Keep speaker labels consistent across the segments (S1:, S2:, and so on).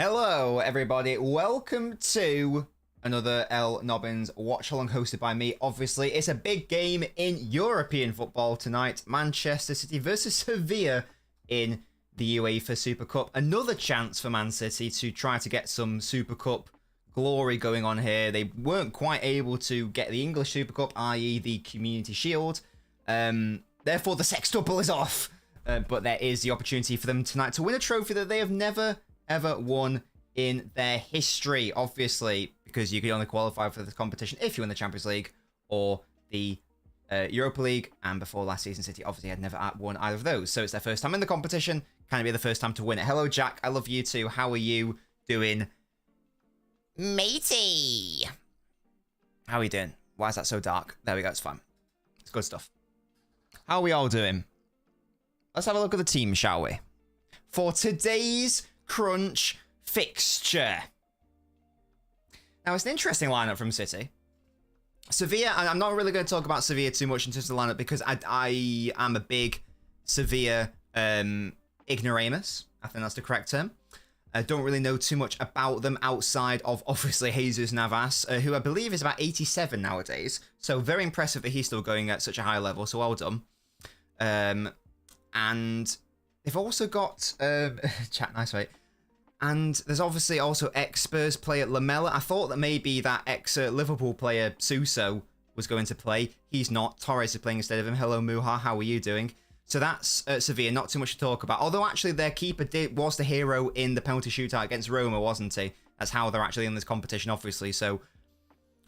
S1: Hello, everybody. Welcome to another LNobbins Watchalong hosted by me. Obviously, it's a big game in European football tonight. Manchester City versus Sevilla in the UEFA Super Cup. Another chance for Man City to try to get some Super Cup glory going on here. They weren't quite able to get the English Super Cup, i.e. the Community Shield. Therefore, the sextuple is off. But there is the opportunity for them tonight to win a trophy that they have never ever won in their history, obviously, because you can only qualify for this competition if you win the Champions League or the Europa League, and before last season, City obviously had never won either of those, so it's their first time in the competition. Can it be the first time to win it? Hello, Jack. I love you too. How are you doing, matey? How are you doing? Why is that so dark? There we go. It's fine. It's good stuff. How are we all doing? Let's have a look at the team, shall we? For today's Crunch fixture. Now, it's an interesting lineup from City. Sevilla, I'm not really going to talk about Sevilla too much in terms of the lineup because I am a big Sevilla ignoramus. I think that's the correct term. I don't really know too much about them outside of, obviously, Jesus Navas, who I believe is about 87 nowadays. So very impressive that he's still going at such a high level, so well done. And they've also got... chat, nice, right? And there's obviously also ex-Spurs player Lamela. I thought that maybe that ex-Liverpool player Suso was going to play. He's not. Torres is playing instead of him. Hello, Muha. How are you doing? So that's Sevilla. Not too much to talk about. Although, actually, their keeper was the hero in the penalty shootout against Roma, wasn't he? That's how they're actually in this competition, obviously. So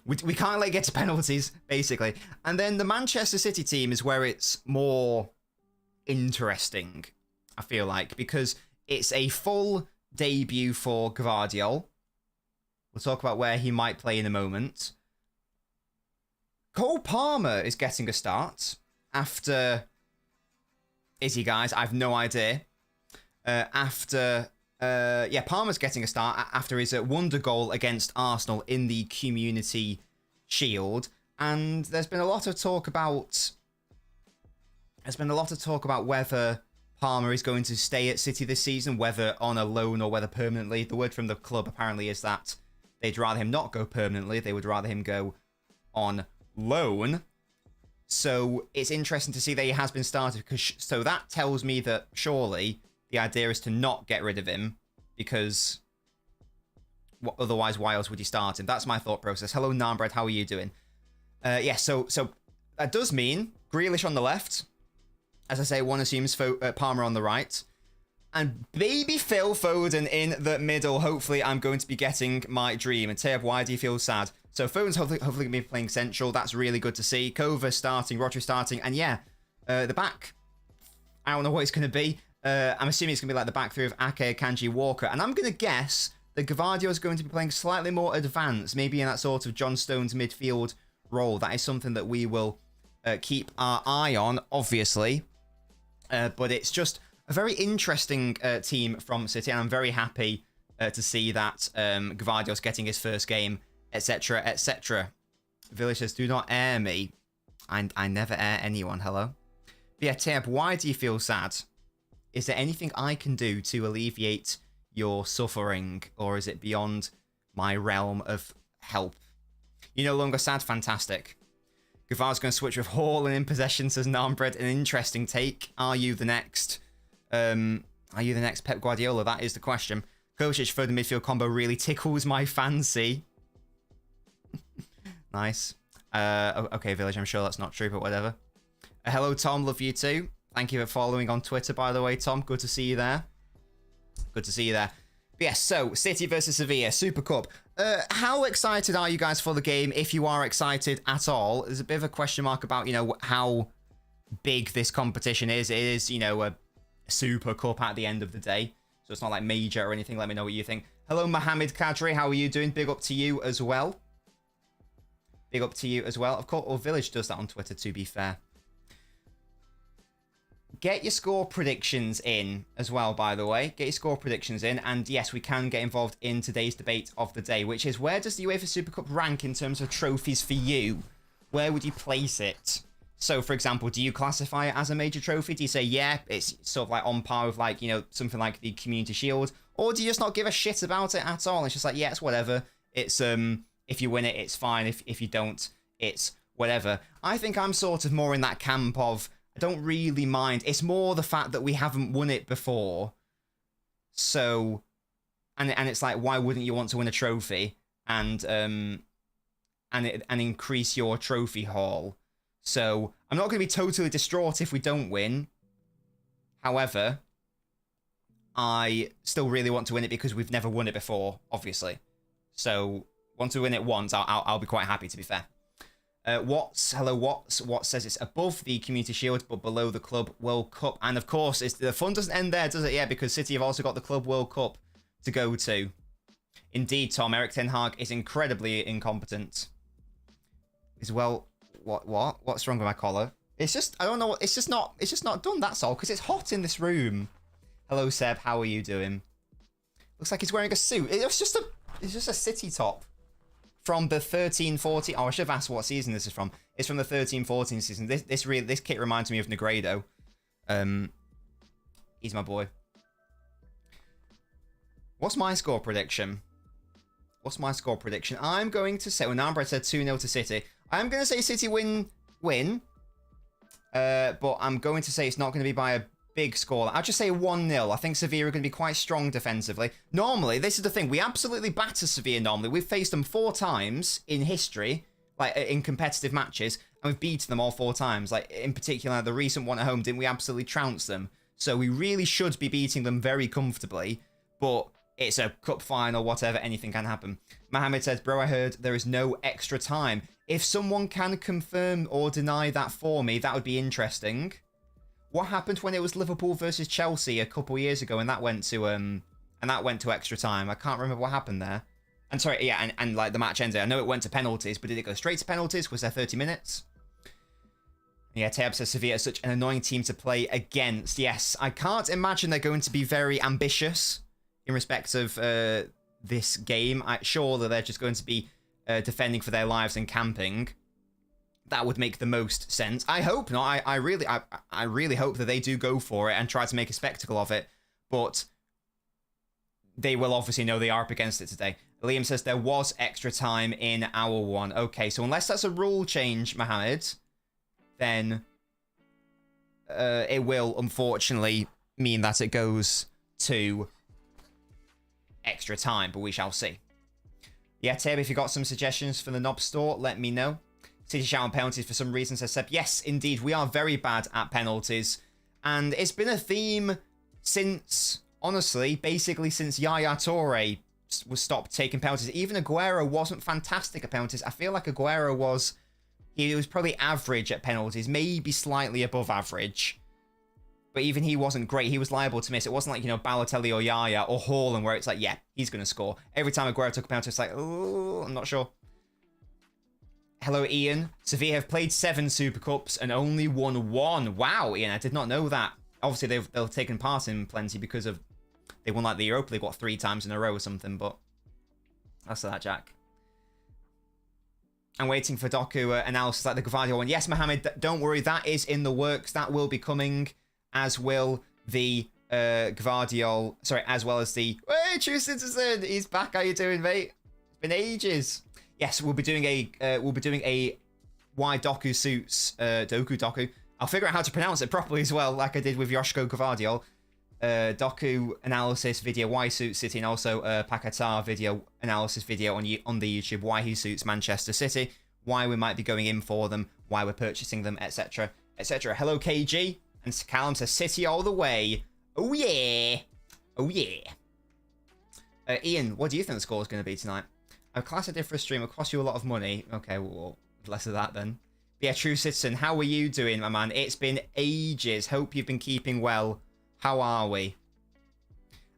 S1: we can't let it get to penalties, basically. And then the Manchester City team is where it's more interesting, I feel like, because it's a full debut for Gvardiol. We'll talk about where he might play in a moment. Cole Palmer is getting a start after... Is he, guys? I have no idea. Yeah, Palmer's getting a start after his wonder goal against Arsenal in the Community Shield. And there's been a lot of talk about... whether Palmer is going to stay at City this season, whether on a loan or whether permanently. The word from the club apparently is that they'd rather him not go permanently. They would rather him go on loan. So it's interesting to see that he has been started, because so that tells me that surely the idea is to not get rid of him, because otherwise why else would you start him? That's my thought process. Hello, Narmbread. How are you doing? Yeah, so that does mean Grealish on the left. As I say, one assumes Palmer on the right. And baby Phil Foden in the middle. Hopefully, I'm going to be getting my dream. And Tayab, why do you feel sad? So Foden's hopefully going to be playing central. That's really good to see. Kova starting, Rodri starting. And yeah, the back. I don't know what it's going to be. I'm assuming it's going to be like the back three of Ake, Kanji, Walker. And I'm going to guess that Gvardiol is going to be playing slightly more advanced. Maybe in that sort of John Stones midfield role. That is something that we will keep our eye on, obviously. But it's just a very interesting team from City, and I'm very happy to see that Gvardiol's getting his first game, etc., etc. Village says, do not air me. I never air anyone, hello? But yeah, Tab, why do you feel sad? Is there anything I can do to alleviate your suffering, or is it beyond my realm of help? You're no longer sad? Fantastic. Gvar's going to switch with Hall and in possession, says Narmbread. An interesting take. Are you the next? Are you the next Pep Guardiola? That is the question. Kovacic for the midfield combo really tickles my fancy. Nice. Okay, Village, I'm sure that's not true, but whatever. Hello, Tom. Love you too. Thank you for following on Twitter, by the way, Tom. Good to see you there. Good to see you there. But yes, so City versus Sevilla, Super Cup. How excited are you guys for the game, if you are excited at all? There's a bit of a question mark about, you know, how big this competition is. It is, you know, a Super Cup at the end of the day. So it's not like major or anything. Let me know what you think. Hello, Mohammed Kadri. How are you doing? Big up to you as well. Big up to you as well. Of course, or Village does that on Twitter, to be fair. Get your score predictions in as well, by the way. Get your score predictions in. And yes, we can get involved in today's debate of the day, which is, where does the UEFA Super Cup rank in terms of trophies for you? Where would you place it? So, for example, do you classify it as a major trophy? Do you say, yeah, it's sort of like on par with like, you know, something like the Community Shield? Or do you just not give a shit about it at all? It's just like, yeah, it's whatever. It's, if you win it, it's fine. If you don't, it's whatever. I think I'm sort of more in that camp of, I don't really mind. It's more the fact that we haven't won it before. So, and it's like, why wouldn't you want to win a trophy and increase your trophy haul? So, I'm not going to be totally distraught if we don't win. However, I still really want to win it because we've never won it before, obviously. So, once we win it once, I'll be quite happy, to be fair. Watts says it's above the Community Shield, but below the Club World Cup. And, of course, the fun doesn't end there, does it? Yeah, because City have also got the Club World Cup to go to. Indeed, Tom, Erik ten Hag is incredibly incompetent. As well... What's wrong with my collar? It's just, I don't know, it's just not done, that's all, because it's hot in this room. Hello, Seb, how are you doing? Looks like he's wearing a suit. It's just a City top from the 13-14. Oh, I should have asked what season this is from. It's from the 13-14 season. This kit reminds me of Negredo. He's my boy. What's my score prediction? I'm going to say, well, Nambra said 2-0 to City. I'm going to say City win. But I'm going to say it's not going to be by a big score. I'll just say 1-0. I think Sevilla are going to be quite strong defensively. Normally, this is the thing. We absolutely batter Sevilla normally. We've faced them 4 times in history, like in competitive matches, and we've beaten them all 4 times. Like, in particular, the recent one at home, didn't we absolutely trounce them? So we really should be beating them very comfortably, but it's a cup final, whatever, anything can happen. Mohammed says, bro, I heard there is no extra time. If someone can confirm or deny that for me, that would be interesting. What happened when it was Liverpool versus Chelsea a couple years ago, and that went to extra time? I can't remember what happened there. And sorry, yeah, and like the match ended. I know it went to penalties, but did it go straight to penalties? Was there 30 minutes? Yeah, Tab says Sevilla is such an annoying team to play against. Yes, I can't imagine they're going to be very ambitious in respect of this game. Surely they're just going to be defending for their lives and camping. That would make the most sense. I hope not. I really hope that they do go for it and try to make a spectacle of it. But they will obviously know they are up against it today. Liam says there was extra time in hour 1. Okay, so unless that's a rule change, Mohammed, then it will unfortunately mean that it goes to extra time, but we shall see. Yeah, Tab, if you got some suggestions for the Knob store, let me know. City shout on penalties for some reason, says Seb. Yes, indeed, we are very bad at penalties. And it's been a theme since, honestly, basically since Yaya Toure was stopped taking penalties. Even Aguero wasn't fantastic at penalties. I feel like Aguero was probably average at penalties, maybe slightly above average. But even he wasn't great. He was liable to miss. It wasn't like, you know, Balotelli or Yaya or Haaland where it's like, yeah, he's going to score. Every time Aguero took a penalty, it's like, oh, I'm not sure. Hello, Ian. Sevilla have played 7 Super Cups and only won 1. Wow, Ian, I did not know that. Obviously, they've taken part in plenty because of... They won, like, the Europa League, what, 3 times in a row or something, but... That's that, Jack. I'm waiting for Doku analysis like the Gvardiol one. Yes, Mohammed, don't worry. That is in the works. That will be coming, as will the Gvardiol... Sorry, as well as the... Hey, True Citizen! He's back. How you doing, mate? It's been ages. Yes, we'll be doing a why Doku suits Doku. I'll figure out how to pronounce it properly as well, like I did with Joško Gvardiol. Doku analysis video why he suits City, and also Paquetá video analysis video on the YouTube why he suits Manchester City, why we might be going in for them, why we're purchasing them, etc., etc. Hello, KG, and Callum says City all the way. Oh yeah, oh yeah. Ian, what do you think the score is going to be tonight? A class I did for a stream will cost you a lot of money. Okay, well, less of that then. But yeah, True Citizen, how are you doing, my man? It's been ages. Hope you've been keeping well. How are we?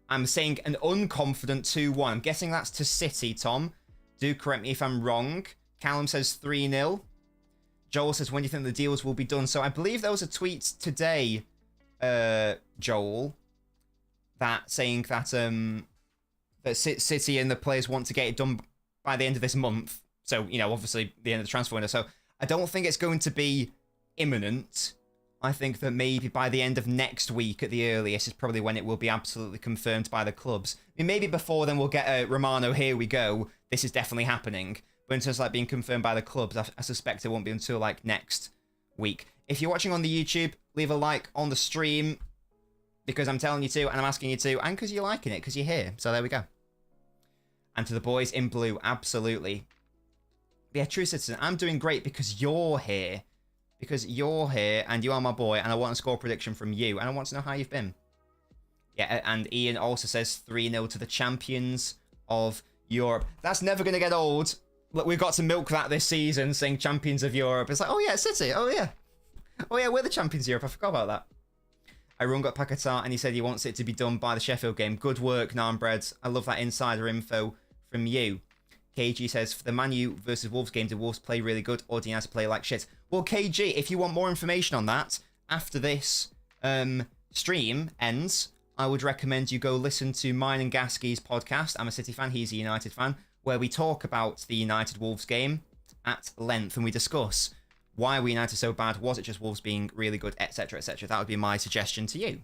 S1: I'm saying an unconfident 2-1. I'm guessing that's to City, Tom. Do correct me if I'm wrong. Callum says 3-0. Joel says, when do you think the deals will be done? So I believe there was a tweet today, Joel, that saying that that City and the players want to get it done by the end of this month. So, you know, obviously the end of the transfer window. So I don't think it's going to be imminent. I think that maybe by the end of next week at the earliest is probably when it will be absolutely confirmed by the clubs. I mean, maybe before then we'll get a Romano, here we go, this is definitely happening. But in terms of like being confirmed by the clubs, I suspect it won't be until like next week. If you're watching on the YouTube, leave a like on the stream, because I'm telling you to, and I'm asking you to, and because you're liking it, because you're here. So there we go. And to the boys in blue, absolutely. But yeah, True Citizen, I'm doing great because you're here. Because you're here, and you are my boy, and I want a score prediction from you, and I want to know how you've been. Yeah, and Ian also says 3-0 to the champions of Europe. That's never going to get old. Look, we've got to milk that this season, saying champions of Europe. It's like, oh yeah, City, oh yeah. Oh yeah, we're the champions of Europe, I forgot about that. I rung up Paquetá, and he said he wants it to be done by the Sheffield game. Good work, Narnbreads. I love that insider info from you. KG says, for the Man U versus Wolves game, did Wolves play really good, or do you have to play like shit? Well, KG, if you want more information on that, after this stream ends, I would recommend you go listen to mine and Gasky's podcast. I'm a City fan, he's a United fan, where we talk about the United Wolves game at length, and we discuss why were United so bad, was it just Wolves being really good, etc, etc. That would be my suggestion to you.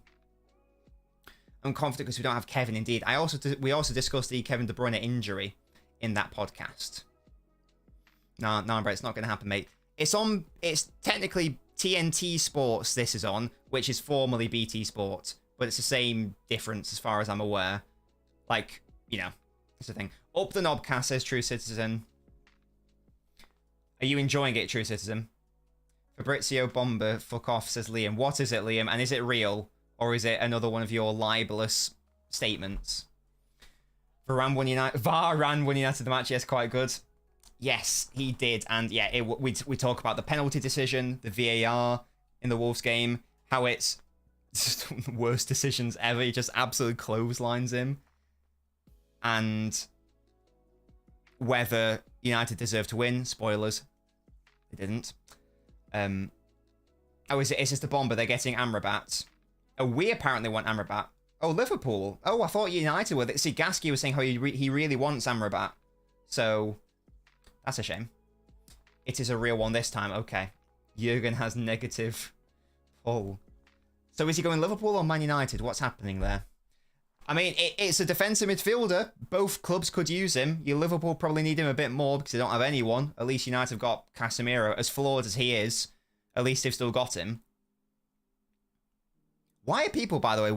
S1: I'm confident because we don't have Kevin, indeed. We also discussed the Kevin De Bruyne injury in that podcast. Nah, bro, it's not going to happen, mate. It's technically TNT Sports this is on, which is formerly BT Sport, but it's the same difference as far as I'm aware. Like, you know, that's the thing. Up the Knobcast, says True Citizen. Are you enjoying it, True Citizen? Fabrizio Bomber, fuck off, says Liam. What is it, Liam? And is it real? Or is it another one of your libelous statements? Varane won United the match. Yes, quite good. Yes, he did. And yeah, we talk about the penalty decision, the VAR in the Wolves game, how it's just the worst decisions ever. He just absolutely clotheslines him. And whether United deserve to win, spoilers, they didn't. Oh, it's just the Bomber. They're getting Amrabat. Oh, we apparently want Amrabat. Oh, Liverpool. Oh, I thought United were. See, Gasky was saying how he really wants Amrabat. So, that's a shame. It is a real one this time. Okay. Jurgen has negative pull. So is he going Liverpool or Man United? What's happening there? I mean, it's a defensive midfielder. Both clubs could use him. Liverpool probably need him a bit more because they don't have anyone. At least United have got Casemiro. As flawed as he is, at least they've still got him. Why are people, by the way,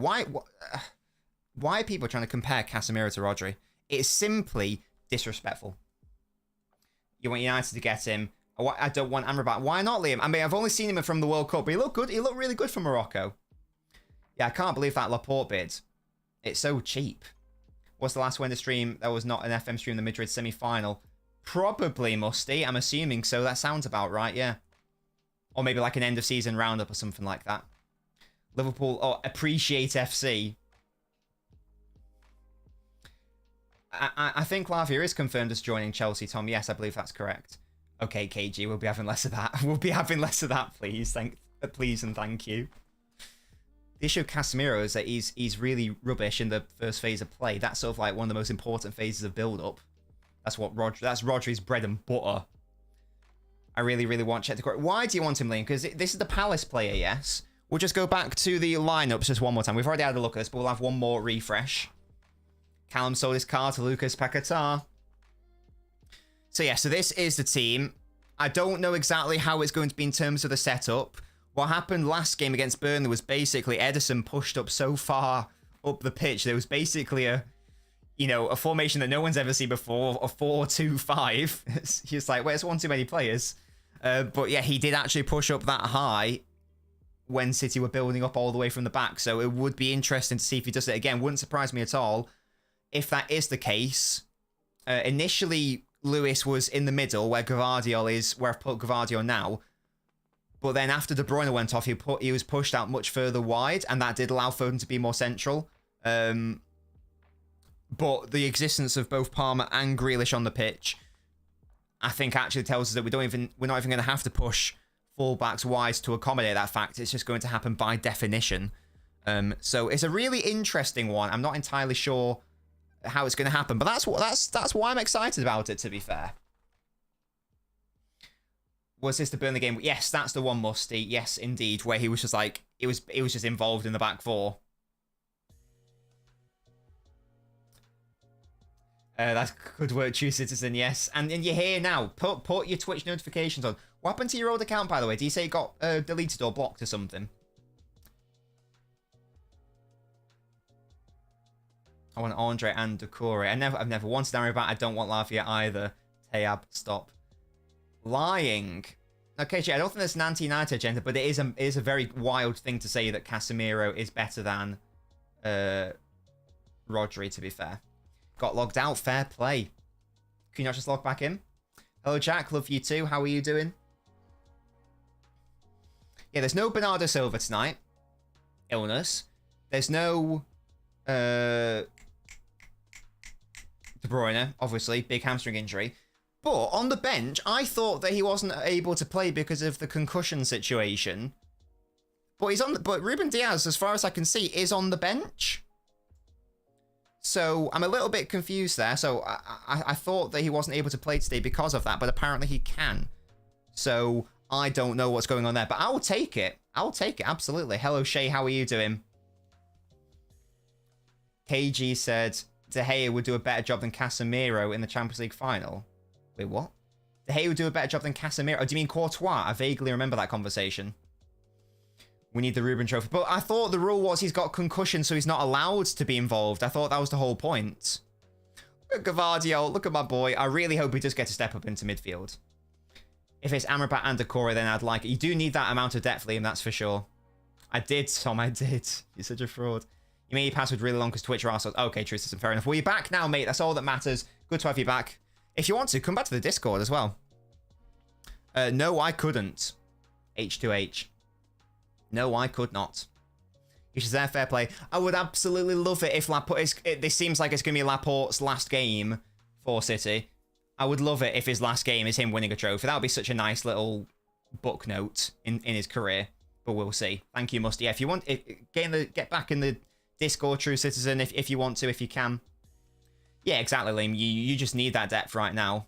S1: why are people trying to compare Casemiro to Rodri? It's simply disrespectful. You want United to get him. I don't want Amrabat. Why not, Liam? I mean, I've only seen him from the World Cup, but he looked good. He looked really good for Morocco. Yeah, I can't believe that Laporte bid. It's so cheap. What's the last winter stream? That was not an FM stream, the Madrid semi-final. Probably Musty. I'm assuming so. That sounds about right, yeah. Or maybe like an end-of-season roundup or something like that. Liverpool, appreciate FC. I think Lavia is confirmed as joining Chelsea, Tom. Yes, I believe that's correct. Okay, KG, we'll be having less of that. We'll be having less of that, please. Please and thank you. The issue of Casemiro is that he's really rubbish in the first phase of play. That's sort of like one of the most important phases of build-up. That's Rodri's bread and butter. I really, really want Chet to correct. Why do you want him, Liam? Because this is the Palace player, yes? We'll just go back to the lineups just one more time. We've already had a look at this, but we'll have one more refresh. Callum sold his car to Lucas Paquetá. So yeah, so this is the team. I don't know exactly how it's going to be in terms of the setup. What happened last game against Burnley was basically Ederson pushed up so far up the pitch. There was basically a formation that no one's ever seen before, a 4-2-5. He's like, well, it's one too many players. But yeah, he did actually push up that high when City were building up all the way from the back. So it would be interesting to see if he does it again. Wouldn't surprise me at all if that is the case. Initially, Lewis was in the middle where Gvardiol is, where I've put Gvardiol now. But then after De Bruyne went off, he was pushed out much further wide, and that did allow Foden to be more central. But the existence of both Palmer and Grealish on the pitch, I think actually tells us that we're not even going to have to push fullbacks wide to accommodate that fact. It's just going to happen by definition. So it's a really interesting one. I'm not entirely sure how it's going to happen, but that's why I'm excited about it, to be fair. Was this the Burnley game? Yes, that's the one, Musty. Yes, indeed, where he was just like, it was just involved in the back four. That's good work, True Citizen, yes. And you're here now. Put your Twitch notifications on. What happened to your old account, by the way? Do you say it got deleted or blocked or something? I want Andre and Decore. I've never wanted Amrabat. I don't want Lavia either. Tayab, stop lying. Okay, I don't think there's an anti-United agenda, but it is a very wild thing to say that Casemiro is better than Rodri, to be fair. Got logged out. Fair play. Can you not just log back in? Hello, Jack. Love you too. How are you doing? Yeah, there's no Bernardo Silva tonight. Illness. There's no De Bruyne, obviously. Big hamstring injury. But on the bench, I thought that he wasn't able to play because of the concussion situation. But but Ruben Diaz, as far as I can see, is on the bench. So I'm a little bit confused there. So I thought that he wasn't able to play today because of that, but apparently he can. So I don't know what's going on there, but I'll take it. I'll take it, absolutely. Hello, Shay, how are you doing? KG said De Gea would do a better job than Casemiro in the Champions League final. Wait, what? De Gea would do a better job than Casemiro? Oh, do you mean Courtois? I vaguely remember that conversation. We need the Ruben Trophy. But I thought the rule was he's got concussion, so he's not allowed to be involved. I thought that was the whole point. Look at Gavardio. Look at my boy. I really hope he does get to step up into midfield. If it's Amrabat and Decore, then I'd like it. You do need that amount of depth, Liam, that's for sure. I did, Tom, I did. You're such a fraud. You made your password really long because Twitch or Arsenal. Okay, true system, fair enough. Well, you're back now, mate. That's all that matters. Good to have you back. If you want to, come back to the Discord as well. No, I couldn't. H2H. No, I could not. You should say fair play. I would absolutely love it if Laporte... This seems like it's going to be Laporte's last game for City. I would love it if his last game is him winning a trophy. That would be such a nice little book note in his career. But we'll see. Thank you, Musty. Yeah, if you want... Get back in the Discord, True Citizen, if you want to, if you can. Yeah, exactly, Liam. You just need that depth right now.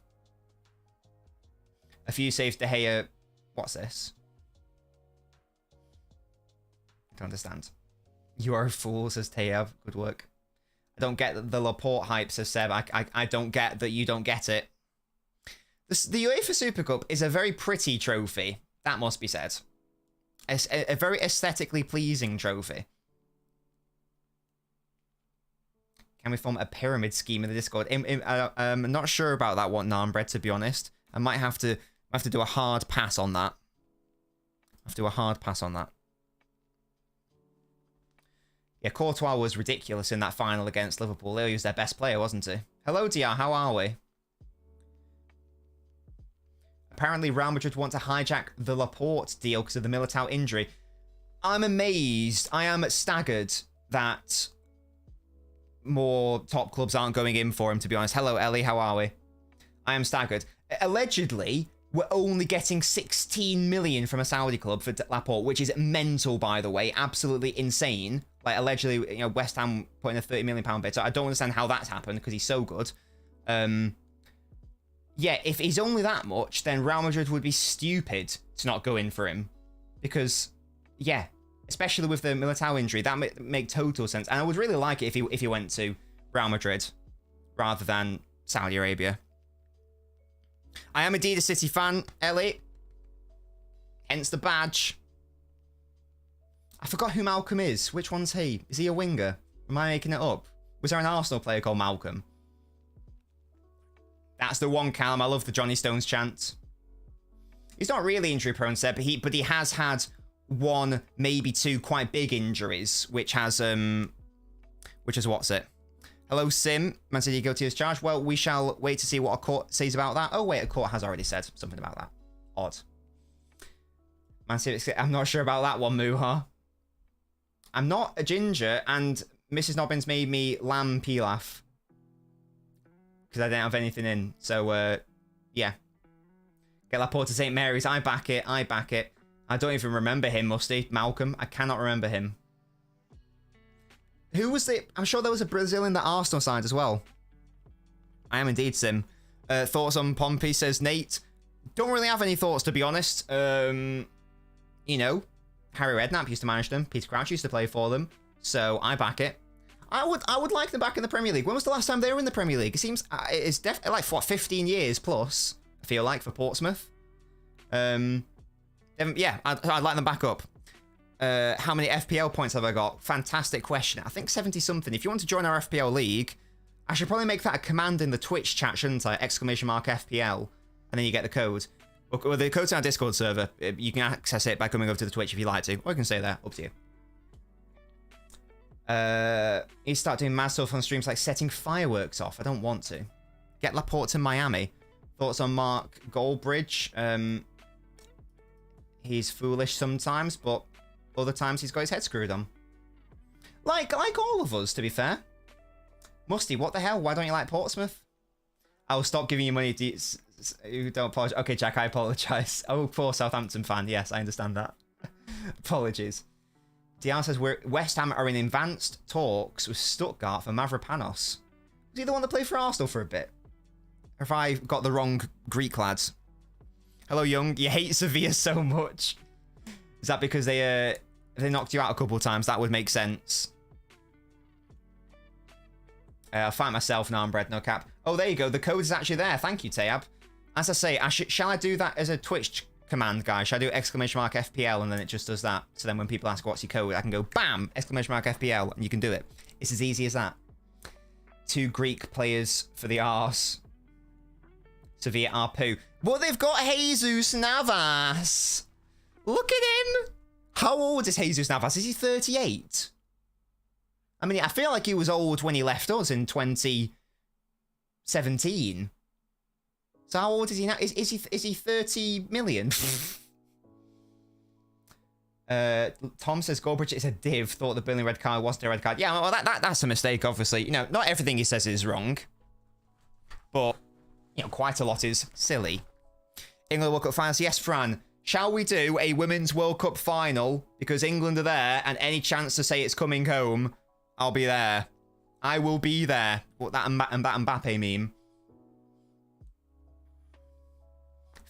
S1: A few saves, De Gea... What's this? I don't understand. You are a fool, says Tayab. Good work. I don't get the Laporte hype, says Seb. I don't get that you don't get it. The UEFA Super Cup is a very pretty trophy. That must be said. It's a very aesthetically pleasing trophy. Can we form a pyramid scheme in the Discord? I'm not sure about that one, Narmbread, to be honest. I might have to do a hard pass on that. I have to do a hard pass on that. Yeah, Courtois was ridiculous in that final against Liverpool. He was their best player, wasn't he? Hello, DR. How are we? Apparently, Real Madrid want to hijack the Laporte deal because of the Militao injury. I'm amazed. I am staggered that more top clubs aren't going in for him, to be honest. Hello, Ellie. How are we? I am staggered. Allegedly, we're only getting 16 million from a Saudi club for Laporte, which is mental, by the way. Absolutely insane. Like, allegedly, you know, West Ham putting a £30 million bid. So I don't understand how that's happened because he's so good. Yeah, if he's only that much, then Real Madrid would be stupid to not go in for him. Because, yeah, especially with the Militao injury, that make total sense. And I would really like it if he went to Real Madrid rather than Saudi Arabia. I am indeed a City fan, Ellie. Hence the badge. I forgot who Malcolm is. Which one's he? Is he a winger? Am I making it up? Was there an Arsenal player called Malcolm? That's the one, Callum. I love the Johnny Stones chant. He's not really injury prone, Seb, but he has had one, maybe two quite big injuries, which has what's it? Hello, Sim. Man City guilty as charged. Well, we shall wait to see what a court says about that. Oh, wait, a court has already said something about that. Odd. Man City, I'm not sure about that one, Muha. I'm not a ginger, and Mrs. Nobbins made me lamb pilaf. Because I didn't have anything in. So, yeah. Get Laporte to St. Mary's. I back it. I back it. I don't even remember him, Musty. Malcolm. I cannot remember him. Who was the... I'm sure there was a Brazil in the Arsenal side as well. I am indeed, Sim. Thoughts on Pompey, says Nate. Don't really have any thoughts, to be honest. You know, Harry Redknapp used to manage them. Peter Crouch used to play for them. So I back it. I would like them back in the Premier League. When was the last time they were in the Premier League? It seems it's definitely like, what, 15 years plus, I feel like, for Portsmouth. Yeah, I'd like them back up. How many FPL points have I got? Fantastic question. I think 70-something. If you want to join our FPL league, I should probably make that a command in the Twitch chat, shouldn't I? ! FPL. And then you get the code. Well, the code's in our Discord server. You can access it by coming over to the Twitch if you like to. Or you can stay there. Up to you. You start doing mad stuff on streams like setting fireworks off. I don't want to. Get Laporte to Miami. Thoughts on Mark Goldbridge? He's foolish sometimes, but other times he's got his head screwed on. Like all of us, to be fair. Musty, what the hell? Why don't you like Portsmouth? I will stop giving you money. Don't apologize. Okay, Jack, I apologize. Oh, poor Southampton fan. Yes, I understand that. Apologies. Dion says West Ham are in advanced talks with Stuttgart for Mavropanos. Was he the one that played for Arsenal for a bit? Or have I got the wrong Greek lads? Hello, Young. You hate Sevilla so much. Is that because they knocked you out a couple of times? That would make sense. I'll find myself now. I'm bred, no cap. Oh, there you go. The code is actually there. Thank you, Tayab. As I say, shall I do that as a Twitch command, guys? Shall I do !FPL and then it just does that? So then when people ask what's your code, I can go BAM! !FPL and you can do it. It's as easy as that. 2 Greek players for the arse. Sevilla are poo. Well, they've got Jesus Navas. Look at him. How old is Jesus Navas? Is he 38? I mean, I feel like he was old when he left us in 2017. So how old is he now? Is he 30 million? Tom says Goldbridge is a div. Thought the Burnley red card wasn't a red card. Yeah, well, that's a mistake, obviously. You know, not everything he says is wrong. But, you know, quite a lot is silly. England World Cup finals. Yes, Fran. Shall we do a Women's World Cup final? Because England are there, and any chance to say it's coming home, I'll be there. I will be there. What, that Mbappe meme?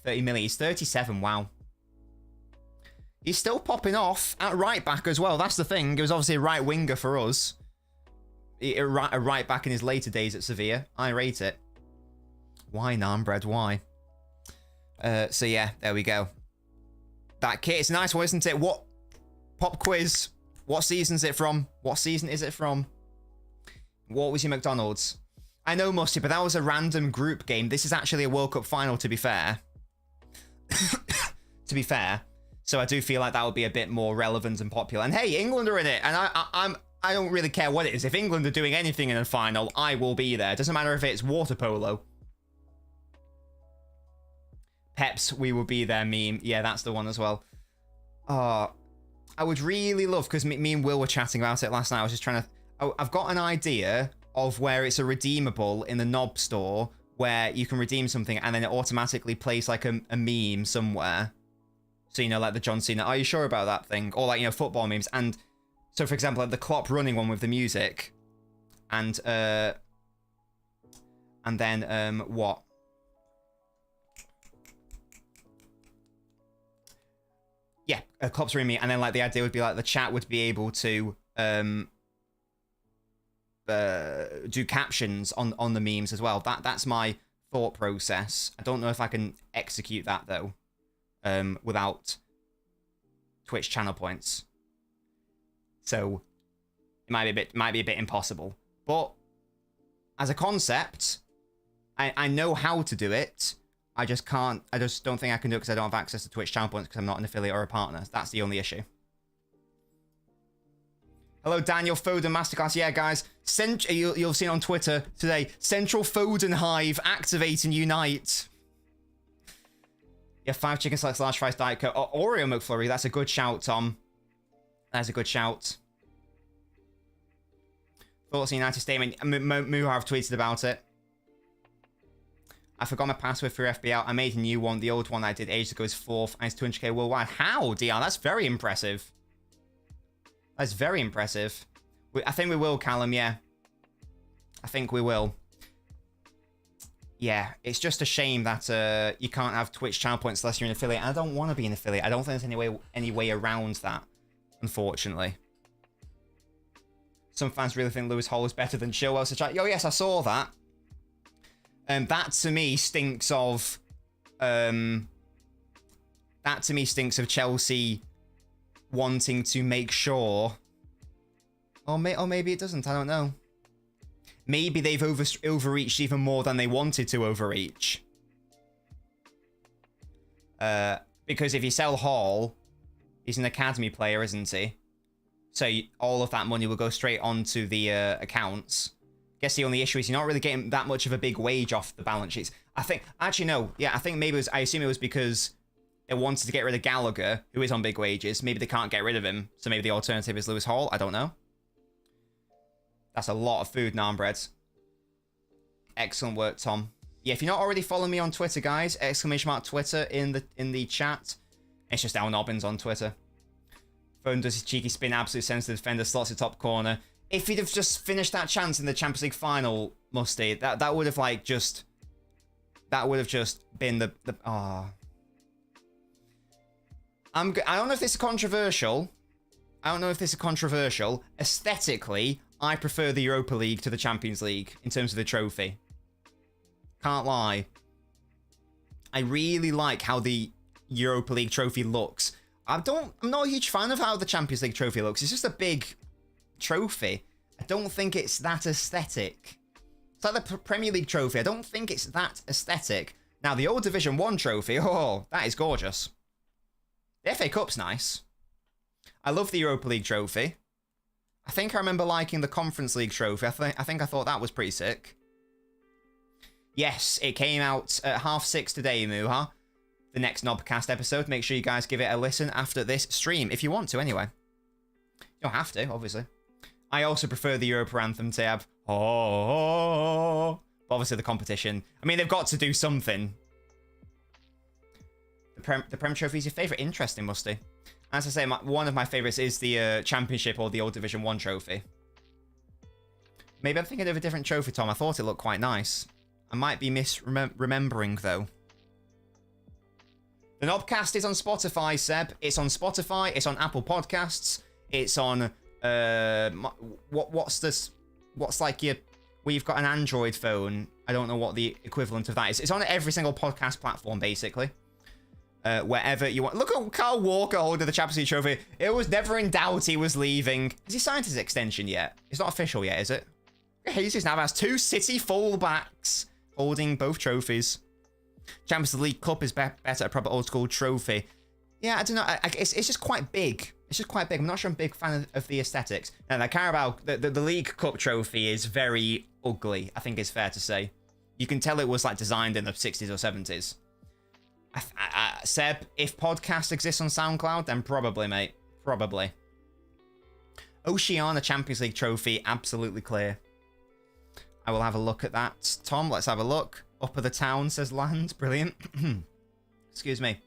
S1: 30 million. He's 37. Wow. He's still popping off at right back as well. That's the thing. He was obviously a right winger for us. A right back in his later days at Sevilla. I rate it. Why, Narmbread? Why? So yeah, there we go. That kit, it's a nice one, isn't it? What? Pop quiz. What season is it from? What season is it from? What was your McDonald's? I know, Musty, but that was a random group game. This is actually a World Cup final, to be fair. To be fair. So I do feel like that would be a bit more relevant and popular. And hey, England are in it. And I don't really care what it is. If England are doing anything in a final, I will be there. It doesn't matter if it's water polo. Peps, we will be there meme. Yeah, that's the one as well. I would really love, because me and Will were chatting about it last night. I was just trying to... Oh, I've got an idea of where it's a redeemable in the Nob store, where you can redeem something and then it automatically plays like a meme somewhere. So, you know, like the John Cena, are you sure about that thing? Or like, you know, football memes. And so, for example, like the Klopp running one with the music. And then, what? Yeah, Klopp's running me. And then, like, the idea would be, like, the chat would be able to do captions on the memes as well. That's my thought process. I don't know if I can execute that, though. Without Twitch channel points, so it might be a bit impossible. But as a concept, I know how to do it. I just can't. I just don't think I can do it because I don't have access to Twitch channel points because I'm not an affiliate or a partner. That's the only issue. Hello, Daniel Foden Masterclass. Yeah, guys, you'll have seen on Twitter today. Central Foden Hive activate and unite. Yeah, 5 chicken selects, large fries, Diet Coke. Oh, Oreo McFlurry. That's a good shout, Tom. That's a good shout. Thoughts on United statement. Muha have tweeted about it. I forgot my password for FBL. I made a new one. The old one I did ages ago is 4th. And it's 200k worldwide. How, DR? That's very impressive. That's very impressive. I think we will, Callum, yeah. I think we will. yeah, it's just a shame that you can't have Twitch channel points unless you're an affiliate. I don't want to be an affiliate. I don't think there's any way around that, unfortunately. Some fans really think Lewis Hall is better than Chilwell. So oh yes, I saw that. That to me stinks of Chelsea wanting to make sure. Or maybe it doesn't. I don't know. Maybe they've overreached even more than they wanted to overreach. Because if you sell Hall, he's an academy player, isn't he? So all of that money will go straight onto the accounts. Guess the only issue is you're not really getting that much of a big wage off the balance sheets. I think, actually no, yeah, I think maybe I assume it was because they wanted to get rid of Gallagher, who is on big wages. Maybe they can't get rid of him, so maybe the alternative is Lewis Hall. I don't know. That's a lot of food, naan bread. Excellent work, Tom. Yeah, if you're not already following me on Twitter, guys, !Twitter in the chat. It's just LNobbins on Twitter. Foden does his cheeky spin, absolute sense to the defender, slots the top corner. If he'd have just finished that chance in the Champions League final, Musty, that would have like just been the ah. I don't know if this is controversial. Aesthetically, I prefer the Europa League to the Champions League in terms of the trophy. Can't lie. I really like how the Europa League trophy looks. I'm not a huge fan of how the Champions League trophy looks. It's just a big trophy. I don't think it's that aesthetic. It's like the Premier League trophy. I don't think it's that aesthetic. Now, the old Division 1 trophy, oh, that is gorgeous. The FA Cup's nice. I love the Europa League trophy. I think I remember liking the Conference League trophy. I think I thought that was pretty sick. Yes, it came out at 6:30 today, Muha. The next Knobcast episode. Make sure you guys give it a listen after this stream, if you want to, anyway. You don't have to, obviously. I also prefer the Europa Anthem tab. Oh, but obviously the competition. I mean, they've got to do something. The Prem Trophy is your favourite? Interesting, Musty. As I say, one of my favourites is the Championship or the old Division 1 trophy. Maybe I'm thinking of a different trophy, Tom. I thought it looked quite nice. I might be misremembering, though. The Knobcast is on Spotify, Seb. It's on Spotify. It's on Apple Podcasts. It's on... what's this? What's like your... Where you've got an Android phone. I don't know what the equivalent of that is. It's on every single podcast platform, basically. Wherever you want. Look at Carl Walker holding the Champions League trophy. It was never in doubt he was leaving. Has he signed his extension yet? It's not official yet, is it? Jesus now has 2 City fullbacks holding both trophies. Champions League Cup is better, a proper old school trophy. Yeah, I don't know. It's just quite big. It's just quite big. I'm not sure I'm a big fan of the aesthetics. And the Carabao, the League Cup trophy is very ugly, I think it's fair to say. You can tell it was like designed in the 60s or 70s. Seb, if podcast exists on SoundCloud, then probably, mate. Probably. Oceania Champions League trophy, absolutely clear. I will have a look at that. Tom, let's have a look. Up of the town, says Land. Brilliant. Excuse me.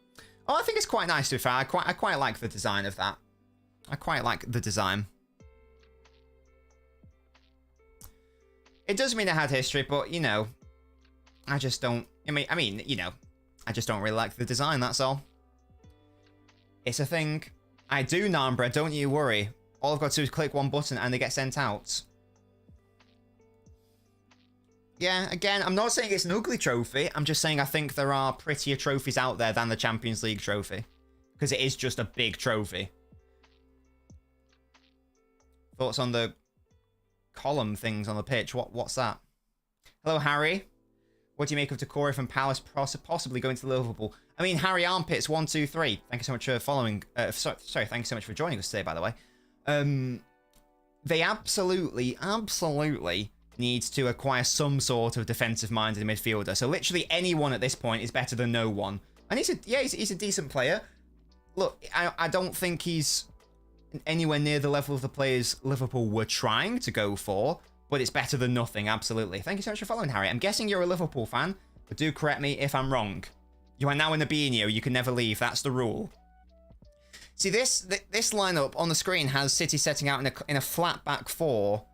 S1: Oh, I think it's quite nice, to be fair. I quite like the design of that. I quite like the design. It does mean it had history, but, you know, I just don't... I mean, you know, I just don't really like the design, that's all. It's a thing. I do, Nambra, don't you worry. All I've got to do is click one button and they get sent out. Yeah, again, I'm not saying it's an ugly trophy. I'm just saying I think there are prettier trophies out there than the Champions League trophy. Because it is just a big trophy. Thoughts on the column things on the pitch? What's that? Hello, Harry. What do you make of Decore from Palace possibly going to Liverpool? I mean, Harry Armpits 123. Thank you so much for following. Sorry, thank you so much for joining us today, by the way. They absolutely needs to acquire some sort of defensive-minded midfielder. So literally anyone at this point is better than no one. And he's a decent player. Look, I don't think he's anywhere near the level of the players Liverpool were trying to go for, but it's better than nothing, absolutely. Thank you so much for following, Harry. I'm guessing you're a Liverpool fan, but do correct me if I'm wrong. You are now in the Beanio. You can never leave. That's the rule. See, this lineup on the screen has City setting out in a flat back four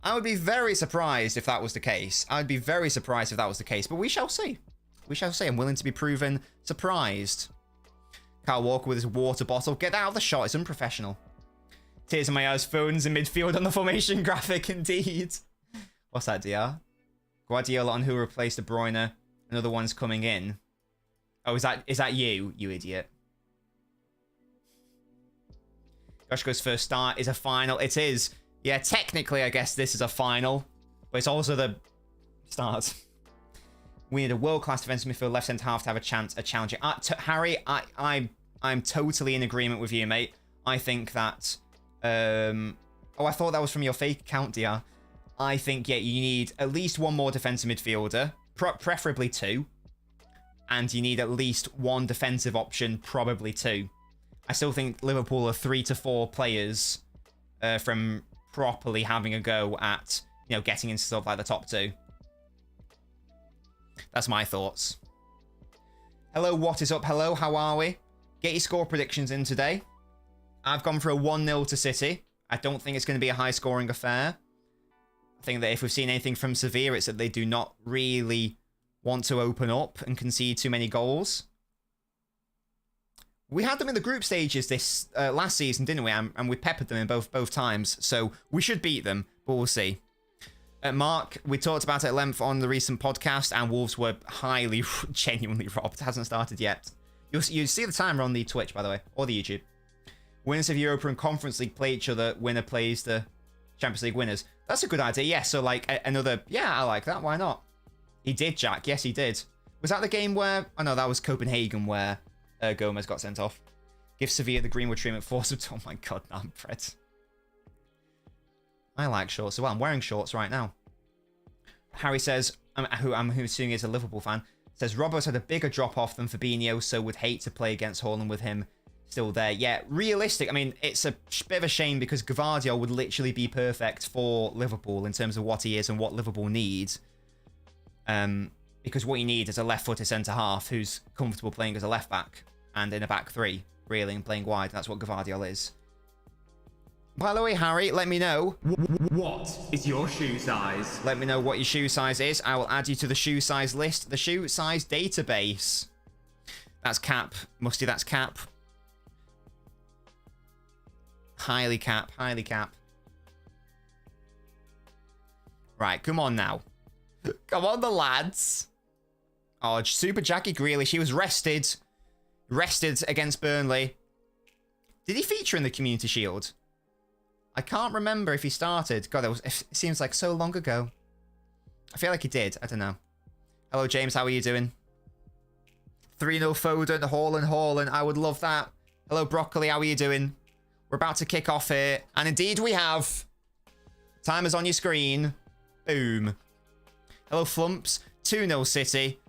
S1: I would be very surprised if that was the case. I'd be very surprised if that was the case, but we shall see. We shall see. I'm willing to be proven surprised. Kyle Walker with his water bottle. Get that out of the shot. It's unprofessional. Tears in my eyes. Phones in midfield on the formation graphic, indeed. What's that, DR? Guardiola on who replaced De Bruyne. Another one's coming in. Oh, is that you idiot? Josh goes first start is a final. It is. Yeah, technically, I guess this is a final. But it's also the start. We need a world-class defensive midfield left centre half to have a chance at challenging. Harry, I'm totally in agreement with you, mate. I think that... oh, I thought that was from your fake account, DR. I think, yeah, you need at least one more defensive midfielder. Preferably two. And you need at least one defensive option, probably two. I still think Liverpool are 3 to 4 players from properly having a go at, you know, getting into stuff like the top 2. That's my thoughts. Hello, what is up? Hello, how are we? Get your score predictions in today. I've gone for a 1-0 to City. I don't think it's going to be a high-scoring affair. I think that if we've seen anything from Sevilla, it's that they do not really want to open up and concede too many goals. We had them in the group stages this last season, didn't we? And we peppered them in both times. So we should beat them, but we'll see. Mark, we talked about it at length on the recent podcast, and Wolves were highly, genuinely robbed. It hasn't started yet. You'll see the timer on the Twitch, by the way, or the YouTube. Winners of Europa and Conference League play each other. Winner plays the Champions League winners. That's a good idea. Yeah, so like another... Yeah, I like that. Why not? He did, Jack. Yes, he did. Was that the game where... Oh, no, that was Copenhagen where Gomez got sent off. Give Sevilla the Greenwood treatment. Force of... Oh, my God. No, I'm Fred. I like shorts as well. I'm wearing shorts right now. Harry says... who I'm assuming is a Liverpool fan. Says, Robbo's had a bigger drop-off than Fabinho, so would hate to play against Haaland with him still there. Yeah, realistic. I mean, it's a bit of a shame because Gvardiol would literally be perfect for Liverpool in terms of what he is and what Liverpool needs. Because what you need is a left-footed centre-half who's comfortable playing as a left-back and in a back three, really, and playing wide. That's what Gvardiol is. By the way, Harry, let me know.
S2: What is your shoe size?
S1: Let me know what your shoe size is. I will add you to the shoe size list. The shoe size database. That's cap. Musty, that's cap. Highly cap. Highly cap. Right, come on now. Come on, the lads. Oh, Super Jackie Grealish. He was rested. Rested against Burnley. Did he feature in the Community Shield? I can't remember if he started. God, it seems like so long ago. I feel like he did. I don't know. Hello, James. How are you doing? 3-0 Foden. Haaland. I would love that. Hello, Broccoli. How are you doing? We're about to kick off here. And indeed we have. Timer's on your screen. Boom. Hello, Flumps. 2-0 City.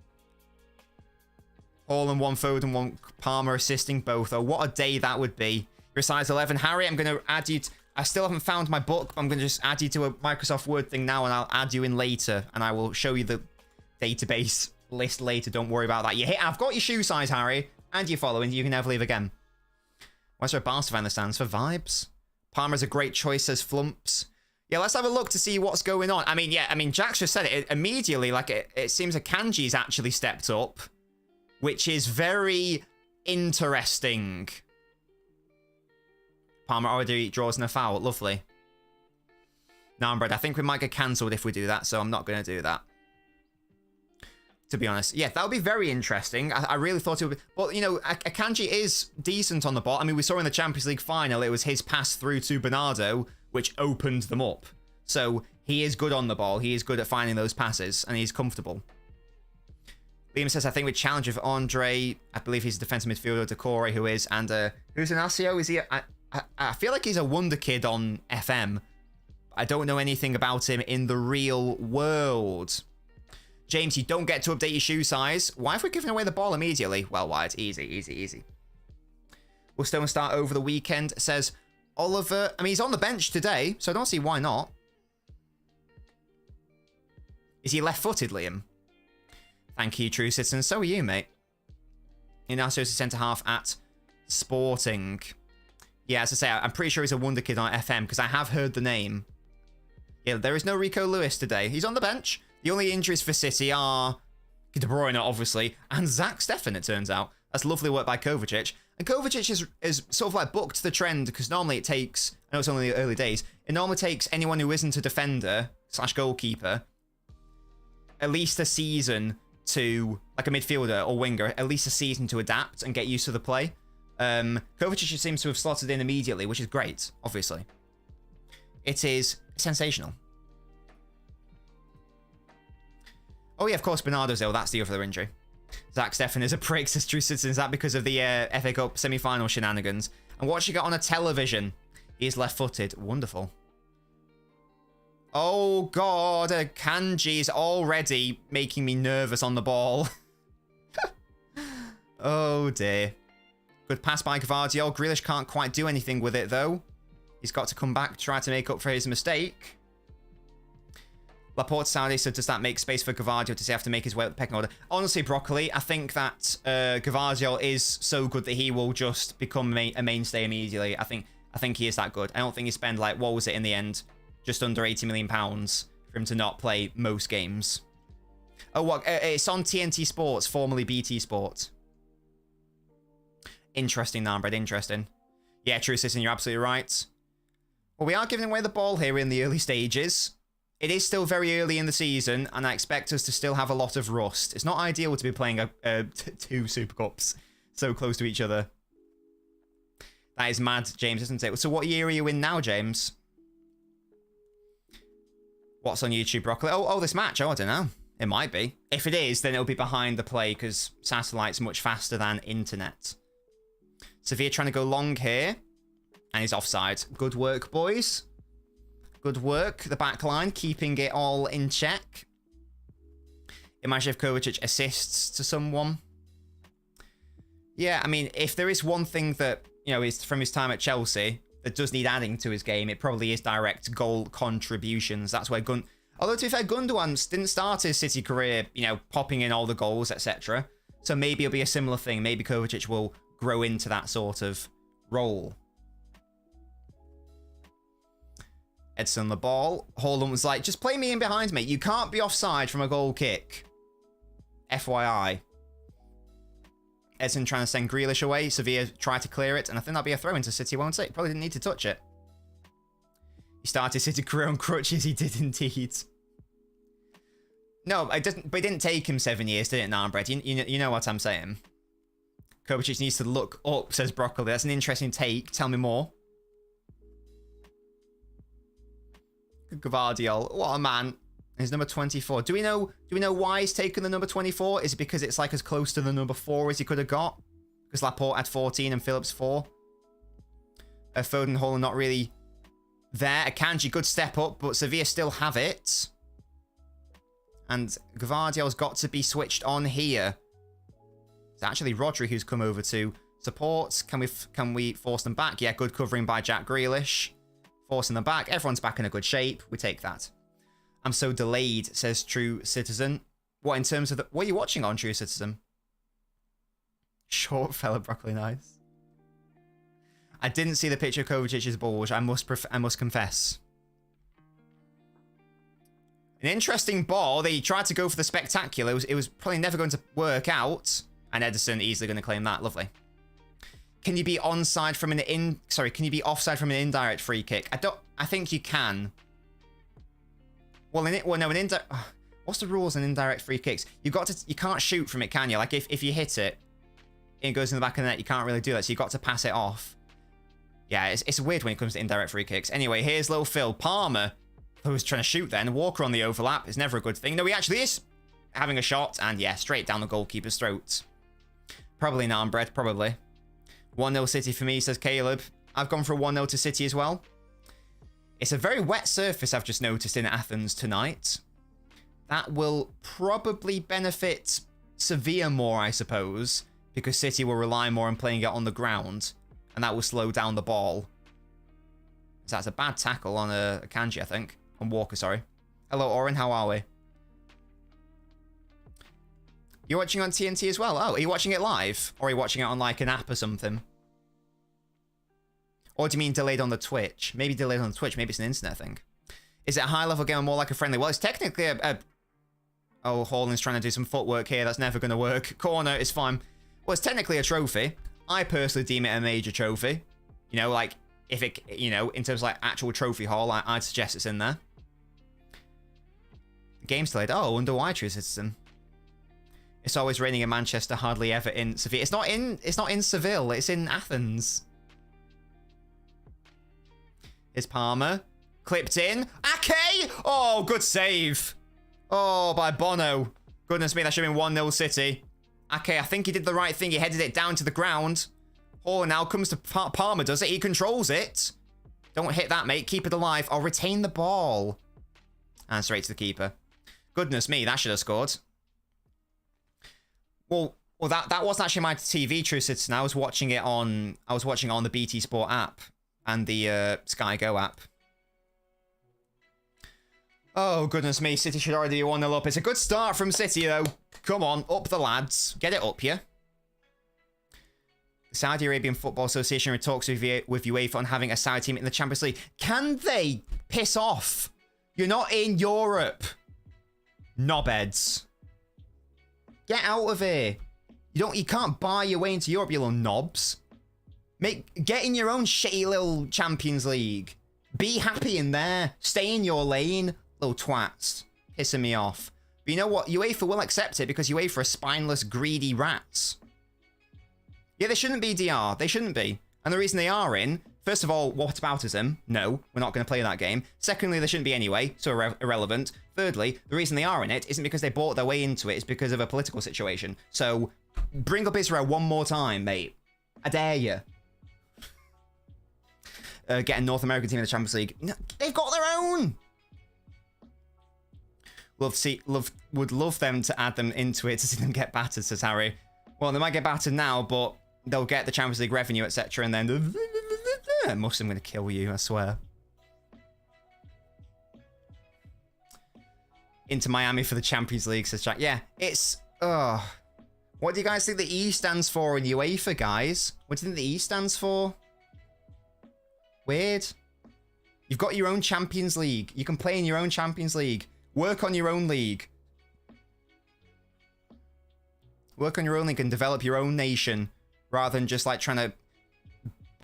S1: Haaland, 1 Foden, 1 Palmer assisting both. Oh, what a day that would be. You're size 11. Harry, I'm going to add you... I still haven't found my book, but I'm going to just add you to a Microsoft Word thing now, and I'll add you in later, and I will show you the database list later. Don't worry about that. I've got your shoe size, Harry, and you're following. You can never leave again. Why is there a Barca fan that stands for vibes? Palmer's a great choice, says Flumps. Yeah, let's have a look to see what's going on. I mean, Jack's just said it immediately. Like, it seems Akanji's actually stepped up, which is very interesting. Palmer already draws in a foul. Lovely. Now, Brad, I think we might get cancelled if we do that, so I'm not going to do that. To be honest. Yeah, that would be very interesting. I really thought it would be... But, you know, Akanji is decent on the ball. I mean, we saw in the Champions League final, it was his pass through to Bernardo, which opened them up. So, he is good on the ball. He is good at finding those passes, and he's comfortable. Liam says, I think we challenge with Andre. I believe he's a defensive midfielder, Decore, who is. And who's Inacio? Is he... I feel like he's a wonder kid on FM. I don't know anything about him in the real world. James, you don't get to update your shoe size. Why have we given away the ball immediately? Well, why? It's easy, easy, easy. Will Stone start over the weekend? Says Oliver. I mean, he's on the bench today, so I don't see why not. Is he left-footed, Liam? Thank you, True Citizen. So are you, mate. Inacio is a centre-half at Sporting. Yeah, as I say, I'm pretty sure he's a wonder kid on FM because I have heard the name. Yeah, there is no Rico Lewis today. He's on the bench. The only injuries for City are De Bruyne, obviously, and Zach Steffen, it turns out. That's lovely work by Kovacic. And Kovacic is sort of like bucked the trend, because normally it takes, I know it's only the early days, it normally takes anyone who isn't a defender / goalkeeper at least a season to, like a midfielder or winger, at least a season to adapt and get used to the play. Kovacic seems to have slotted in immediately, which is great, obviously. It is sensational. Oh yeah, of course, Bernardo's ill. That's the other injury. Zach Steffen is a prick, says True Citizen. Is that because of the FA Cup semi-final shenanigans? And watching it on a television. He is left-footed. Wonderful. Oh god, Kanji is already making me nervous on the ball. Oh dear. Good pass by Gvardiol. Grealish can't quite do anything with it though. He's got to come back, try to make up for his mistake. Laporte Saudi, so does that make space for Gvardiol? Does he have to make his way up the pecking order? Honestly, Broccoli, I think that Gvardiol is so good that he will just become a mainstay immediately. I think he is that good. I don't think he spent, like, what was it in the end? Just under £80 million for him to not play most games. Oh, what? It's on TNT Sports, formerly BT Sport. Interesting, Narnbread, interesting. Yeah, True Citizen, you're absolutely right. Well, we are giving away the ball here in the early stages. It is still very early in the season, and I expect us to still have a lot of rust. It's not ideal to be playing two Super Cups so close to each other. That is mad, James, isn't it? So what year are you in now, James? What's on YouTube, Broccoli? Oh, this match. Oh, I don't know. It might be. If it is, then it'll be behind the play, because satellite's much faster than internet. Sevilla trying to go long here, and he's offside. Good work, boys. Good work. The back line, keeping it all in check. Imagine if Kovacic assists to someone. Yeah, I mean, if there is one thing that, you know, is from his time at Chelsea that does need adding to his game, it probably is direct goal contributions. That's where although to be fair, Gundogan didn't start his City career, you know, popping in all the goals, etc. So maybe it'll be a similar thing. Maybe Kovacic will grow into that sort of role. Edson on the ball. Haaland was like, just play me in behind, mate. You can't be offside from a goal kick. FYI. Edson trying to send Grealish away. Sevilla tried to clear it, and I think that'll be a throw into City, won't it? Probably didn't need to touch it. He started City career on crutches. He did indeed. No, but it didn't take him 7 years, did it, Narnbread? You know what I'm saying. Kovacic needs to look up, says Broccoli. That's an interesting take. Tell me more. Gvardiol, what a man. His number 24. Do we know why he's taken the number 24? Is it because it's like as close to the number 4 as he could have got? Because Laporte had 14 and Phillips 4. Foden, Haaland not really there. Akanji, good step up, but Sevilla still have it. And Gvardiol's got to be switched on here. It's actually Rodri who's come over to support. Can we force them back? Yeah, good covering by Jack Grealish. Forcing them back. Everyone's back in a good shape. We take that. I'm so delayed, says True Citizen. What, in terms of the... What are you watching on, True Citizen? Short fella, Broccoli, nice. I didn't see the picture of Kovacic's bulge. I must confess. An interesting ball. They tried to go for the spectacular. It was probably never going to work out. And Ederson easily going to claim that. Lovely. Can you be onside from can you be offside from an indirect free kick? I think you can. Well, an indirect... What's the rules on indirect free kicks? You can't shoot from it, can you? Like, if you hit it, it goes in the back of the net, you can't really do that, so you've got to pass it off. Yeah, it's weird when it comes to indirect free kicks. Anyway, here's Lil Phil. Palmer, who was trying to shoot then. Walker on the overlap is never a good thing. No, he actually is having a shot, and yeah, straight down the goalkeeper's throat. Probably Narnbread, probably. 1-0 City for me, says Caleb. I've gone for a 1-0 to City as well. It's a very wet surface I've just noticed in Athens tonight. That will probably benefit Sevilla more, I suppose, because City will rely more on playing it on the ground, and that will slow down the ball. So that's a bad tackle on a Kanji, I think. On Walker, sorry. Hello, Oren, how are we? You're watching on TNT as well? Oh, are you watching it live? Or are you watching it on like an app or something? Or do you mean delayed on the Twitch? Maybe delayed on the Twitch. Maybe it's an internet thing. Is it a high-level game or more like a friendly? Well, it's technically a... Oh, Haaland's trying to do some footwork here. That's never going to work. Corner is fine. Well, it's technically a trophy. I personally deem it a major trophy. You know, like, if it... You know, in terms of, like, actual trophy haul, I'd suggest it's in there. Game's delayed. Oh, under why true citizen. It's always raining in Manchester, hardly ever in Sevilla. It's not in Seville. It's in Athens. Here's Palmer. Clipped in. Ake! Oh, good save. Oh, by Bono. Goodness me, that should have been 1-0 City. Ake, I think he did the right thing. He headed it down to the ground. Oh, now comes to Palmer, does it? He controls it. Don't hit that, mate. Keep it alive. I'll retain the ball. And straight to the keeper. Goodness me, that should have scored. Well, that wasn't actually my TV True Citizen. I was watching it on the BT Sport app and the Sky Go app. Oh, goodness me. City should already be 1-0 up. It's a good start from City, though. Come on, up the lads. Get it up here. The Saudi Arabian Football Association talks with UEFA on having a Saudi team in the Champions League. Can they piss off? You're not in Europe. Knobheads. Get out of here. You can't buy your way into Europe, you little knobs. Get in your own shitty little Champions League. Be happy in there. Stay in your lane. Little twats. Pissing me off. But you know what? UEFA will accept it because UEFA are spineless, greedy rats. Yeah, they shouldn't be, DR. They shouldn't be. And the reason they are in, first of all, whataboutism. No, we're not going to play that game. Secondly, they shouldn't be anyway, so irrelevant. Thirdly, the reason they are in it isn't because they bought their way into it, it's because of a political situation. So, bring up Israel one more time, mate. I dare you. Get a North American team in the Champions League. No, they've got their own! Would love them to add them into it to see them get battered, says Harry. Well, they might get battered now, but they'll get the Champions League revenue, etc. And then... Muslim, I'm going to kill you, I swear. Into Miami for the Champions League, says Jack. Yeah, it's... What do you guys think the E stands for in UEFA, guys? What do you think the E stands for? Weird. You've got your own Champions League. You can play in your own Champions League. Work on your own league. Work on your own league and develop your own nation. Rather than just, like, trying to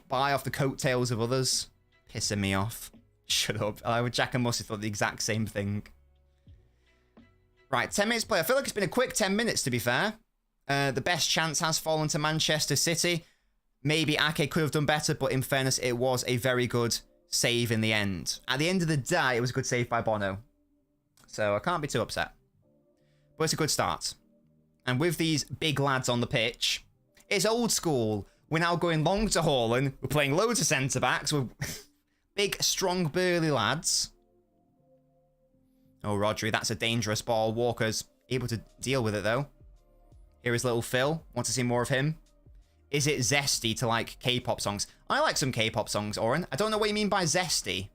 S1: buy off the coattails of others. Pissing me off. Shut up. Jack and Mussy thought the exact same thing. Right, 10 minutes play. I feel like it's been a quick 10 minutes, to be fair. The best chance has fallen to Manchester City. Maybe Ake could have done better, but in fairness, it was a very good save in the end. At the end of the day, it was a good save by Bono. So I can't be too upset. But it's a good start. And with these big lads on the pitch, it's old school. We're now going long to Haaland. We're playing loads of centre-backs. We're big, strong, burly lads. Oh, Rodri, that's a dangerous ball. Walker's able to deal with it, though. Here is little Phil. Want to see more of him? Is it zesty to like K-pop songs? I like some K-pop songs, Oren. I don't know what you mean by zesty.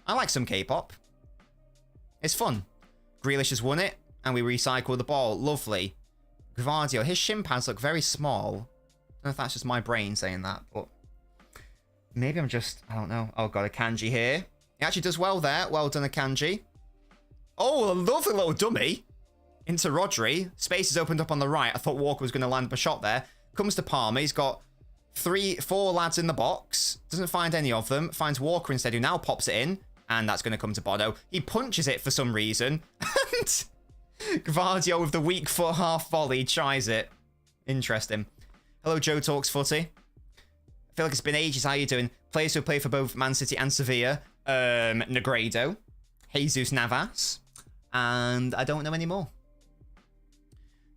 S1: I like some K-pop. It's fun. Grealish has won it, and we recycle the ball. Lovely. Gvardio, his shin pads look very small. I don't know if that's just my brain saying that, but maybe I'm just, I don't know. Oh, got a Kanji here. He actually does well there. Well done, Akanji. Oh, a lovely little dummy. Into Rodri. Space is opened up on the right. I thought Walker was going to land a shot there. Comes to Palmer. He's got 4 lads in the box. Doesn't find any of them. Finds Walker instead, who now pops it in. And that's going to come to Bono. He punches it for some reason. And Gvardio with the weak foot half volley tries it. Interesting. Hello, Joe Talks Footy. I feel like it's been ages. How are you doing? Players who play for both Man City and Sevilla. Negredo. Jesus Navas. And I don't know anymore.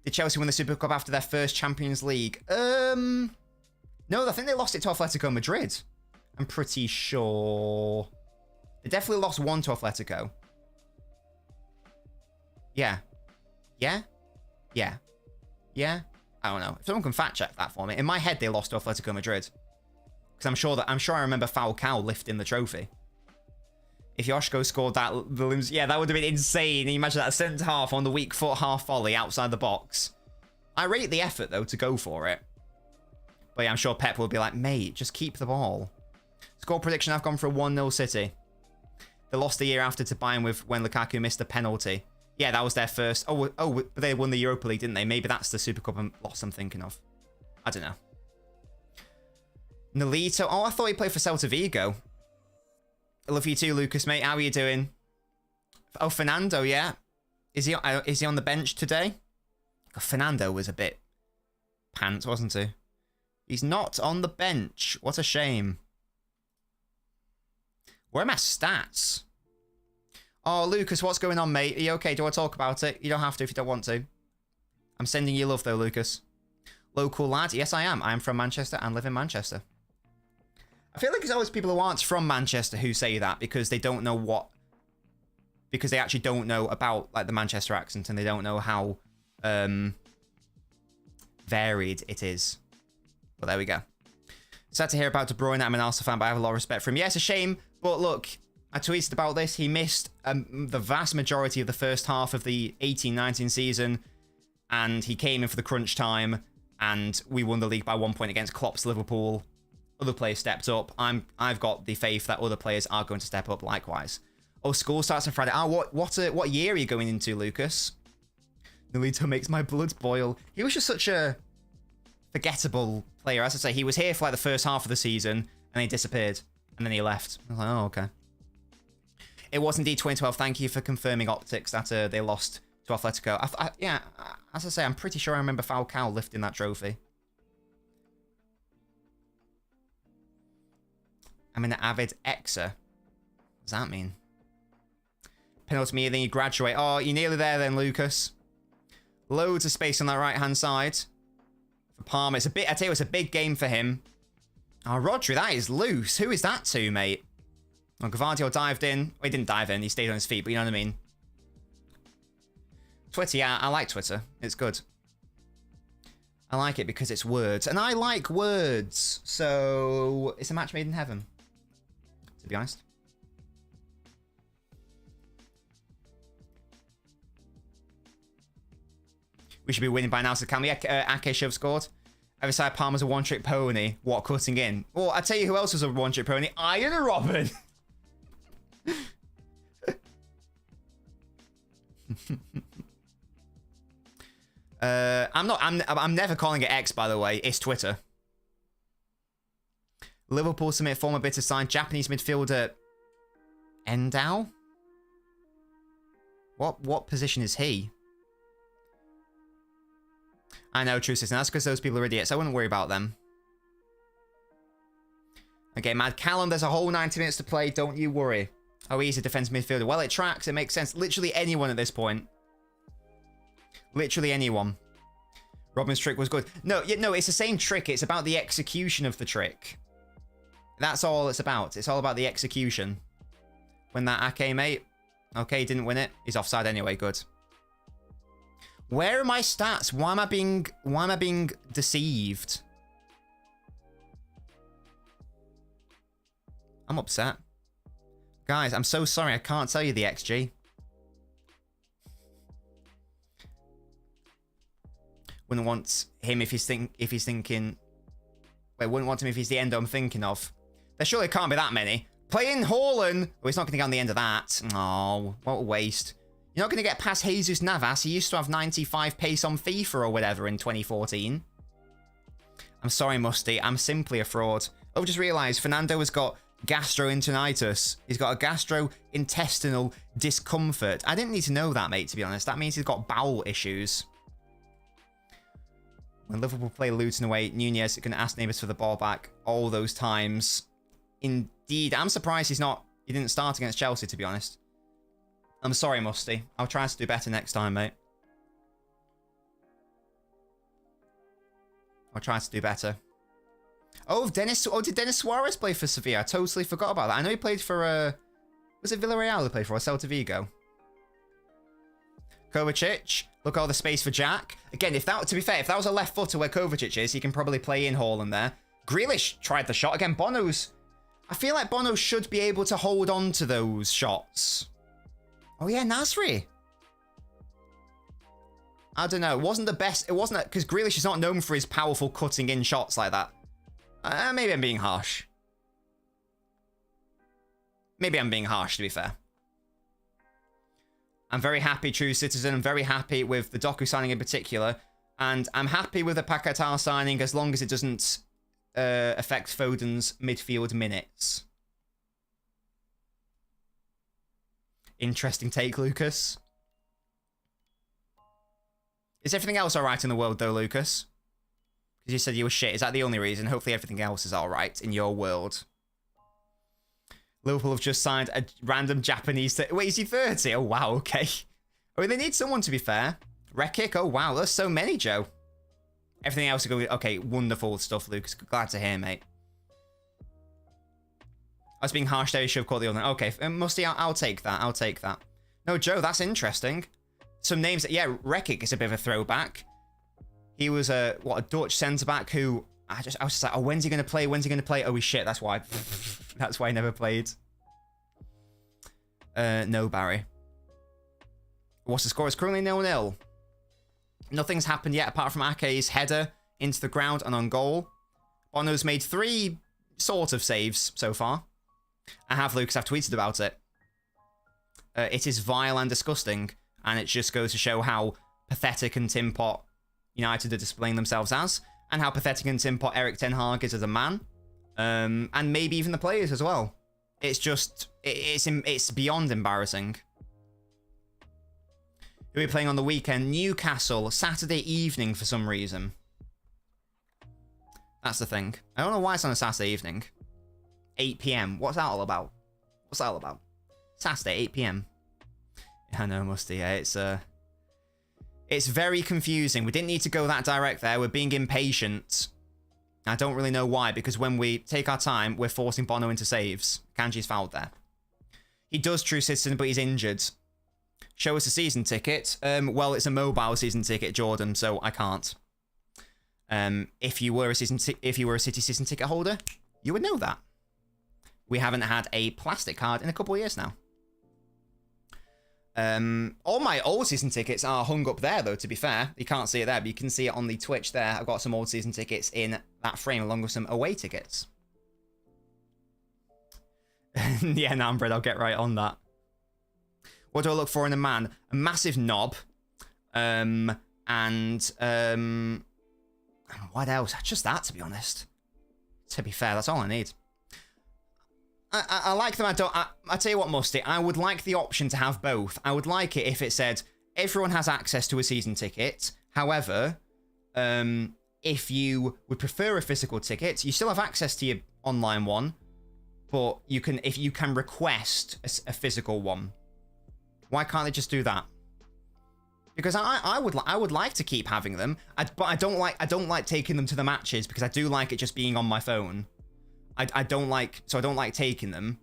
S1: Did Chelsea win the Super Cup after their first Champions League? No, I think they lost it to Atletico Madrid. I'm pretty sure. They definitely lost one to Atletico. Yeah. Yeah? Yeah. Yeah? I don't know. If someone can fact check that for me. In my head, they lost to Atletico Madrid. Because I'm sure I remember Falcao lifting the trophy. If Yoshko scored that, the limbs, yeah, that would have been insane. You imagine that centre half on the weak foot half volley outside the box. I rate the effort, though, to go for it. But yeah, I'm sure Pep will be like, mate, just keep the ball. Score prediction, I've gone for a 1-0 City. They lost the year after to Bayern with when Lukaku missed a penalty. Yeah, that was their first. Oh, but they won the Europa League, didn't they? Maybe that's the Super Cup loss I'm thinking of. I don't know. Nolito. Oh, I thought he played for Celta Vigo. I love you too, Lucas, mate. How are you doing? Oh, Fernando, yeah. Is he on the bench today? Fernando was a bit pants, wasn't he? He's not on the bench. What a shame. Where are my stats? Oh, Lucas, what's going on, mate? Are you okay? Do I talk about it? You don't have to if you don't want to. I'm sending you love, though, Lucas. Local lad? Yes, I am. I'm from Manchester and live in Manchester. I feel like it's always people who aren't from Manchester who say that because they don't know what... Because they actually don't know about like the Manchester accent and they don't know how varied it is. But there we go. Sad to hear about De Bruyne. I'm an Arsenal fan, but I have a lot of respect for him. Yeah, it's a shame. But look, I tweeted about this. He missed the vast majority of the first half of the 18-19 season. And he came in for the crunch time. And we won the league by 1 point against Klopp's Liverpool. Other players stepped up. I've got the faith that other players are going to step up likewise. Oh, school starts on Friday. Oh, what year are you going into, Lucas? Nolito makes my blood boil. He was just such a forgettable player. As I say, he was here for like the first half of the season, and he disappeared, and then he left. I was like, oh, okay. It was indeed 2012. Thank you for confirming optics that they lost to Atletico. Yeah, as I say, I'm pretty sure I remember Falcao lifting that trophy. I'm an avid Xer. What does that mean? Penalty me, then you graduate. Oh, you're nearly there then, Lucas. Loads of space on that right-hand side. For Palmer, it's a bit... I tell you, it's a big game for him. Oh, Rodri, that is loose. Who is that to, mate? Oh, Gavardio dived in. Well, he didn't dive in. He stayed on his feet, but you know what I mean. Twitter, yeah, I like Twitter. It's good. I like it because it's words. And I like words. So, it's a match made in heaven. To be honest. We should be winning by now, so can we? Ake should have scored. Every side Palmer's a one-trick pony. What, cutting in? Well, I tell you who else was a one-trick pony. Iron Robin. I'm never calling it X, by the way. It's Twitter. Liverpool submit former bit of sign Japanese midfielder Endao. What position is he? I know, true system. That's because those people are idiots. I wouldn't worry about them. Okay, Mad Callum, there's a whole 90 minutes to play. Don't you worry. Oh, he's a defense midfielder. Well, it tracks. It makes sense. Literally anyone at this point. Literally anyone. Robin's trick was good. No, it's the same trick. It's about the execution of the trick. That's all it's about. It's all about the execution. Win that Ake, mate. Okay, didn't win it. He's offside anyway. Good. Where are my stats? Why am I being deceived? I'm upset. Guys, I'm so sorry. I can't tell you the XG. Wouldn't want him if he's thinking. Wait, wouldn't want him if he's the end I'm thinking of. There surely can't be that many. Playing Haaland. Oh, he's not going to get on the end of that. Oh, what a waste. You're not going to get past Jesus Navas. He used to have 95 pace on FIFA or whatever in 2014. I'm sorry, Musty. I'm simply a fraud. Oh, I've just realised Fernando has got gastroenteritis. He's got a gastrointestinal discomfort. I didn't need to know that, mate, to be honest. That means he's got bowel issues. When Liverpool play Luton away, Nunez can ask neighbours for the ball back all those times. Indeed. I'm surprised he didn't start against Chelsea, to be honest. I'm sorry, Musty. I'll try to do better next time, mate. I'll try to do better. Oh, did Denis Suarez play for Sevilla? I totally forgot about that. I know he played for, was it Villarreal he played for, or Celta Vigo? Kovacic. Look, all the space for Jack. Again, to be fair, if that was a left footer where Kovacic is, he can probably play in Haaland there. Grealish tried the shot. Again, I feel like Bono should be able to hold on to those shots. Oh, yeah, Nasri. I don't know. It wasn't the best. It wasn't because Grealish is not known for his powerful cutting in shots like that. Maybe I'm being harsh. Maybe I'm being harsh, to be fair. I'm very happy, True Citizen. I'm very happy with the Doku signing in particular. And I'm happy with the Paquetá signing as long as it doesn't affect Foden's midfield minutes. Interesting take, Lucas. Is everything else alright in the world, though, Lucas? Because you said you were shit. Is that the only reason? Hopefully everything else is alright in your world. Liverpool have just signed a random Japanese... Wait, is he 30? Oh, wow, okay. I mean, they need someone, to be fair. Rekic? Oh, wow, there's so many, Joe. Everything else is going... Okay, wonderful stuff, Lucas. Glad to hear, mate. I was being harsh there. You should have caught the other... Okay, Musty, I'll take that. I'll take that. No, Joe, that's interesting. Some names... Yeah, Rekic is a bit of a throwback. He was a Dutch centre-back who... I was just like, oh, when's he going to play? When's he going to play? Oh, shit, that's why. That's why he never played. No, Barry. What's the score? It's currently 0-0. Nothing's happened yet apart from Ake's header into the ground and on goal. Bono's made 3 sort of saves so far. I have, Lucas. I've tweeted about it. It is vile and disgusting, and it just goes to show how pathetic and Tim Pot United are displaying themselves as, and how pathetic and Tim Pot Erik ten Hag is as a man, and maybe even the players as well. It's just, it's beyond embarrassing. Who are we playing on the weekend? Newcastle, Saturday evening for some reason. That's the thing. I don't know why it's on a Saturday evening. 8 PM. What's that all about? What's that all about? Saturday, 8 PM. Yeah, I know, Musty. Yeah, it's very confusing. We didn't need to go that direct there. We're being impatient. I don't really know why, because when we take our time, we're forcing Bono into saves. Kanji's fouled there. He does True Citizen, but he's injured. Show us a season ticket. Well, it's a mobile season ticket, Jordan, so I can't. If you were a City season ticket holder, you would know that. We haven't had a plastic card in a couple of years now. All my old season tickets are hung up there, though, to be fair. You can't see it there, but you can see it on the Twitch there. I've got some old season tickets in that frame, along with some away tickets. Yeah, Nambred, I'll get right on that. What do I look for in a man? A massive knob. And what else? Just that, to be honest. To be fair, that's all I need. I like them. I tell you what, Musty, I would like the option to have both. I would like it if it said everyone has access to a season ticket. However, if you would prefer a physical ticket, you still have access to your online one, but if you can request a physical one. Why can't they just do that? Because I would like to keep having them, but I don't like taking them to the matches because I do like it just being on my phone. I don't like taking them.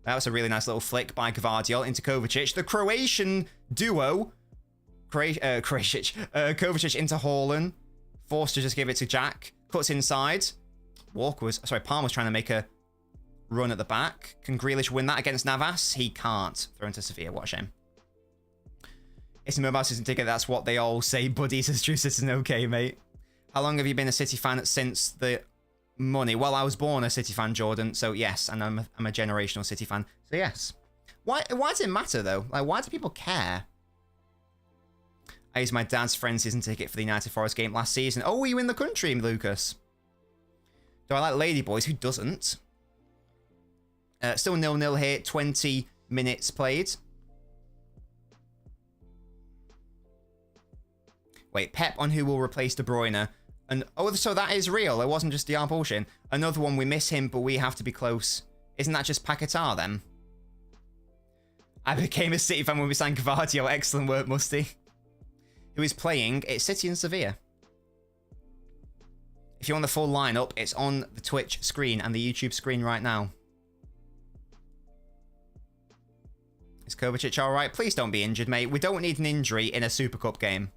S1: That was a really nice little flick by Gvardiol into Kovacic. The Croatian duo, Kovacic into Haaland, forced to just give it to Jack. Cuts inside. Palm was trying to make a run at the back. Can Grealish win that against Navas? He can't. Throw into Sevilla. What a shame. It's a mobile season ticket. That's what they all say. Buddy says True Citizen. Okay, mate. How long have you been a City fan since the money? Well, I was born a City fan, Jordan. So yes, and I'm a generational City fan. So yes. Why does it matter though? Like, why do people care? I used my dad's friend's season ticket for the United Forest game last season. Oh, were you in the country, Lucas? Do I like Ladyboys? Who doesn't? Still 0-0 here. 20 minutes played. Wait, Pep on who will replace De Bruyne. And oh, so that is real. It wasn't just DR bullshit. Another one, we miss him, but we have to be close. Isn't that just Paquetá then? I became a City fan when we signed Gvardiol. Excellent work, Musty. Who is playing? It's City and Sevilla. If you want the full lineup, it's on the Twitch screen and the YouTube screen right now. Is Kovacic alright? Please don't be injured, mate. We don't need an injury in a Super Cup game.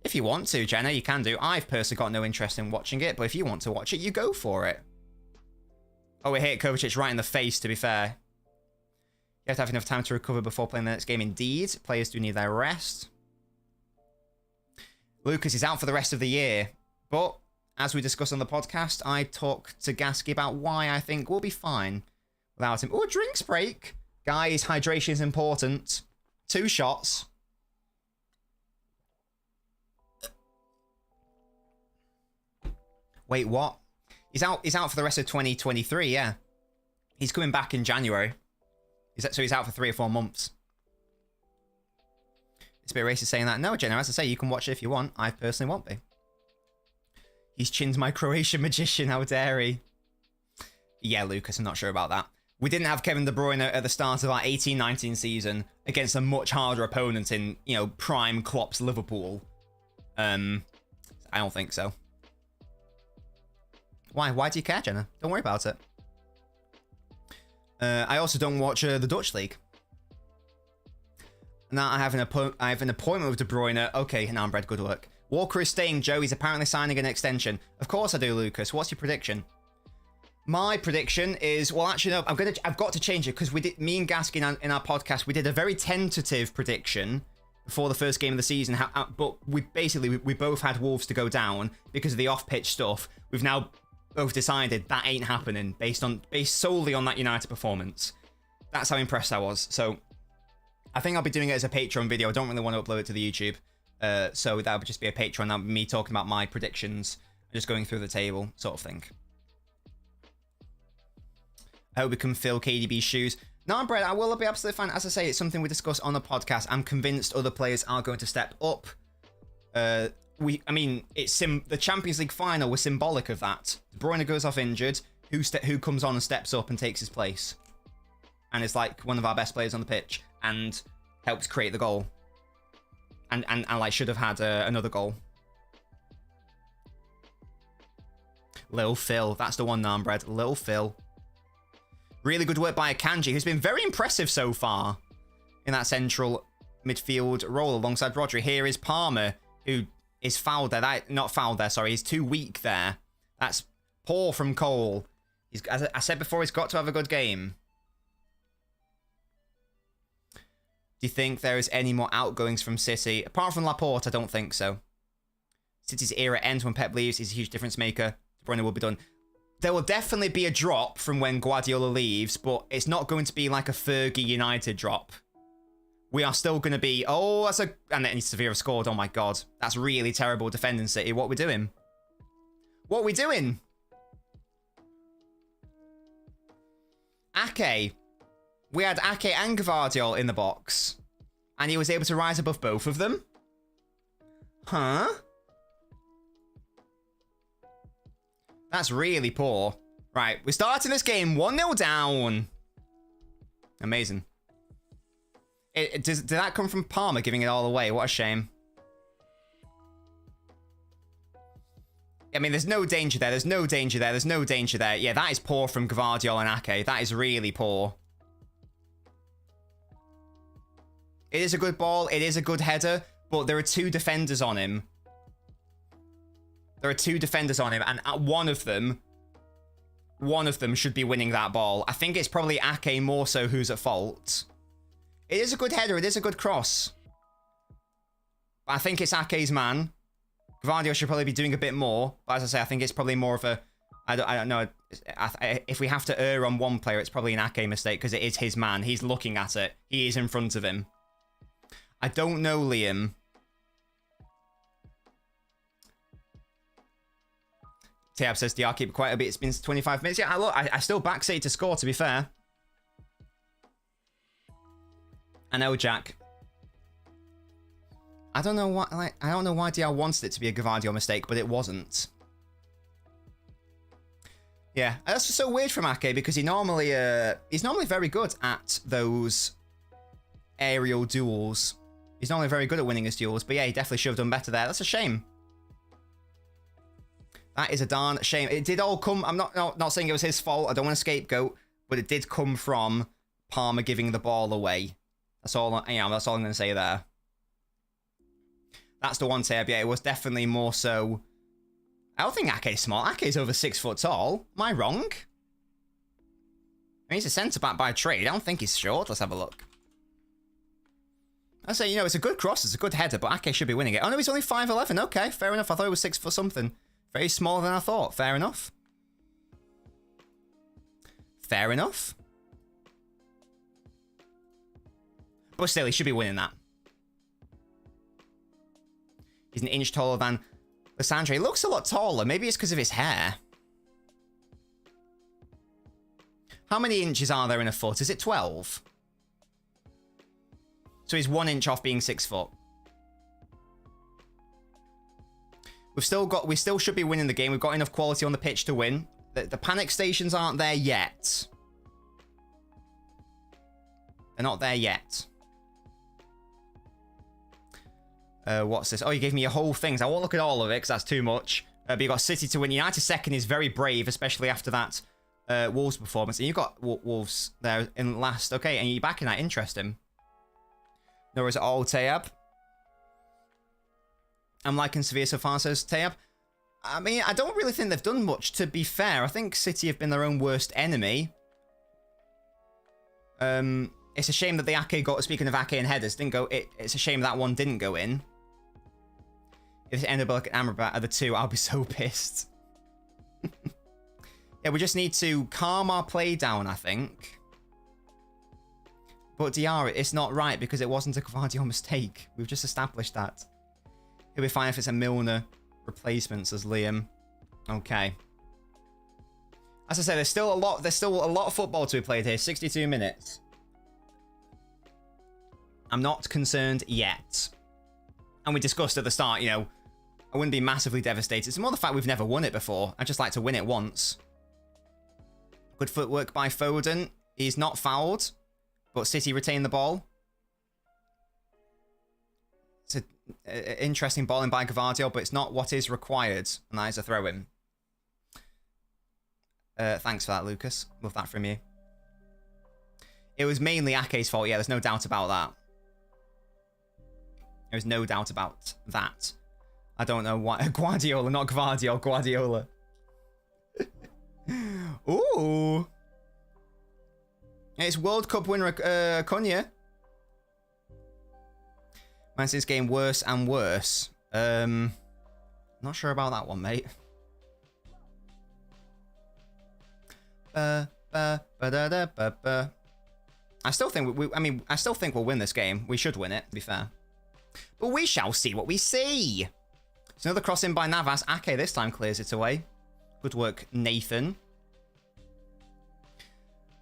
S1: If you want to, Jenna, you can do. I've personally got no interest in watching it, but if you want to watch it, you go for it. Oh, we hit Kovacic right in the face, to be fair. You have to have enough time to recover before playing the next game. Indeed, players do need their rest. Lucas is out for the rest of the year, but as we discussed on the podcast, I talked to Gasky about why I think we'll be fine without him. Oh, a drinks break. Guys, hydration is important. 2 shots. Wait, what? He's out for the rest of 2023, yeah. He's coming back in January. So he's out for 3 or 4 months. It's a bit racist saying that. No, Jenna, as I say, you can watch it if you want. I personally won't be. He's chinned my Croatian magician, how dare he? Yeah, Lucas, I'm not sure about that. We didn't have Kevin De Bruyne at the start of our 18-19 season against a much harder opponent in, you know, prime Klopp's Liverpool. I don't think so. Why? Why do you care, Jenna? Don't worry about it. I also don't watch the Dutch league. Now I have an appointment with De Bruyne. Okay, now I'm Brad. Good work. Walker is staying. Joey's apparently signing an extension. Of course I do, Lucas. What's your prediction? My prediction is, well, actually no. I've got to change it because me and Gaskin in our podcast, we did a very tentative prediction before the first game of the season. But we both had Wolves to go down because of the off-pitch stuff. We've now both decided that ain't happening based solely on that United performance. That's how impressed I was. So I think I'll be doing it as a Patreon video. I don't really want to upload it to the YouTube. So that would just be a Patreon. That would be me talking about my predictions, just going through the table sort of thing. I hope we can fill KDB's shoes. No, Brett, I will be absolutely fine. As I say, it's something we discuss on the podcast. I'm convinced other players are going to step up. I mean, the Champions League final was symbolic of that. De Bruyne goes off injured. Who comes on and steps up and takes his place? And is like one of our best players on the pitch and helps create the goal. And like should have had another goal. Lil Phil, that's the one, Narmbread. Lil Phil. Really good work by Akanji, who's been very impressive so far in that central midfield role alongside Rodri. Here is Palmer, who is fouled there. Not fouled there, sorry. He's too weak there. That's poor from Cole. As I said before, he's got to have a good game. Do you think there is any more outgoings from City? Apart from Laporte, I don't think so. City's era ends when Pep leaves. He's a huge difference maker. De Bruyne will be done. There will definitely be a drop from when Guardiola leaves, but it's not going to be like a Fergie United drop. We are still going to be, oh, that's a, and then Sevilla scored. Oh my God. That's really terrible defending City. What are we doing? What are we doing? Ake. We had Ake and Gvardiol in the box. And he was able to rise above both of them? Huh? That's really poor. Right, we're starting this game 1-0 down. Amazing. Did that come from Palmer giving it all away? What a shame. I mean, there's no danger there. There's no danger there. There's no danger there. Yeah, that is poor from Gvardiol and Ake. That is really poor. It is a good ball. It is a good header. But there are 2 defenders on him. There are 2 defenders on him. And one of them should be winning that ball. I think it's probably Ake more so who's at fault. It is a good header. It is a good cross. But I think it's Ake's man. Gvardiol should probably be doing a bit more. But as I say, I think it's probably more of a... I don't know. If we have to err on one player, it's probably an Ake mistake because it is his man. He's looking at it. He is in front of him. I don't know, Liam. Tiab says DR keep quite a bit. It's been 25 minutes. Yeah, look, I still back City to score, to be fair. I know, Jack. I don't know why. Like, I don't know why DR wanted it to be a Gvardiol mistake, but it wasn't. Yeah, that's just so weird from Ake because he's normally very good at those aerial duels. He's normally very good at winning his duels, but yeah, he definitely should have done better there. That's a shame. That is a darn shame. It did all come... I'm not saying it was his fault. I don't want to scapegoat, but it did come from Palmer giving the ball away. That's all. That's all I'm going to say there. That's the one tab. Yeah, it was definitely more so. I don't think Ake's small. Ake's over 6 foot tall. Am I wrong? I mean, he's a centre back by trade. I don't think he's short. Let's have a look. I say, it's a good cross. It's a good header, but Ake should be winning it. Oh no, he's only 5'11". Okay, fair enough. I thought he was 6 foot something. Very smaller than I thought. Fair enough. Fair enough. But still, he should be winning that. He's an inch taller than Lissandra. He looks a lot taller. Maybe it's because of his hair. How many inches are there in a foot? Is it 12? So he's 1 inch off being 6 foot. We still should be winning the game. We've got enough quality on the pitch to win. The panic stations aren't there yet. They're not there yet. What's this? Oh, you gave me your whole things. I won't look at all of it because that's too much. But you got City to win. United second is very brave, especially after that Wolves performance. And you got Wolves there in last. Okay, and you're back in that. Interesting. Nor is it all Tayab. I'm liking Sevilla so far, says Tayab. I mean, I don't really think they've done much, to be fair. I think City have been their own worst enemy. It's a shame that the Ake got, speaking of Ake and headers, didn't go. It's a shame that one didn't go in. If it ended up like an Amrabat are the two, I'll be so pissed. Yeah, we just need to calm our play down, I think. But Diarra, it's not right because it wasn't a Gvardiol mistake. We've just established that. He'll be fine if it's a Milner replacement, says Liam. Okay. As I said, there's still a lot of football to be played here. 62 minutes. I'm not concerned yet. And we discussed at the start, you know, I wouldn't be massively devastated. It's more the fact we've never won it before. I'd just like to win it once. Good footwork by Foden. He's not fouled, but City retain the ball. It's an interesting balling by Gvardiol, but it's not what is required. And that is a throw-in. Thanks for that, Lucas. Love that from you. It was mainly Ake's fault. Yeah, there's no doubt about that. There's no doubt about that. I don't know why. Guardiola, not Gvardiol. Guardiola. Ooh. It's World Cup winner Cunha. Man City's getting worse and worse. Not sure about that one, mate. I still think I still think we'll win this game. We should win it, to be fair. But we shall see what we see. It's another cross in by Navas. Ake this time clears it away. Good work, Nathan.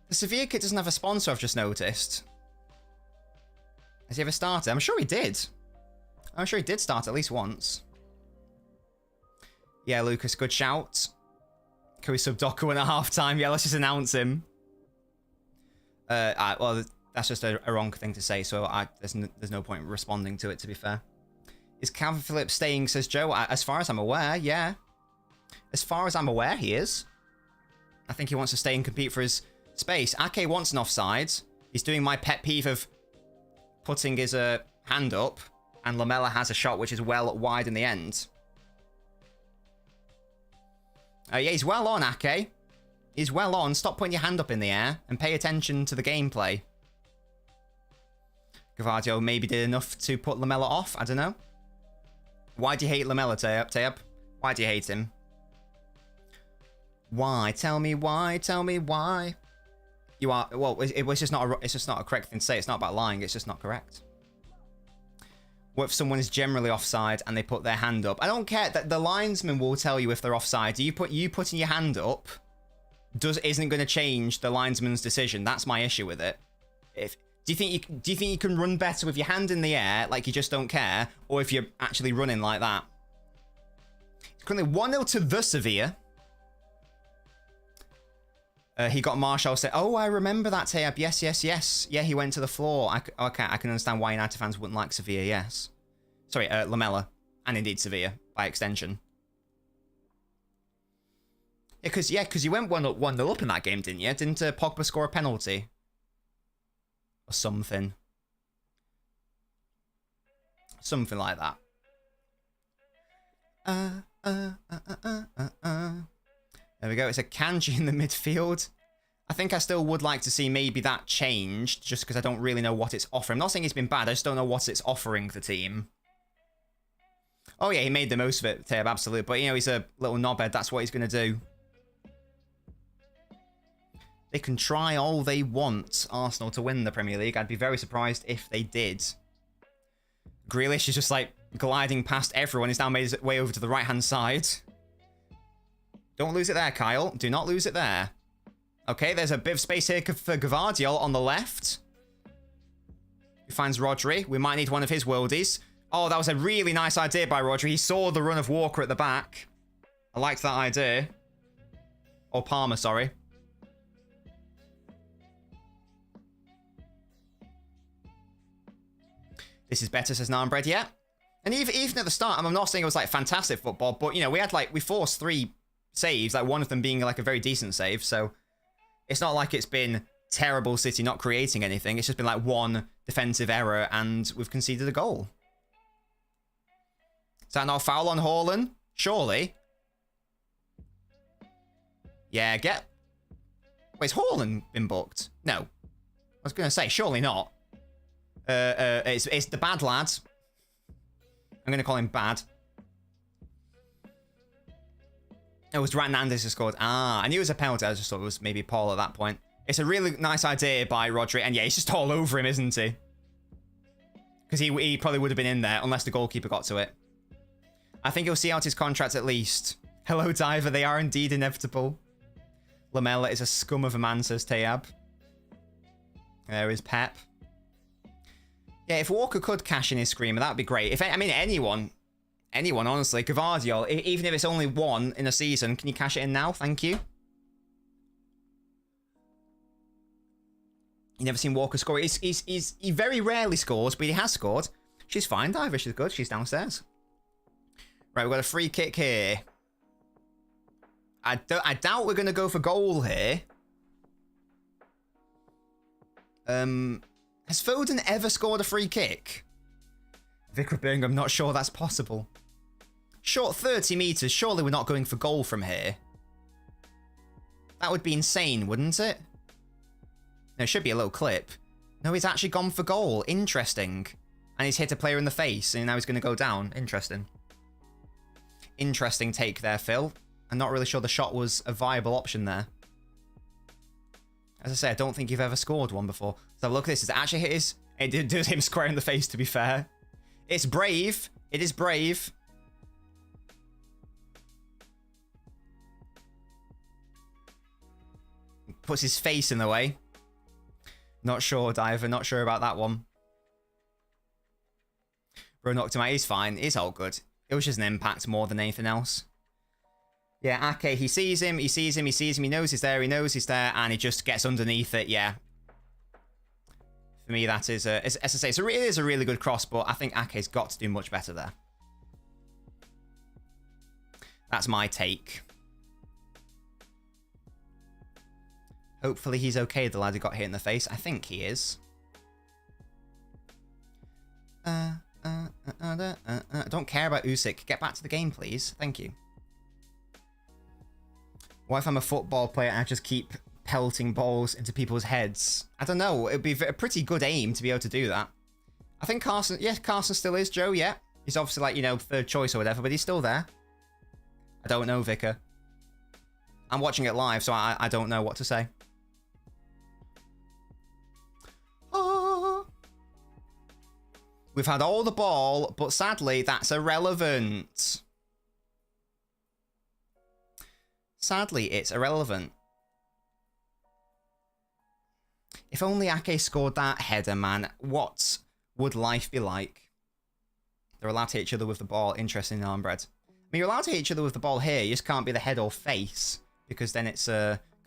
S1: The Sevilla kit doesn't have a sponsor, I've just noticed. Has he ever started? I'm sure he did. I'm sure he did start at least once. Yeah, Lucas, good shout. Can we sub Doku in at half-time? Yeah, let's just announce him. Well, that's just a wrong thing to say, so there's no point responding to it, to be fair. Is Calvin Phillips staying, says Joe? As far as I'm aware, yeah. As far as I'm aware, he is. I think he wants to stay and compete for his space. Ake wants an offside. He's doing my pet peeve of putting his hand up, and Lamela has a shot which is well wide in the end. Yeah, he's well on, Ake. He's well on. Stop putting your hand up in the air and pay attention to the gameplay. Gvardiol maybe did enough to put Lamela off. I don't know. Why do you hate Lamela, Tayab? Why do you hate him? Why? Tell me why. Tell me why. You are... Well, it's just not a correct thing to say. It's not about lying. It's just not correct. What if someone is generally offside and they put their hand up? I don't care. That the linesman will tell you if they're offside. You putting your hand up isn't going to change the linesman's decision. That's my issue with it. Do you think you can run better with your hand in the air, like you just don't care, or if you're actually running like that? It's currently 1-0 to the Sevilla. He got Marshall say, "Oh, I remember that, Tayab. Yes, yes, yes. Yeah, he went to the floor. Okay, I can understand why United fans wouldn't like Sevilla, yes. Sorry, Lamela. And indeed Sevilla, by extension. Yeah, because you went 1-0 up in that game, didn't you? Didn't Pogba score a penalty? Or something. Something like that. There we go. It's a Kanji in the midfield. I think I still would like to see maybe that changed, just because I don't really know what it's offering. I'm not saying it's been bad, I just don't know what it's offering the team. Oh yeah, he made the most of it, Tab, absolutely. But, you know, he's a little knobhead. That's what he's going to do. They can try all they want, Arsenal, to win the Premier League. I'd be very surprised if they did. Grealish is just like gliding past everyone. He's now made his way over to the right-hand side. Don't lose it there, Kyle. Do not lose it there. Okay, there's a bit of space here for Gvardiol on the left. He finds Rodri. We might need one of his worldies. Oh, that was a really nice idea by Rodri. He saw the run of Walker at the back. I liked that idea. Or Palmer, sorry. This is better, says Narnbread, yeah. And even at the start, I'm not saying it was like fantastic football, but, you know, we forced 3 saves, like one of them being like a very decent save, so it's not like it's been terrible City not creating anything. It's just been like one defensive error and we've conceded a goal. Is that not a foul on Haaland? Surely. Yeah, Wait, has Haaland been booked? No. I was going to say, surely not. It's the bad lad. I'm going to call him bad. It was Hernandez who scored. Ah, I knew it was a penalty. I just thought it was maybe Paul at that point. It's a really nice idea by Rodri. And yeah, he's just all over him, isn't he? Because he probably would have been in there unless the goalkeeper got to it. I think he'll see out his contract at least. Hello, Diver. They are indeed inevitable. Lamella is a scum of a man, says Tayab. There is Pep. Yeah, if Walker could cash in his screamer, that would be great. I mean, anyone, honestly. Gvardiol, even if it's only one in a season, can you cash it in now? Thank you. You never seen Walker score. He very rarely scores, but he has scored. She's fine, Diver. She's good. She's downstairs. Right, we've got a free kick here. I doubt we're going to go for goal here. Has Foden ever scored a free kick? Vicar Birmingham, not sure that's possible. Short 30 metres, surely we're not going for goal from here. That would be insane, wouldn't it? No, it should be a little clip. No, he's actually gone for goal. Interesting. And he's hit a player in the face, and now he's going to go down. Interesting. Interesting take there, Phil. I'm not really sure the shot was a viable option there. As I say, I don't think you've ever scored one before. So look, this is actually his. It did do him square in the face, to be fair. It's brave. It is brave. Puts his face in the way. Not sure, Diver. Not sure about that one. Bro knocked him out. He's fine. He's all good. It was just an impact more than anything else. Yeah, Ake, he sees him. He sees him. He sees him. He knows he's there. He knows he's there. And he just gets underneath it. Yeah. For me, that is, as I say, it is a really good cross, but I think Ake's got to do much better there. That's my take. Hopefully he's okay, the lad who got hit in the face. I think he is. I don't care about Usyk. Get back to the game, please. Thank you. What if I'm a football player and I just keep pelting balls into people's heads? I don't know. It'd be a pretty good aim to be able to do that. I think Carson... Yeah, Carson still is, Joe, yeah. He's obviously like, you know, third choice or whatever, but he's still there. I don't know, Vicar. I'm watching it live, so I don't know what to say. Oh. We've had all the ball, but sadly, that's irrelevant. Sadly, it's irrelevant. If only Ake scored that header, man. What would life be like? They're allowed to hit each other with the ball. Interesting, Armbread. I mean, you're allowed to hit each other with the ball here. You just can't be the head or face, because then it's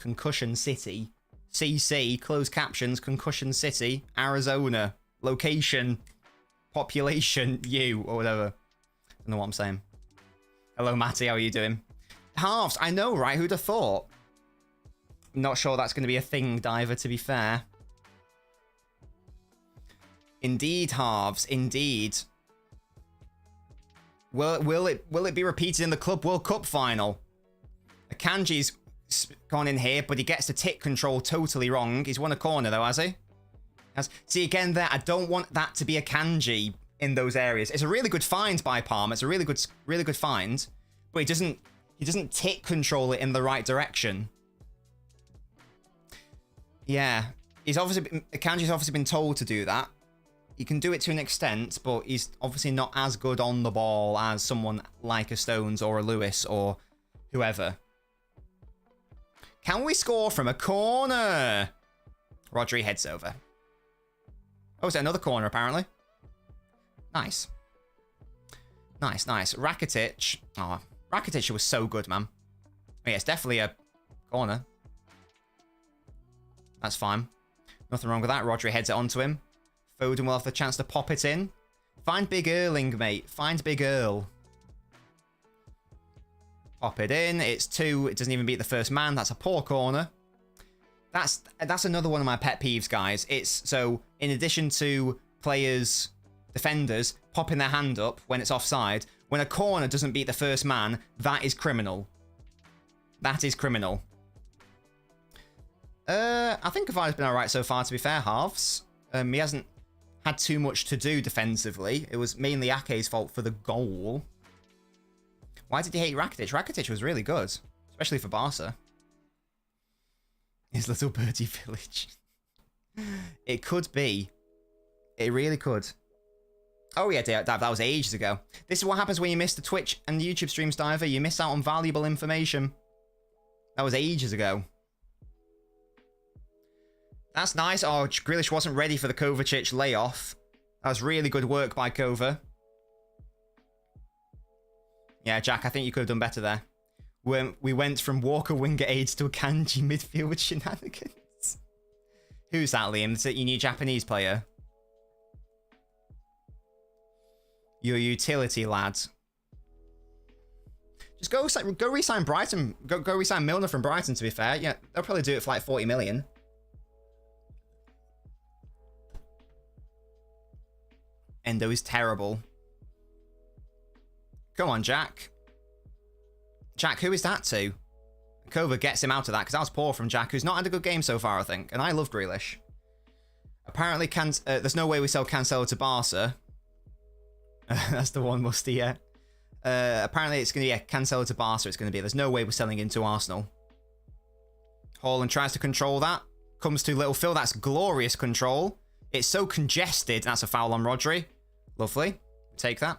S1: Concussion City. CC, closed captions, Concussion City, Arizona, location, population, you, or whatever. I don't know what I'm saying. Hello, Matty, how are you doing? Halves, I know, right? Who'd have thought? Not sure that's going to be a thing, Diver, to be fair. Indeed, halves, indeed. Will it be repeated in the Club World Cup final? Akanji's gone in here, but he gets the tick control totally wrong. He's won a corner, though, has he? See, again there, I don't want that to be a Akanji in those areas. It's a really good find by Palmer. It's a really good find, but he doesn't tick control it in the right direction. Yeah. Akanji's obviously been told to do that. He can do it to an extent, but he's obviously not as good on the ball as someone like a Stones or a Lewis or whoever. Can we score from a corner? Rodri heads over. Oh, is it another corner, apparently? Nice. Nice, nice. Rakitic. Oh, Rakitic was so good, man. Oh, yeah, it's definitely a corner. That's fine. Nothing wrong with that. Rodri heads it onto him. Foden will have the chance to pop it in. Find Big Erling, mate. Find Big Earl. Pop it in. It's 2. It doesn't even beat the first man. That's a poor corner. That's another one of my pet peeves, guys. It's so in addition to players, defenders popping their hand up when it's offside, when a corner doesn't beat the first man, that is criminal. That is criminal. I think Kavai's been alright so far, to be fair, halves. He hasn't had too much to do defensively. It was mainly Ake's fault for the goal. Why did he hate Rakitic? Rakitic was really good, especially for Barca. His little birdie village. It could be. It really could. Oh yeah, that was ages ago. This is what happens when you miss the Twitch and the YouTube streams, Diver. You miss out on valuable information. That was ages ago. That's nice. Oh, Grealish wasn't ready for the Kovacic layoff. That was really good work by Kova. Yeah, Jack, I think you could have done better there. We went from Walker winger aids to a Kanji midfield shenanigans. Who's that, Liam? Is it your new Japanese player? Your utility lad. Just go re-sign Brighton. Go re-sign Milner from Brighton, to be fair. Yeah, they'll probably do it for like 40 million. Endo is terrible. Come on, Jack. Jack, who is that to? Kova gets him out of that, because that was poor from Jack, who's not had a good game so far, I think. And I love Grealish. Apparently, there's no way we sell Cancelo to Barca. That's the one, Musty, yeah. Apparently, it's going to be, Cancelo to Barca, it's going to be. There's no way we're selling into Arsenal. Haaland tries to control that. Comes to Little Phil. That's glorious control. It's so congested. That's a foul on Rodri. Lovely. Take that.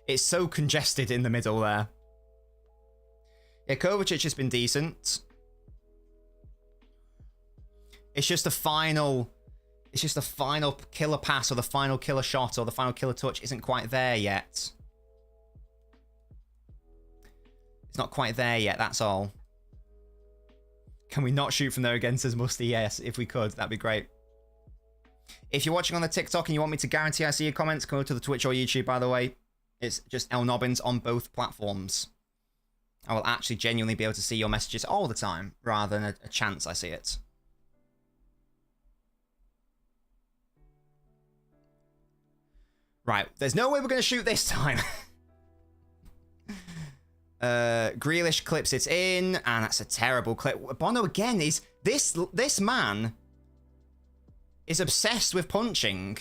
S1: It's so congested in the middle there. Yeah, Kovacic has been decent. It's just the final killer pass or the final killer shot or the final killer touch isn't quite there yet. It's not quite there yet, that's all. Can we not shoot from there again, says Musty? Yes, if we could, that'd be great. If you're watching on the TikTok and you want me to guarantee I see your comments, go to the Twitch or YouTube, by the way. It's just LNobbins on both platforms. I will actually genuinely be able to see your messages all the time, rather than a chance I see it. Right, there's no way we're going to shoot this time. Grealish clips it in, and that's a terrible clip. Bono again is... This man is obsessed with punching.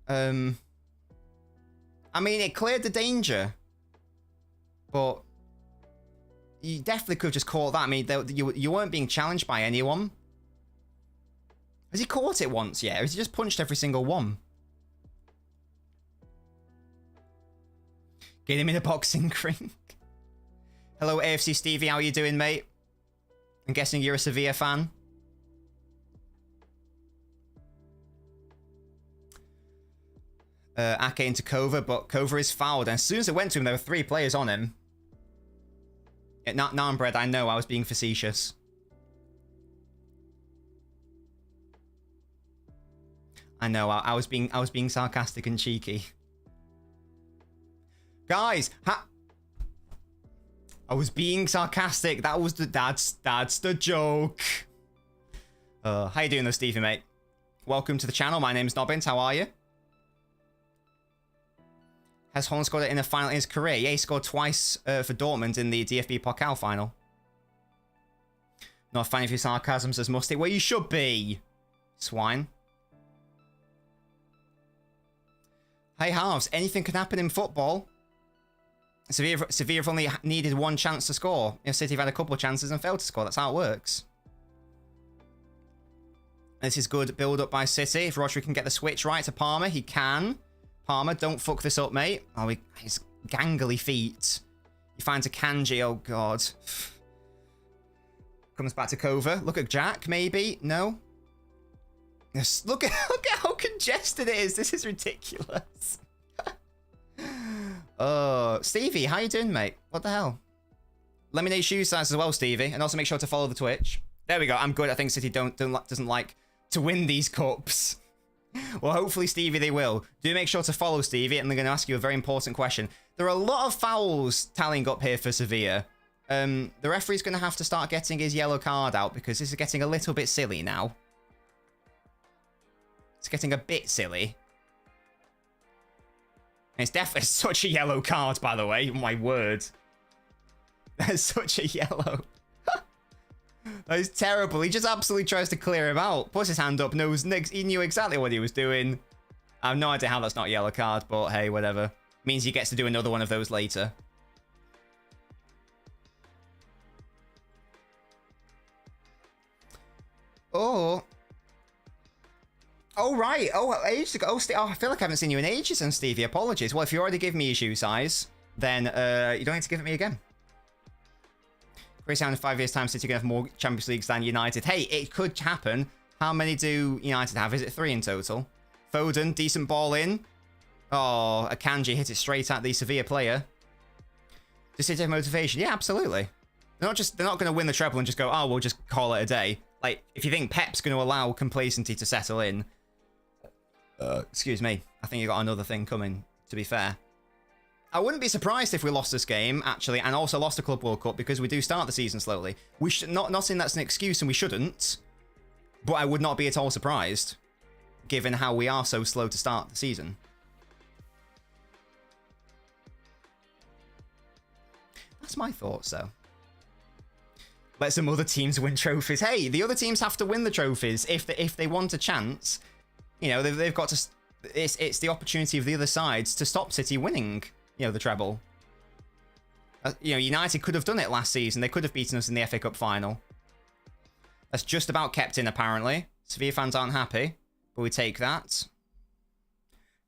S1: I mean, it cleared the danger. But you definitely could have just caught that. I mean, you weren't being challenged by anyone. Has he caught it once yet? Or has he just punched every single one? Get him in a boxing ring. Hello, AFC Stevie. How are you doing, mate? I'm guessing you're a Sevilla fan. Ake into Kova, but Kova is fouled. And as soon as it went to him, there were 3 players on him. Narmbread, I know I was being facetious. I know I was being sarcastic and cheeky. Guys, I was being sarcastic. That was that's the joke. How you doing though, Stevie, mate? Welcome to the channel. My name's Nobbins. How are you? Has Haaland scored it in a final in his career? Yeah, he scored twice for Dortmund in the DFB Pokal final. Not a fan of your sarcasm, says Musty. Well, you should be, swine. Hey, Halves, anything can happen in football. Sevilla have only needed 1 chance to score. You know, City have had a couple of chances and failed to score. That's how it works. This is good build up by City. If Rodri can get the switch right to Palmer, he can. Palmer, don't fuck this up, mate. Oh, his gangly feet. He finds a Kanji. Oh, God. Comes back to Kova. Look at Jack, maybe. No. Yes, look at how congested it is. This is ridiculous. Oh, Stevie, how you doing, mate? What the hell? Let me know your shoe size as well, Stevie, and also make sure to follow the Twitch. There we go. I'm good. I think City doesn't like to win these cups. Well, hopefully, Stevie, they will. Do make sure to follow Stevie, and they're going to ask you a very important question. There are a lot of fouls tallying up here for Sevilla. The referee's going to have to start getting his yellow card out because this is getting a little bit silly now. It's getting a bit silly. And it's definitely such a yellow card, by the way. My word. That's such a yellow. That is terrible. He just absolutely tries to clear him out. Puts his hand up, he knew exactly what he was doing. I have no idea how that's not a yellow card, but hey, whatever. Means he gets to do another one of those later. Oh. Oh, right. Oh, ages ago. Oh, I feel like I haven't seen you in ages, and Stevie. Apologies. Well, if you already give me your shoe size, then you don't need to give it me again. Chris, in 5 years' time, City are going to have more Champions Leagues than United. Hey, it could happen. How many do United have? Is it 3 in total? Foden, decent ball in. Oh, Akanji hit it straight at the Sevilla player. Does City have motivation? Yeah, absolutely. They're not going to win the treble and just go, oh, we'll just call it a day. Like, if you think Pep's going to allow complacency to settle in, excuse me, I think you got another thing coming, to be fair. I wouldn't be surprised if we lost this game, actually, and also lost the Club World Cup, because we do start the season slowly. We should not saying that's an excuse, and we shouldn't, but I would not be at all surprised, given how we are so slow to start the season. That's my thoughts, though. Let some other teams win trophies. Hey, the other teams have to win the trophies if they want a chance. You know, they've got to. It's the opportunity of the other sides to stop City winning. You know, the treble. You know, United could have done it last season. They could have beaten us in the FA Cup final. That's just about kept in, apparently. Sevilla fans aren't happy, but we take that.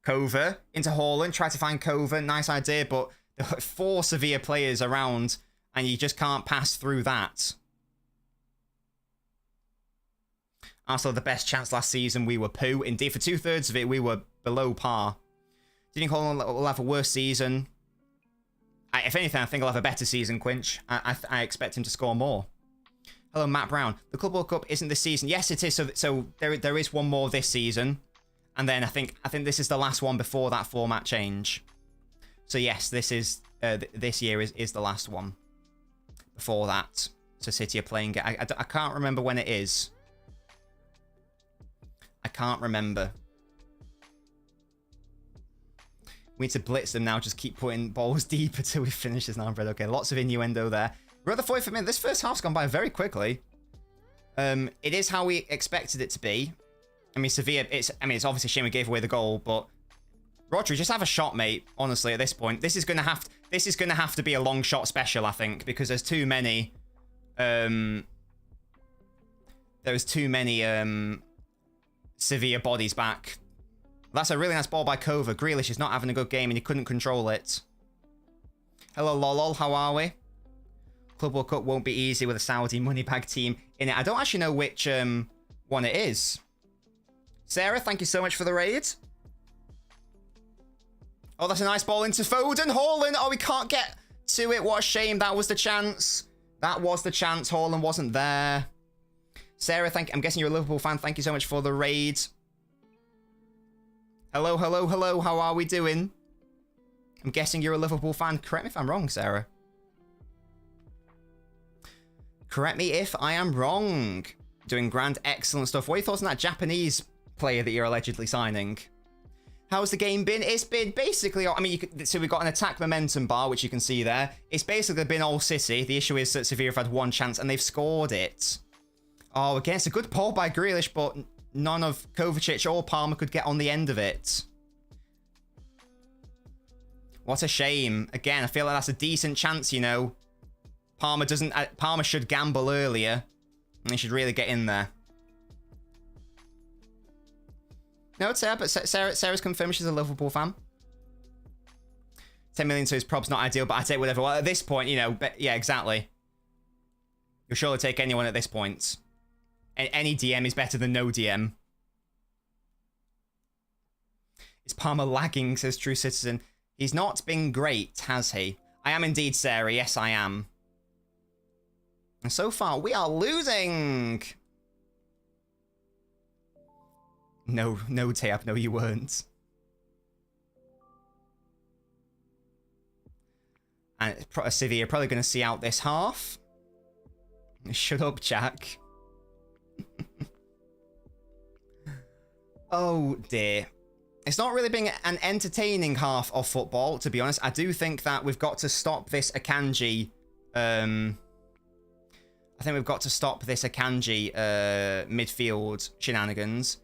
S1: Kova into Haaland. Try to find Kova. Nice idea, but there are 4 Sevilla players around, and you just can't pass through that. Arsenal had the best chance last season. We were poo. Indeed, for 2/3 of it, we were below par. Do you think Haaland will have a worse season? If anything, I think he'll have a better season, Quinch. I expect him to score more. Hello, Matt Brown. The Club World Cup isn't this season. Yes, it is. So there is one more this season. And then I think this is the last one before that format change. So yes, this is this year is the last one. Before that. So City are playing it. I can't remember when it is. I can't remember. We need to blitz them now. Just keep putting balls deep until we finish this now, Fred. Okay, lots of innuendo there. We're at the 45th minute. This first half's gone by very quickly. It is how we expected it to be. I mean, Sevilla, it's obviously a shame we gave away the goal, but Rodri, just have a shot, mate. Honestly, at this point, this is gonna have to be a long shot special, I think, because there's too many. There's too many Sevilla bodies back. That's a really nice ball by Kova. Grealish is not having a good game, and he couldn't control it. Hello, Lolol. How are we? Club World Cup won't be easy with a Saudi money bag team in it. I don't actually know which one it is. Sarah, thank you so much for the raid. Oh, that's a nice ball into Foden. Haaland. Oh, we can't get to it. What a shame. That was the chance. That was the chance. Haaland wasn't there. Sarah, I'm guessing you're a Liverpool fan. Thank you so much for the raid. Hello, hello, hello. How are we doing? I'm guessing you're a Liverpool fan. Correct me if I'm wrong, Sarah. Correct me if I am wrong. Doing grand, excellent stuff. What are your thoughts on that Japanese player that you're allegedly signing? How's the game been? It's been basically, I mean, so we've got an attack momentum bar, which you can see there. It's basically been all City. The issue is that Sevilla have had one chance and they've scored it. Oh, again, it's a good ball by Grealish, but none of Kovacic or Palmer could get on the end of it. What a shame. Again, I feel like that's a decent chance, you know. Palmer should gamble earlier. And he should really get in there. No, it's Sarah, but Sarah's confirmed she's a Liverpool fan. 10 million to his prob's not ideal, but I take whatever. Well, at this point, you know, yeah, exactly. You'll surely take anyone at this point. Any DM is better than no DM. Is Palmer lagging, says True Citizen. He's not been great, has he? I am indeed, Sarah. Yes, I am. And so far, we are losing. No, Tayab, no, you weren't. And Sevilla probably going to see out this half. Shut up, Jack. Oh, dear. It's not really been an entertaining half of football, to be honest. I do think that we've got to stop this Akanji. I think we've got to stop this Akanji midfield shenanigans.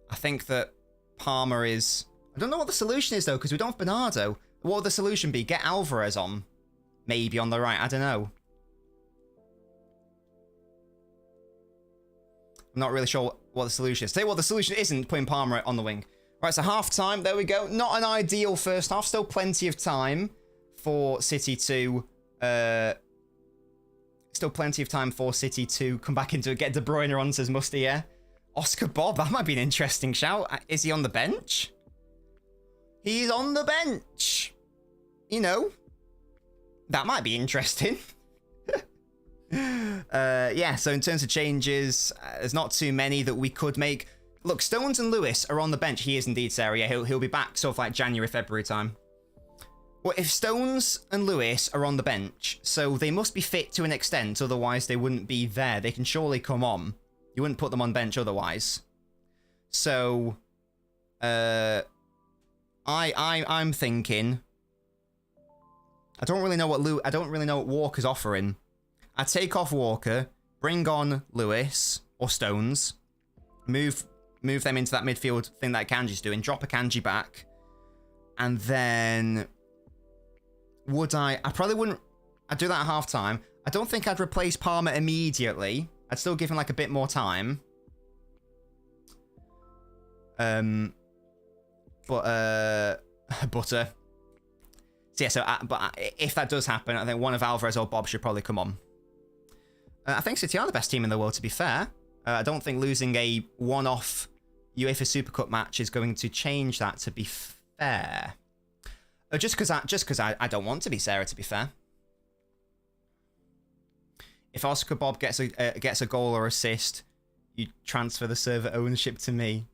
S1: I think that Palmer is... I don't know what the solution is, though, because we don't have Bernardo. What would the solution be? Get Alvarez on. Maybe on the right. I don't know. I'm not really sure what the solution is. Tell you what, the solution isn't putting Palmer on the wing. Right, so half-time. There we go. Not an ideal first half. Still plenty of time for City to... Still plenty of time for City to come back into it. Get De Bruyne on, says Musty, yeah. Oscar Bob, that might be an interesting shout. Is he on the bench? He's on the bench. You know, that might be interesting. Yeah, so in terms of changes, there's not too many that we could make. Look, Stones and Lewis are on the bench. He is indeed, Sarah. Yeah, he'll be back sort of like January, February time. Well, if Stones and Lewis are on the bench, so they must be fit to an extent, otherwise they wouldn't be there. They can surely come on. You wouldn't put them on bench otherwise. So, I'm thinking. I don't really know what Walker's offering. I'd take off Walker, bring on Lewis or Stones, move them into that midfield thing that Akanji's doing, drop Akanji back, and then I probably wouldn't. I'd do that at half time. I don't think I'd replace Palmer immediately. I'd still give him like a bit more time. Butter. So yeah, but if that does happen, I think one of Alvarez or Bob should probably come on. I think City are the best team in the world, to be fair. I don't think losing a one-off UEFA Super Cup match is going to change that, to be fair. Just because I don't want to be, Sarah, to be fair. If Oscar Bob gets a goal or assist, you transfer the server ownership to me.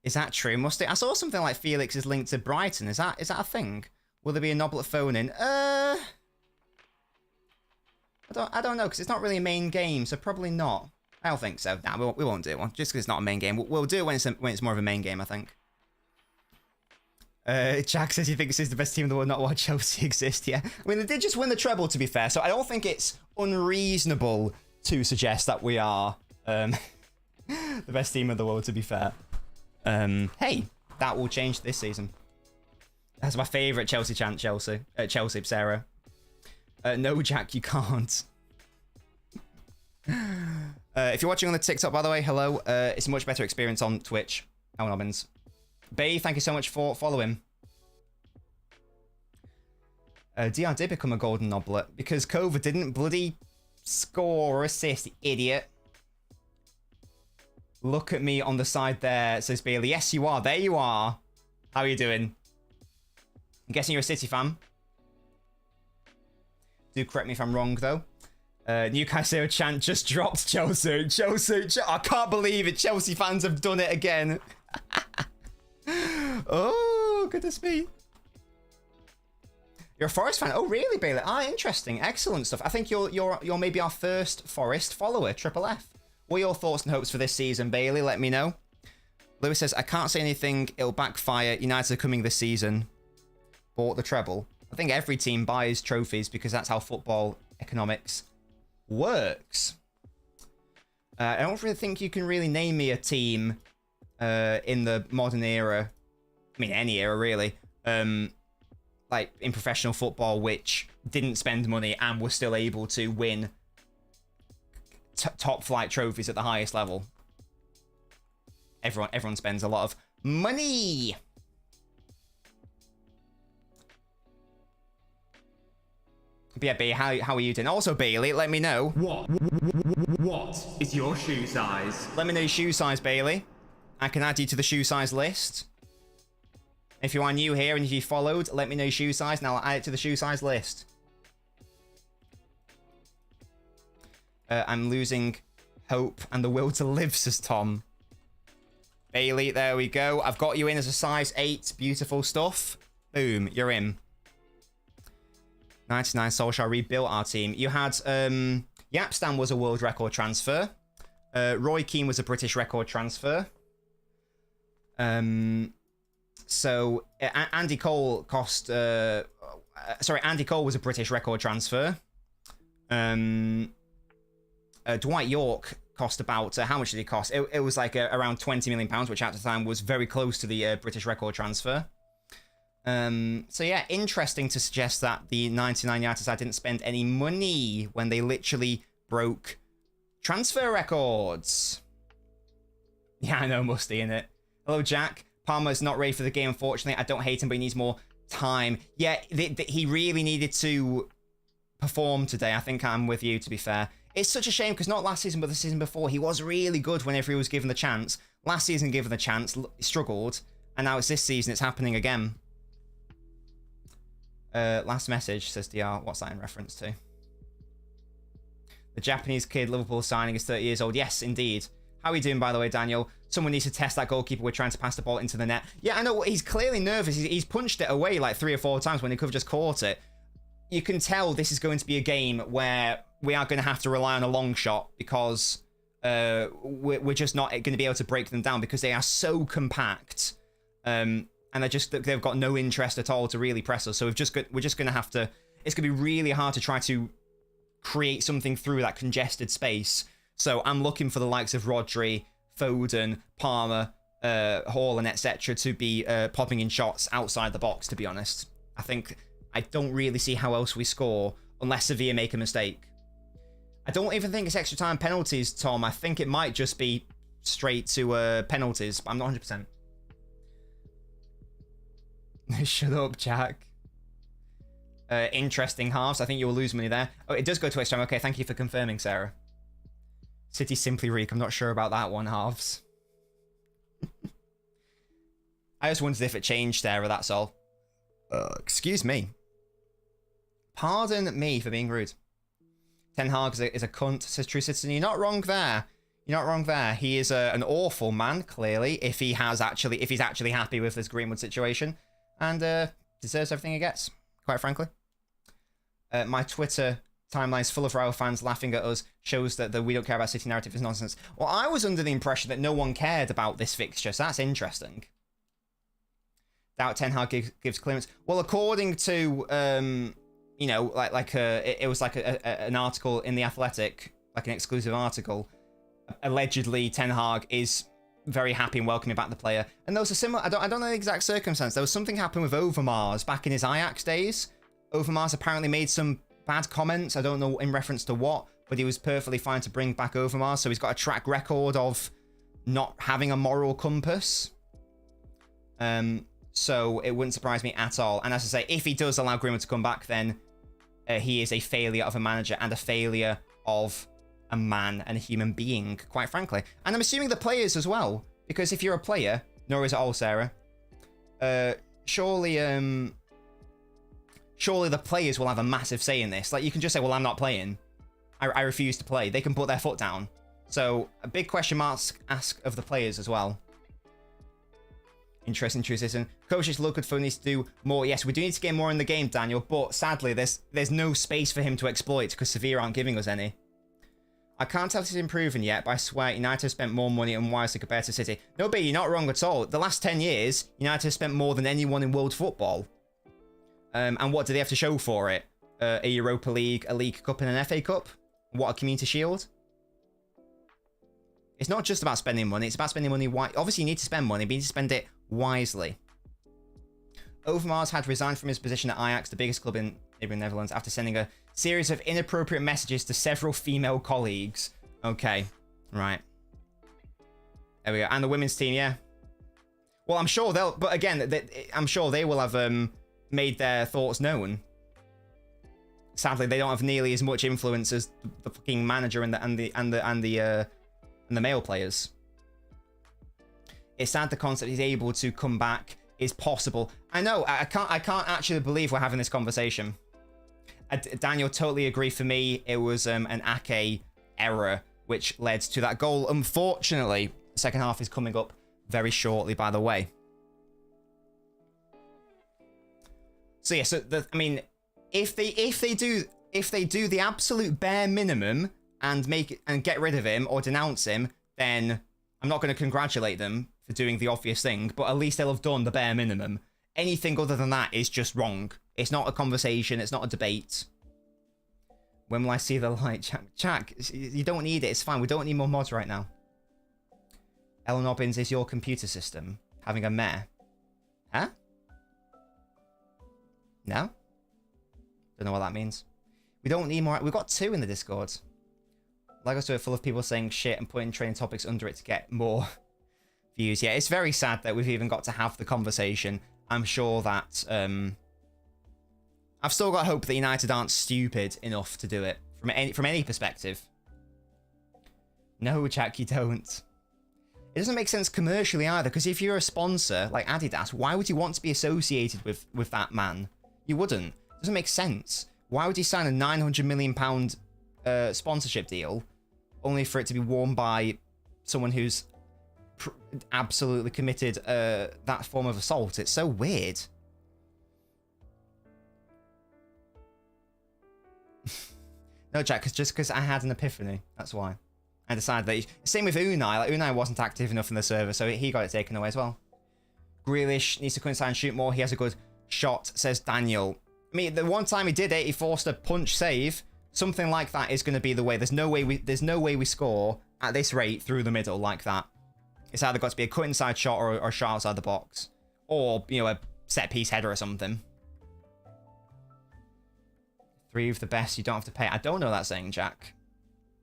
S1: Is that true? Must it? I saw something like Felix is linked to Brighton. Is that a thing? Will there be a Noblet phone in? I don't know, because it's not really a main game, so probably not. I don't think so. Nah, we won't do it. Just because it's not a main game. We'll do it when it's more of a main game, I think. Jack says he thinks this is the best team in the world, not why Chelsea exist. Yeah, I mean, they did just win the treble, to be fair, so I don't think it's unreasonable to suggest that we are the best team in the world, to be fair. Hey, that will change this season. That's my favourite Chelsea chant, Chelsea, Sarah. No, Jack, you can't. If you're watching on the TikTok, by the way, hello. It's a much better experience on Twitch. LNobbins. Bay, thank you so much for following. DR did become a golden noblet because Kova didn't bloody score or assist, idiot. Look at me on the side there, says Bailey. Yes, you are. There you are. How are you doing? I'm guessing you're a City fan. Do correct me if I'm wrong, though. Newcastle chant just dropped Chelsea. I can't believe it. Chelsea fans have done it again. Oh, goodness me. You're a Forest fan? Oh, really, Bailey? Ah, interesting. Excellent stuff. I think you're maybe our first Forest follower, Triple F. What are your thoughts and hopes for this season, Bailey? Let me know. Lewis says, I can't say anything. It'll backfire. United are coming this season. Bought the treble. I think every team buys trophies because that's how football economics works. I don't really think you can really name me a team in the modern era. I mean, any era, really. Like, in professional football, which didn't spend money and was still able to win top flight trophies at the highest level. everyone spends a lot of money. But yeah, B, how are you doing? Also, Bailey, let me know.
S2: What is your shoe size?
S1: Let me know your shoe size, Bailey. I can add you to the shoe size list. If you are new here and if you followed, let me know your shoe size and I'll add it to the shoe size list. I'm losing hope and the will to live, says Tom. Bailey, there we go. I've got you in as a size 8. Beautiful stuff. Boom, you're in. 99 Solskjaer rebuilt our team. You had Yapstam was a world record transfer. Roy Keane was a British record transfer. So Andy Cole cost. Andy Cole was a British record transfer. Dwight York cost about how much did he cost? It was like around £20 million, which at the time was very close to the British record transfer. So yeah, interesting to suggest that the 99 United side didn't spend any money when they literally broke transfer records. Yeah, I know, Musty, innit? Hello, Jack. Palmer's not ready for the game, unfortunately. I don't hate him, but he needs more time. Yeah, he really needed to perform today. I think I'm with you, to be fair. It's such a shame, because not last season, but the season before, he was really good whenever he was given the chance. Last season, given the chance, he struggled. And now it's this season, it's happening again. Last message, says DR. What's that in reference to? The Japanese kid Liverpool signing is 30 years old. Yes, indeed. How are you doing, by the way, Daniel? Someone needs to test that goalkeeper. We're trying to pass the ball into the net. Yeah, I know. He's clearly nervous. He's punched it away like 3 or 4 times when he could have just caught it. You can tell this is going to be a game where we are going to have to rely on a long shot because we're just not going to be able to break them down because they are so compact. And they've got no interest at all to really press us. So we're just going to have to. It's going to be really hard to try to create something through that congested space. So I'm looking for the likes of Rodri, Foden, Palmer, Haaland, etc. to be popping in shots outside the box. To be honest, I don't really see how else we score unless Sevilla make a mistake. I don't even think it's extra time penalties, Tom. I think it might just be straight to penalties. But I'm not 100%. Shut up, Jack. Interesting halves. I think you'll lose money there. Oh, it does go to extra time. Okay, thank you for confirming, Sarah. City simply reek. I'm not sure about that one, halves. I just wondered if it changed, Sarah, that's all. Excuse me. Pardon me for being rude. Ten Hag is a cunt, says True Citizen. You're not wrong there. You're not wrong there. He is an awful man, clearly, if he's actually happy with this Greenwood situation. And deserves everything he gets, quite frankly. My Twitter timeline is full of Real fans laughing at us, shows that the we don't care about City narrative is nonsense. Well, I was under the impression that no one cared about this fixture, so that's interesting. Doubt Ten Hag gives clearance. Well, according to, you know, it was like an article in The Athletic, like an exclusive article. Allegedly, Ten Hag is very happy and welcoming back the player. And there was a similar, I don't know the exact circumstance. There was something happened with Overmars back in his Ajax days. Overmars apparently made some bad comments. I don't know in reference to what, but he was perfectly fine to bring back Overmars. So he's got a track record of not having a moral compass. So it wouldn't surprise me at all. And as I say, if he does allow Greenwood to come back, then he is a failure of a manager and a failure of a man and a human being, quite frankly. And I'm assuming the players as well, because if you're a player, nor is it all, Sarah, surely the players will have a massive say in this. Like, you can just say, well, I'm not playing. I refuse to play. They can put their foot down. So a big question mark ask of the players as well. Interesting Citizen. Coaches look good for needs to do more. Yes, we do need to get more in the game, Daniel, but sadly there's no space for him to exploit because Sevilla aren't giving us any. I can't tell if it's improving yet, but I swear United have spent more money and wisely compared to City. No, but you're not wrong at all. The last 10 years, United have spent more than anyone in world football. And what do they have to show for it? A Europa League, a League Cup, and an FA Cup? What, a Community Shield? It's not just about spending money. It's about spending money. Obviously, you need to spend money, but you need to spend it wisely. Overmars had resigned from his position at Ajax, the biggest club in the Netherlands, after sending a series of inappropriate messages to several female colleagues. Okay, right. There we go. And the women's team, yeah. Well, I'm sure they'll... But again, I'm sure they will have made their thoughts known. Sadly, they don't have nearly as much influence as the fucking manager and the male players. It's sad the concept he's able to come back is possible. I know. I can't actually believe we're having this conversation. Daniel, totally agree. For me, it was an Ake error which led to that goal. Unfortunately, the second half is coming up very shortly, by the way. So yeah, so I mean, if they do the absolute bare minimum and get rid of him or denounce him, then I'm not going to congratulate them for doing the obvious thing, but at least they'll have done the bare minimum. Anything other than that is just wrong. It's not a conversation. It's not a debate. When will I see the light? Jack, you don't need it. It's fine. We don't need more mods right now. LNobbins is your computer system having a meh. Huh? No? Don't know what that means. We don't need more. We've got 2 in the Discord. Legos do it full of people saying shit and putting training topics under it to get more views. Yeah, it's very sad that we've even got to have the conversation. I'm sure that I've still got hope that United aren't stupid enough to do it from any perspective. No, Jack, you don't. It doesn't make sense commercially either, because if you're a sponsor like Adidas, why would you want to be associated with that man? You wouldn't. It doesn't make sense. Why would you sign a £900 million sponsorship deal only for it to be worn by someone who's absolutely committed that form of assault? It's so weird. No, Jack, just because I had an epiphany. That's why. I decided that... Same with Unai. Like, Unai wasn't active enough in the server, so he got it taken away as well. Grealish needs to come inside and shoot more. He has a good shot, says Daniel. I mean, the one time he did it, he forced a punch save. Something like that is going to be the way. There's no way we score at this rate through the middle like that. It's either got to be a cut inside shot or a shot outside the box. Or, you know, a set piece header or something. 3 of the best, you don't have to pay. I don't know that saying, Jack.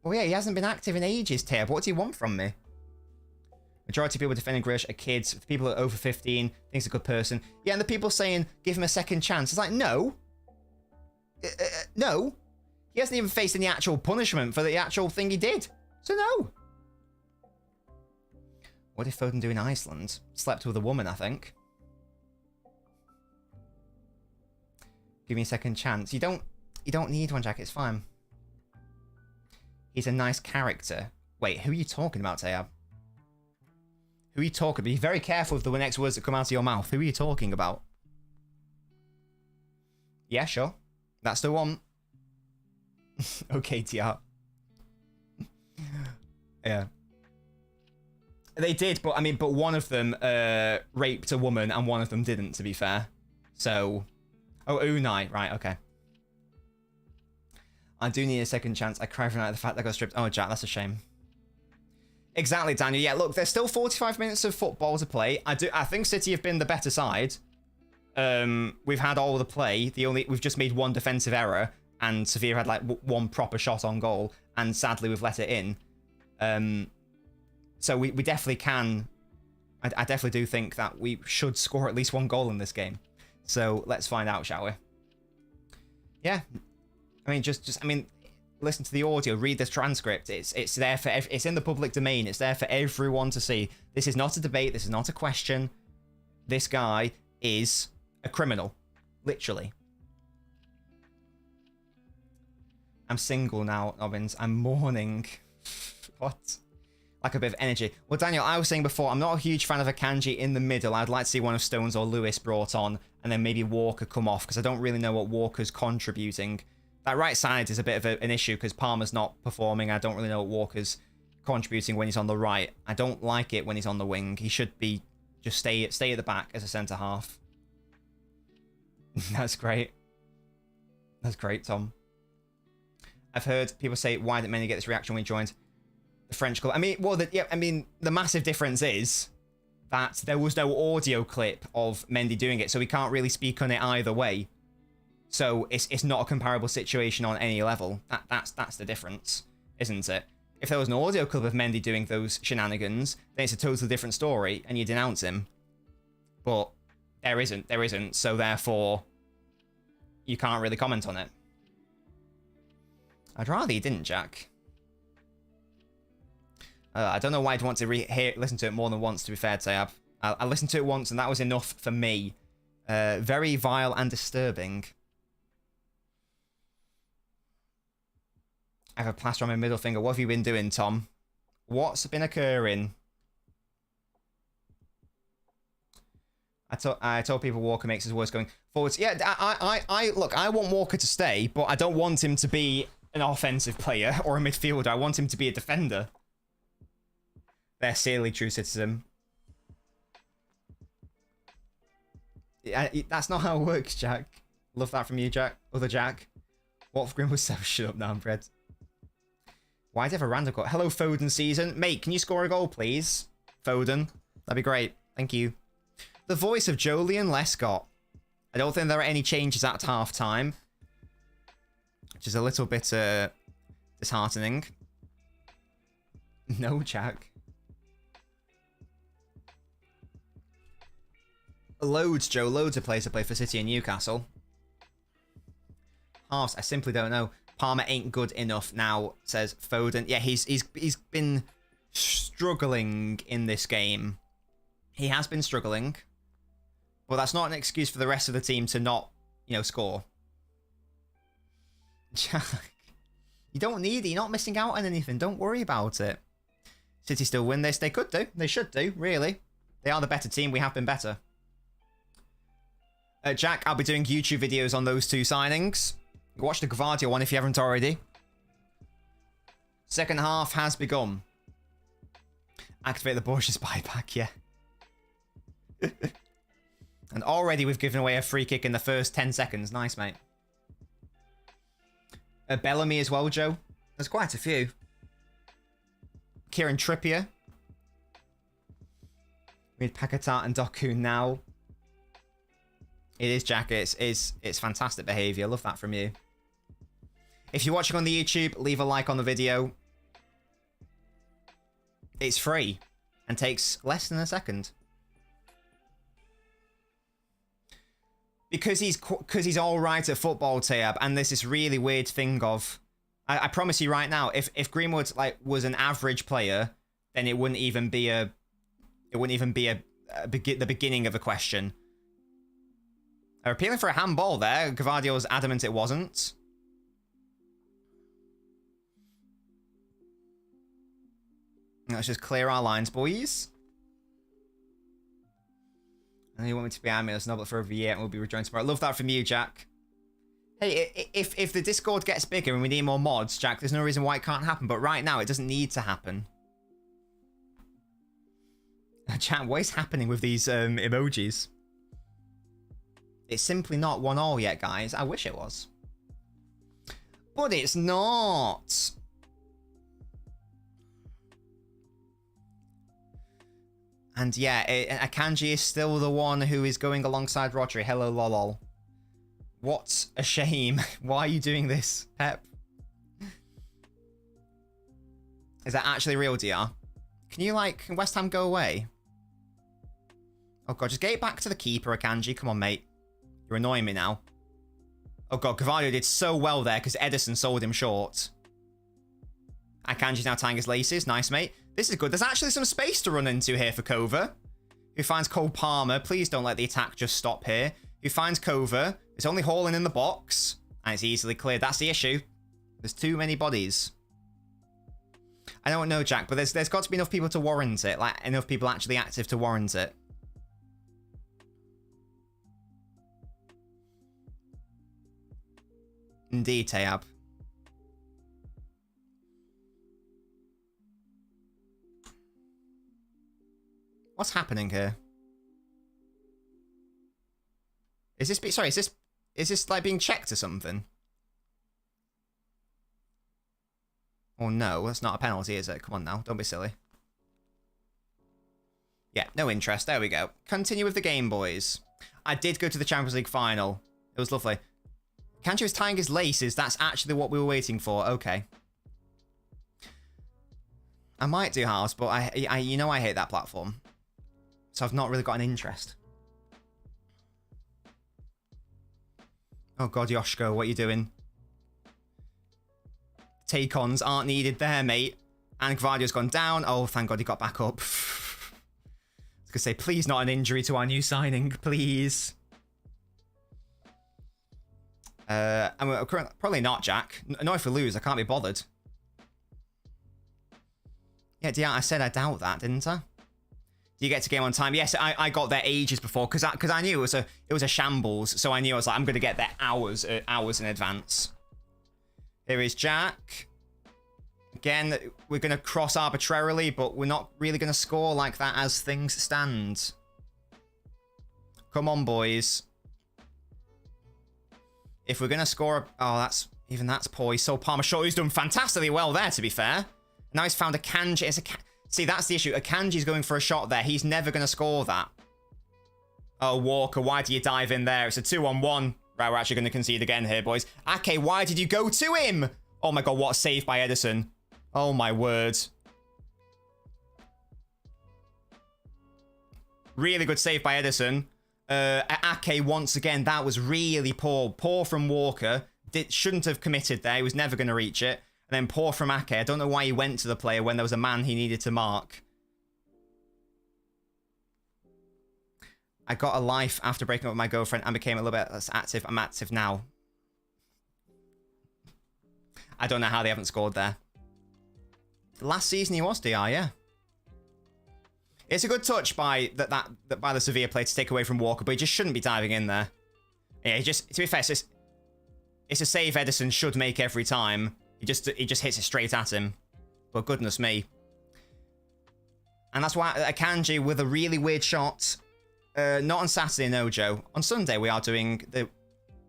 S1: Well, yeah, he hasn't been active in ages, Tab. What do you want from me? Majority of people defending Grealish are kids. The people that are over 15 think he's a good person. Yeah, and the people saying, give him a second chance. It's like, no. No. He hasn't even faced any actual punishment for the actual thing he did. So no. What did Foden do in Iceland? Slept with a woman, I think. Give me a second chance. You don't need one, Jack. It's fine. He's a nice character. Wait, who are you talking about, Tayab? Who are you talking about? Be very careful with the next words that come out of your mouth. Who are you talking about? Yeah, sure. That's the one. Okay, TR. Yeah. They did, but I mean, but one of them raped a woman and one of them didn't, to be fair. So... Oh, Unai. Right, okay. I do need a second chance. I cry for night at the fact that I got stripped. Oh, Jack, that's a shame. Exactly, Daniel. Yeah, look, there's still 45 minutes of football to play. I think City have been the better side. We've had all the play. We've just made one defensive error, and Sevilla had like one proper shot on goal, and sadly we've let it in. So we definitely can. I definitely do think that we should score at least one goal in this game. So let's find out, shall we? Yeah. I mean, I mean, listen to the audio, read this transcript. It's there for it's in the public domain. It's there for everyone to see. This is not a debate. This is not a question. This guy is a criminal, literally. I'm single now, Nobbins. I'm mourning. What? Like a bit of energy. Well, Daniel, I was saying before, I'm not a huge fan of a Kanji in the middle. I'd like to see one of Stones or Lewis brought on, and then maybe Walker come off, because I don't really know what Walker's contributing. That right side is a bit of an issue, because Palmer's not performing. I don't really know what Walker's contributing when he's on the right. I don't like it when he's on the wing. He should be just stay at the back as a centre half. That's great. That's great, Tom. I've heard people say, why didn't Mendy get this reaction when he joined the French club? I mean, well, the massive difference is that there was no audio clip of Mendy doing it, so we can't really speak on it either way. So it's not a comparable situation on any level. That's the difference, isn't it? If there was an audio clip of Mendy doing those shenanigans, then it's a totally different story, and you denounce him. But there isn't, so therefore, you can't really comment on it. I'd rather you didn't, Jack. I don't know why I'd want to listen to it more than once, to be fair, Tayab. I listened to it once, and that was enough for me. Very vile and disturbing. I have a plaster on my middle finger. What have you been doing, Tom? What's been occurring? I told people Walker makes his worst going forwards. Yeah, look, I want Walker to stay, but I don't want him to be an offensive player or a midfielder. I want him to be a defender. They're sincerely true citizen. Yeah, that's not how it works, Jack. Love that from you, Jack. Other Jack. Wolf Grim was so shut up now, Fred. Why do you have a random call? Hello, Foden season. Mate, can you score a goal, please? Foden. That'd be great. Thank you. The voice of Jolien Lescott. I don't think there are any changes at half-time. Which is a little bit disheartening. No, Jack. Loads, Joe. Loads of players to play for City and Newcastle. Halves, I simply don't know. Palmer ain't good enough now, says Foden. Yeah, he's been struggling in this game. He has been struggling. But that's not an excuse for the rest of the team to not, score. Jack, you don't need it. You're not missing out on anything. Don't worry about it. City still win this. They could do. They should do, really. They are the better team. We have been better. Jack, I'll be doing YouTube videos on those two signings. Watch the Gvardia one if you haven't already. Second half has begun. Activate the Borges buyback, yeah. And already we've given away a free kick in the first 10 seconds. Nice, mate. Bellamy as well, Joe. There's quite a few. Kieran Trippier. We need Paquetá and Doku now. It is, Jack. It's fantastic behaviour. Love that from you. If you're watching on the YouTube, leave a like on the video. It's free and takes less than a second. Because he's all right at football, Tayab, and there's this really weird thing of, I promise you right now, if Greenwood was an average player, then it wouldn't even be the beginning of a question. They're appealing for a handball there. Gvardio's adamant it wasn't. Let's just clear our lines, boys. And you want me to be Army, let's nobble for over a year and we'll be rejoined tomorrow. Love that from you, Jack. Hey, if the Discord gets bigger and we need more mods, Jack, there's no reason why it can't happen. But right now, it doesn't need to happen. Chat, what is happening with these emojis? It's simply not 1-1 yet, guys. I wish it was. But it's not. And yeah, Akanji is still the one who is going alongside Rodri. Hello, lolol. What a shame. Why are you doing this, Pep? Is that actually real, DR? Can West Ham go away? Oh god, just get it back to the keeper, Akanji. Come on, mate. You're annoying me now. Oh god, Cavallo did so well there because Edison sold him short. Akanji's now tying his laces. Nice, mate. This is good. There's actually some space to run into here for Kova. Who finds Cole Palmer. Please don't let the attack just stop here. Who finds Kova. It's only hauling in the box. And it's easily cleared. That's the issue. There's too many bodies. I don't know, Jack, but there's got to be enough people to warrant it. Like, enough people actually active to warrant it. Indeed, Tayab. What's happening here? Is this like being checked or something? Oh no, that's not a penalty, is it? Come on now, don't be silly. Yeah, no interest. There we go. Continue with the game, boys. I did go to the Champions League final. It was lovely. Kanji was tying his laces. That's actually what we were waiting for. Okay. I might do house, but I you know I hate that platform. So I've not really got an interest. Oh god, Yoshko, what are you doing? Take-ons aren't needed there, mate. And Gvardio's gone down. Oh, thank god he got back up. I was gonna say, please not an injury to our new signing, please. Probably not, Jack. No, if we lose, I can't be bothered. Yeah, I said I doubt that, didn't I? Do you get to game on time? Yes, I got there ages before because I knew it was a shambles. So I knew I was like, I'm gonna get there hours in advance. Here is Jack. Again, we're gonna cross arbitrarily, but we're not really gonna score like that as things stand. Come on, boys. If we're gonna score, that's poised. So Palmer Shaw, who's done fantastically well there, to be fair. Now he's found a Kanji. See, that's the issue. Akanji's going for a shot there. He's never going to score that. Oh, Walker, why do you dive in there? It's a 2-on-1. Right, we're actually going to concede again here, boys. Ake, why did you go to him? Oh my god, what a save by Edison. Oh my word. Really good save by Edison. Ake, once again, that was really poor. Poor from Walker. Shouldn't have committed there. He was never going to reach it. And then poor from Ake. I don't know why he went to the player when there was a man he needed to mark. I got a life after breaking up with my girlfriend and became a little bit less active. I'm active now. I don't know how they haven't scored there. Last season he was DR, yeah. It's a good touch by by the Sevilla player to take away from Walker, but he just shouldn't be diving in there. Yeah, to be fair, it's a save Edison should make every time. He just hits it straight at him. But goodness me. And that's why Akanji with a really weird shot. Not on Saturday, no, Joe. On Sunday, we are doing the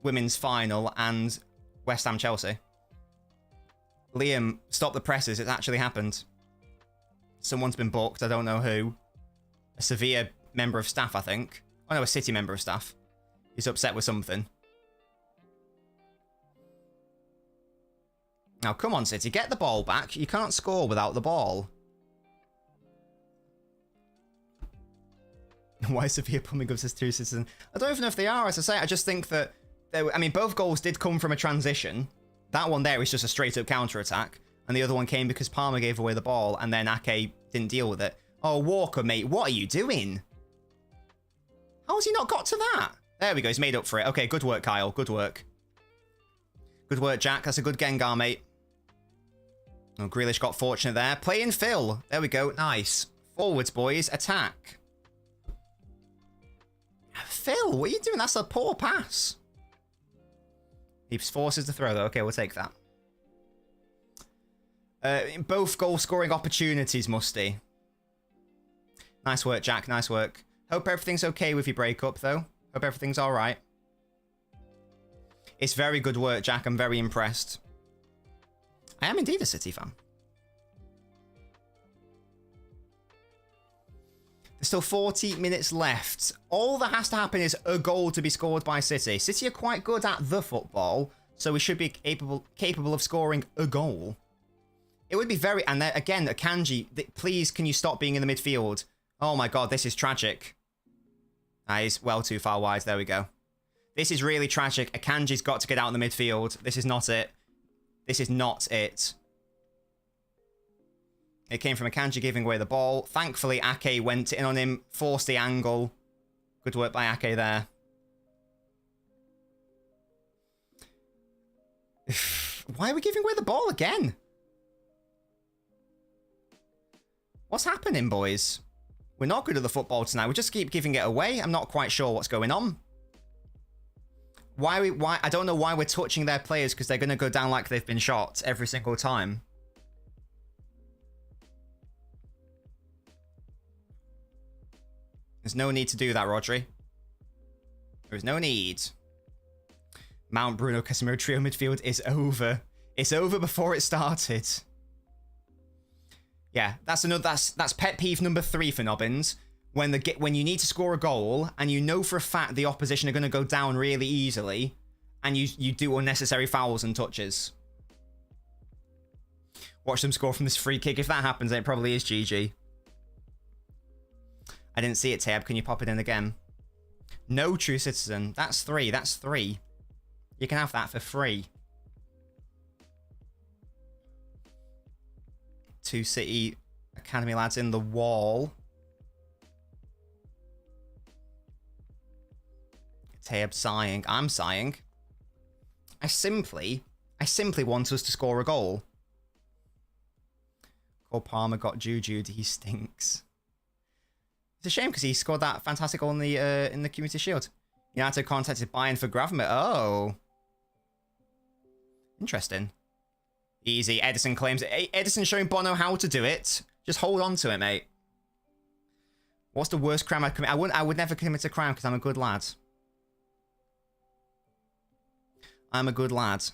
S1: women's final and West Ham Chelsea. Liam, stop the presses. It's actually happened. Someone's been booked. I don't know who. A Sevilla member of staff, I think. Oh, no, a City member of staff. He's upset with something. Now, come on, City. Get the ball back. You can't score without the ball. Why is Sevilla pumping up as 2 citizens? I don't even know if they are, as I say. I just think that... both goals did come from a transition. That one there is just a straight-up counter-attack. And the other one came because Palmer gave away the ball, and then Ake didn't deal with it. Oh, Walker, mate, what are you doing? How has he not got to that? There we go. He's made up for it. Okay, good work, Kyle. Good work. Good work, Jack. That's a good Gengar, mate. Oh, Grealish got fortunate there. Play in Phil. There we go. Nice. Forwards, boys. Attack. Phil, what are you doing? That's a poor pass. He forces the throw, though. Okay, we'll take that. Both goal-scoring opportunities, Musty. Nice work, Jack. Nice work. Hope everything's okay with your breakup, though. Hope everything's all right. It's very good work, Jack. I'm very impressed. I am indeed a City fan. There's still 40 minutes left. All that has to happen is a goal to be scored by City. City are quite good at the football, so we should be capable of scoring a goal. It would be very... And then, again, Akanji, please, can you stop being in the midfield? Oh my god, this is tragic. He's well too far wide. There we go. This is really tragic. Akanji's got to get out in the midfield. This is not it. This is not it. It came from Akanji giving away the ball. Thankfully, Ake went in on him, forced the angle. Good work by Ake there. Why are we giving away the ball again? What's happening, boys? We're not good at the football tonight. We just keep giving it away. I'm not quite sure what's going on. Why I don't know why we're touching their players, because they're going to go down like they've been shot every single time. There's no need to do that, Rodri. There is no need. Mount Bruno Casemiro trio midfield is over. It's over before it started. Yeah, that's pet peeve number 3 for Nobbins. When you need to score a goal and you know for a fact the opposition are going to go down really easily, and you do unnecessary fouls and touches. Watch them score from this free kick. If that happens, then it probably is GG. I didn't see it, Tab. Can you pop it in again? No true citizen. That's 3. That's 3. You can have that for free. 2 City Academy lads in the wall. Tab sighing. I'm sighing. I simply want us to score a goal. Cole Palmer got juju'd. He stinks. It's a shame because he scored that fantastic goal in the Community Shield. United contacted Bayern for Gravenberch. Oh. Interesting. Easy. Edison claims it. Edison showing Bono how to do it. Just hold on to it, mate. What's the worst crime I'd commit? I would never commit a crime because I'm a good lad. I'm a good lad.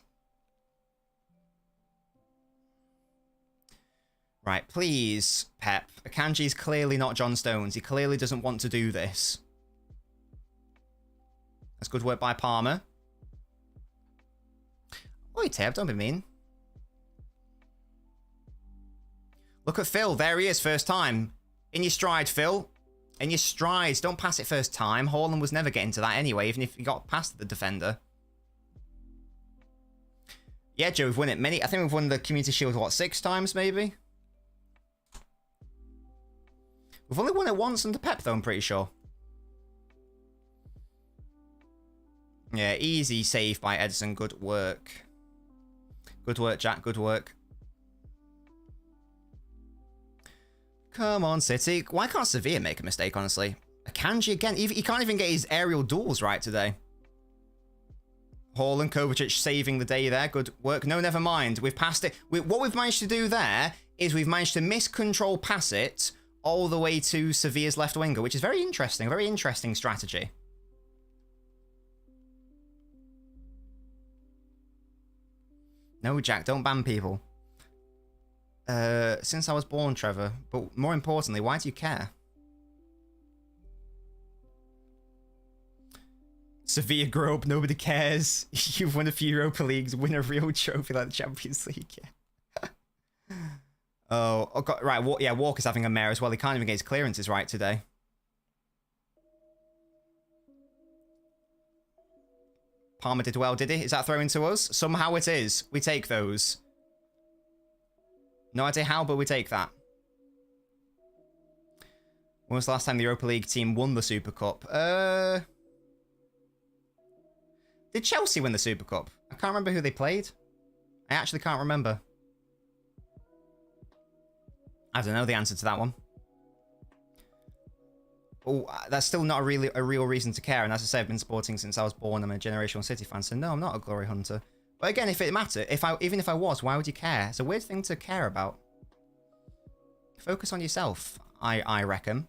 S1: Right, please, Pep. Akanji's clearly not John Stones. He clearly doesn't want to do this. That's good work by Palmer. Oi, Tab, don't be mean. Look at Phil. There he is, first time. In your stride, Phil. In your strides. Don't pass it first time. Haaland was never getting to that anyway, even if he got past the defender. Yeah, Joe, we've won it many. I think we've won the Community Shield, what, 6 times, maybe? We've only won it once under Pep, though, I'm pretty sure. Yeah, easy save by Edison. Good work. Good work, Jack. Good work. Come on, City. Why can't Sevilla make a mistake, honestly? Akanji again. He can't even get his aerial duels right today. Haaland, Kovacic saving the day there. Good work. No, never mind. We've passed it. What we've managed to do there is we've managed to miscontrol pass it all the way to Sevilla's left winger, which is very interesting. Very interesting strategy. No, Jack, don't ban people. Since I was born, Trevor. But more importantly, why do you care? Sevilla grew up, nobody cares. You've won a few Europa Leagues, win a real trophy like the Champions League. Yeah. Oh God, right. Yeah, Walker's having a mare as well. He can't even get his clearances right today. Palmer did well, did he? Is that thrown to us? Somehow it is. We take those. No idea how, but we take that. When was the last time the Europa League team won the Super Cup? Did Chelsea win the Super Cup? I can't remember who they played. I actually can't remember. I don't know the answer to that one. Oh, that's still not a real reason to care. And as I say, I've been sporting since I was born. I'm a generational City fan, so no, I'm not a glory hunter. But again, if it mattered, even if I was, why would you care? It's a weird thing to care about. Focus on yourself, I reckon.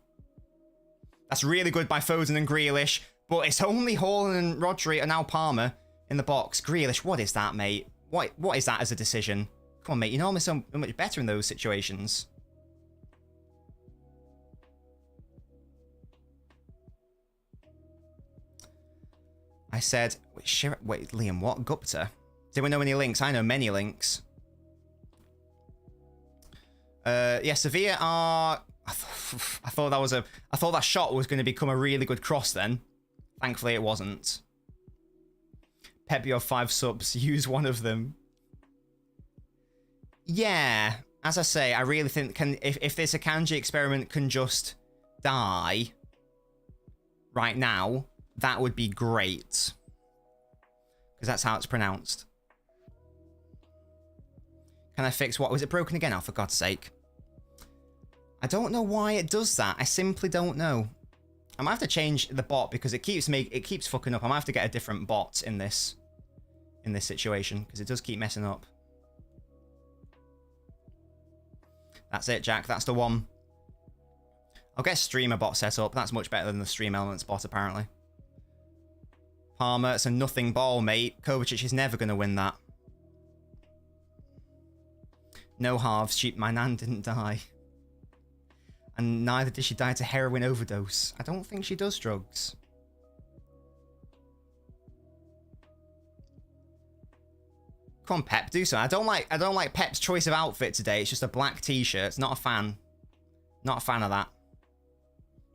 S1: That's really good by Foden and Grealish, but it's only Haaland and Rodri and now Palmer in the box. Grealish, what is that, mate? What is that as a decision? Come on, mate, you're normally so much better in those situations. I said, wait, Liam, what? Gupta? Do we know any links? I know many links. Yeah, Sevilla are... I thought that shot was going to become a really good cross then. Thankfully, it wasn't. Pep, your 5 subs. Use one of them. Yeah, as I say, I really think if this Akanji experiment can just die right now, that would be great. Because that's how it's pronounced. Can I fix what? Was it broken again? Oh, for God's sake. I don't know why it does that. I simply don't know. I might have to change the bot because it keeps fucking up. I might have to get a different bot in this situation because it does keep messing up. That's it, Jack. That's the one. I'll get streamer bot set up. That's much better than the stream elements bot, apparently. Palmer, it's a nothing ball, mate. Kovacic is never going to win that. No halves. My nan didn't die. And neither did she die to heroin overdose. I don't think she does drugs. Come on, Pep, do so. I don't like Pep's choice of outfit today. It's just a black t-shirt. It's not a fan. Not a fan of that.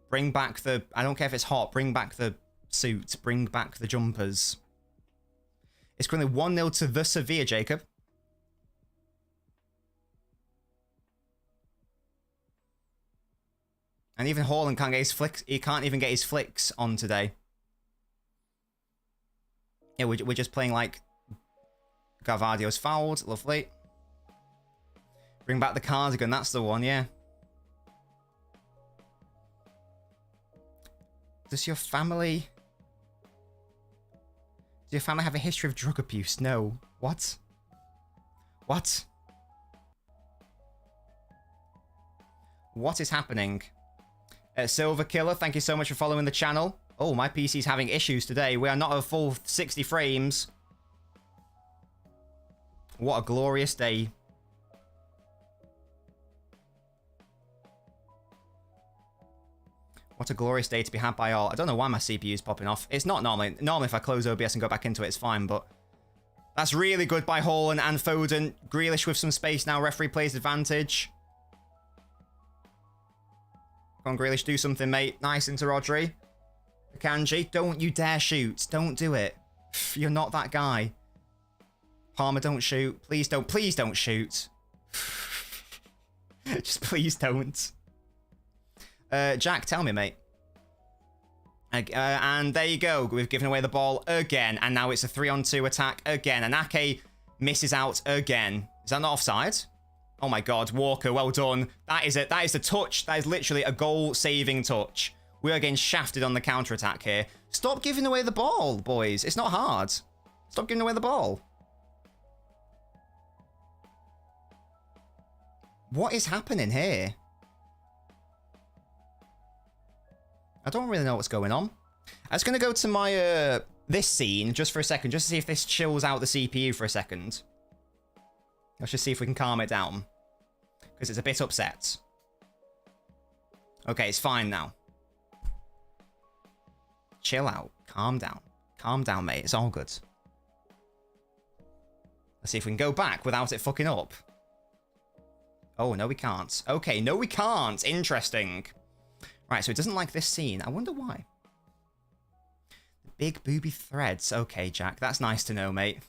S1: Bring back the... I don't care if it's hot. Bring back the suit. Bring back the jumpers. It's currently 1-0 to the Sevilla, Jacob. And even Haaland can't get his flicks. He can't even get his flicks on today. Yeah, we're just playing like Garvadio's fouled. Lovely. Bring back the cardigan. That's the one, yeah. Does your family have a history of drug abuse? No. What? What? What is happening? Silver Killer, thank you so much for following the channel. Oh, my PC's having issues today. We are not at a full 60 frames. What a glorious day. What a glorious day to be had by all. I don't know why my CPU is popping off. It's not normally. Normally, if I close OBS and go back into it, it's fine, but... That's really good by Haaland and Foden. Grealish with some space now. Referee plays advantage. Come on, Grealish, do something, mate. Nice into Rodri. Akanji, don't you dare shoot. Don't do it. You're not that guy. Palmer, don't shoot. Please don't shoot. Just please don't. Jack, tell me, mate. And there you go. We've given away the ball again. And now it's a 3-on-2 attack again. And Ake misses out again. Is that not offside? Oh my God, Walker, well done. That is it. That is a touch. That is literally a goal-saving touch. We are getting shafted on the counter-attack here. Stop giving away the ball, boys. It's not hard. Stop giving away the ball. What is happening here? I don't really know what's going on. I was going to go to my, this scene just for a second, just to see if this chills out the CPU for a second. Let's just see if we can calm it down. Because it's a bit upset. Okay, it's fine now. Chill out. Calm down. Calm down, mate. It's all good. Let's see if we can go back without it fucking up. Oh, no we can't. Okay, no we can't. Interesting. Right, so it doesn't like this scene. I wonder why. Big booby threads. Okay, Jack. That's nice to know, mate.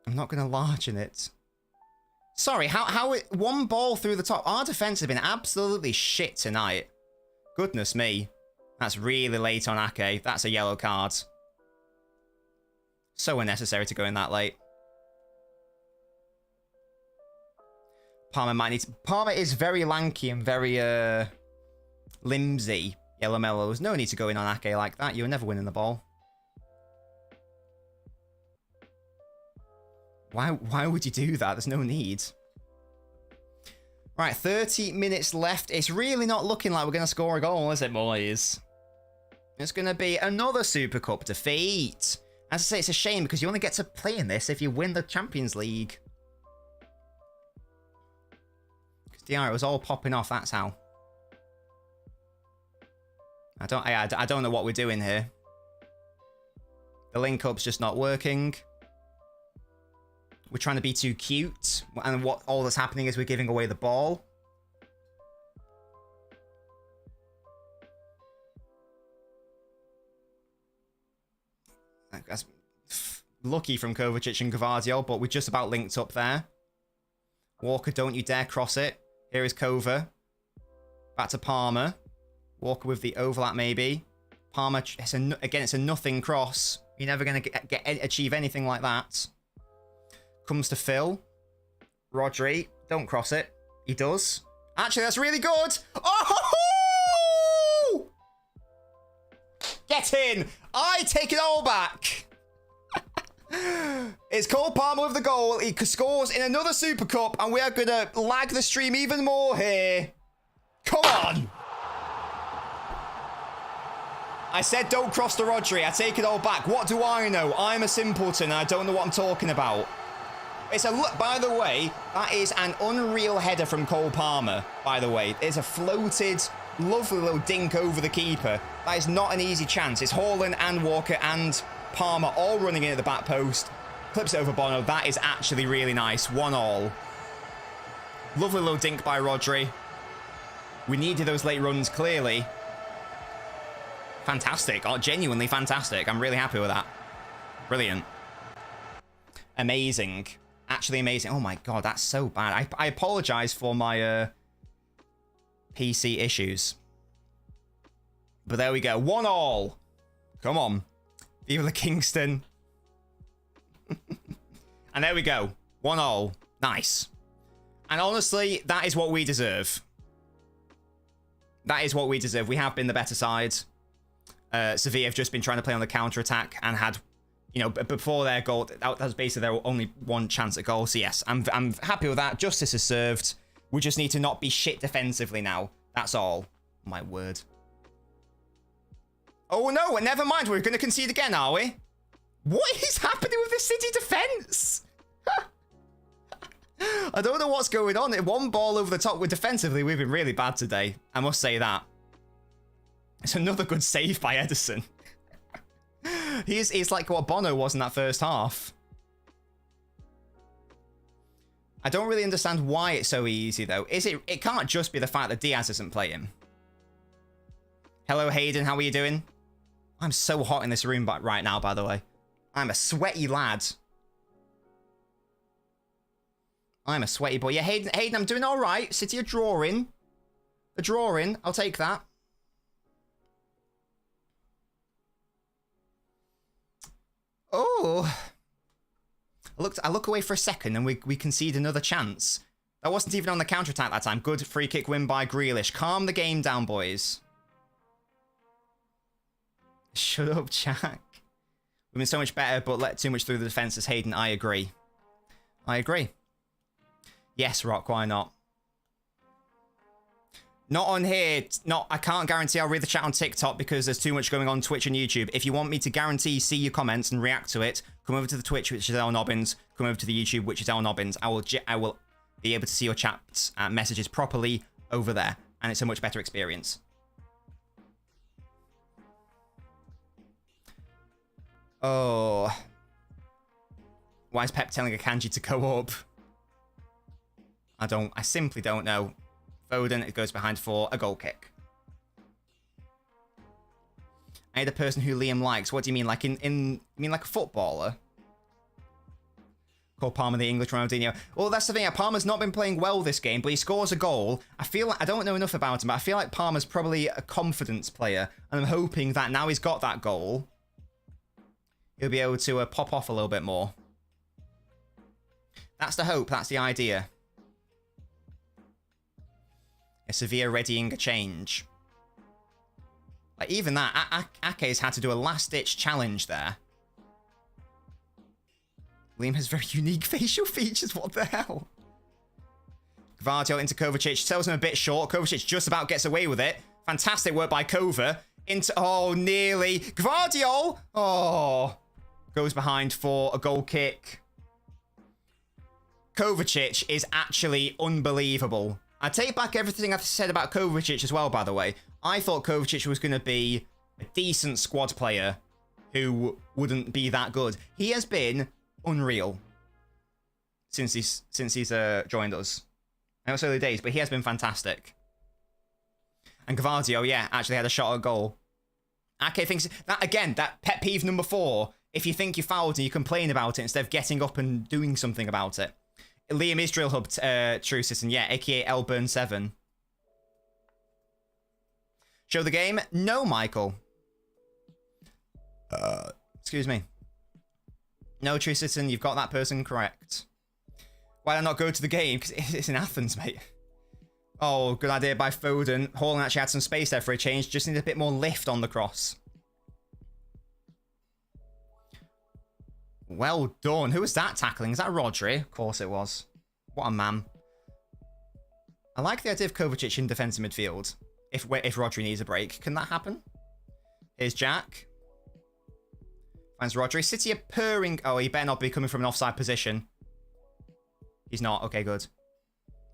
S1: I'm not going to large in it. Sorry, how it... One ball through the top. Our defense has been absolutely shit tonight. Goodness me. That's really late on Ake. That's a yellow card. So unnecessary to go in that late. Palmer might need to... Palmer is very lanky and very, limsy. Yellow Mellow. There's no need to go in on Ake like that. You're never winning the ball. Why would you do that? There's no need. Right, 30 minutes left. It's really not looking like we're going to score a goal, is it, boys? It's going to be another Super Cup defeat. As I say, it's a shame because you only get to play in this if you win the Champions League. Because DR, it was all popping off, that's how. I don't know what we're doing here. The link-up's just not working. We're trying to be too cute, and what all that's happening is we're giving away the ball. That's lucky from Kovacic and Gvardiol, but we're just about linked up there. Walker, don't you dare cross it. Here is Kova. Back to Palmer. Walker with the overlap, maybe. Palmer, again, it's a nothing cross. You're never going to achieve anything like that. Comes to Phil. Rodri. Don't cross it. He does. Actually, that's really good. Oh! Get in. I take it all back. It's Cole Palmer with the goal. He scores in another Super Cup, and we are going to lag the stream even more here. Come on. I said don't cross the Rodri. I take it all back. What do I know? I'm a simpleton, and I don't know what I'm talking about. It's a look, by the way, that is an unreal header from Cole Palmer, by the way. It's a floated Lovely little dink over the keeper. That is not an easy chance. It's Haaland and Walker and Palmer all running in at the back post. Clips it over Bono. That is actually really nice. 1-1. Lovely little dink by Rodri. We needed those late runs, clearly. Fantastic. Oh, genuinely fantastic. I'm really happy with that. Brilliant. Amazing. Actually amazing. Oh my god, that's so bad. I apologize for my PC issues. But there we go. 1-1. Come on. Viva the Kingston. And there we go. 1-1. Nice. And honestly, that is what we deserve. That is what we deserve. We have been the better side. Sevilla have just been trying to play on the counter-attack and had, you know, before their goal, that was basically their only one chance at goal. So yes, I'm happy with that. Justice is served. We just need to not be shit defensively now. That's all. My word. Oh no, never mind. We're going to concede again, are we? What is happening with the City defense? I don't know what's going on. One ball over the top. Defensively, we've been really bad today. I must say that. It's another good save by Ederson. He's like what Bono was in that first half. I don't really understand why it's so easy, though. It can't just be the fact that Diaz isn't playing. Hello, Hayden. How are you doing? I'm so hot in this room right now, by the way. I'm a sweaty lad. I'm a sweaty boy. Yeah, Hayden, I'm doing all right. City are drawing. A drawing. I'll take that. Oh. I look away for a second and we concede another chance. That wasn't even on the counter-attack that time. Good free kick win by Grealish. Calm the game down, boys. Shut up, Jack. We've been so much better, but let too much through the defences. Hayden, I agree. I agree. Yes, Rock, why not? Not on here. I can't guarantee I'll read the chat on TikTok because there's too much going on Twitch and YouTube. If you want me to guarantee see your comments and react to it, come over to the Twitch, which is LNobbins. Come over to the YouTube, which is LNobbins. I will be able to see your chat messages properly over there, and it's a much better experience. Oh. Why is Pep telling Akanji to go up? I simply don't know. Foden, it goes behind for a goal kick. I need a person who Liam likes. What do you mean? Like you mean like a footballer? Call Palmer the English Ronaldinho. Well, that's the thing. Palmer's not been playing well this game, but he scores a goal. I feel like I don't know enough about him, but I feel like Palmer's probably a confidence player, and I'm hoping that now he's got that goal, he'll be able to pop off a little bit more. That's the hope. That's the idea. A Sevilla readying a change. Like, even that, Ake's had to do a last-ditch challenge there. Liam has very unique facial features. What the hell? Gvardiol into Kovacic. Sells him a bit short. Kovacic just about gets away with it. Fantastic work by Kova. Into... Oh, nearly. Gvardiol! Oh. Goes behind for a goal kick. Kovacic is actually unbelievable. I take back everything I've said about Kovacic as well, by the way. I thought Kovacic was going to be a decent squad player who wouldn't be that good. He has been unreal since he's joined us. I know it's early days, but he has been fantastic. And Gvardiol, yeah, actually had a shot at goal. Ake thinks that, again, that pet peeve number 4. If you think you fouled and you complain about it instead of getting up and doing something about it. Liam is Drill Hub True Citizen, yeah, aka Elburn7. Show the game? No, Michael. Excuse me. No, True Citizen, you've got that person correct. Why did I not go to the game? Because it's in Athens, mate. Oh, good idea by Foden. Haaland actually had some space there for a change. Just needed a bit more lift on the cross. Well done. Who was that tackling? Is that Rodri? Of course it was. What a man. I like the idea of Kovacic in defensive midfield. If Rodri needs a break. Can that happen? Here's Jack. Finds Rodri. City are purring. Oh, he better not be coming from an offside position. He's not. Okay, good.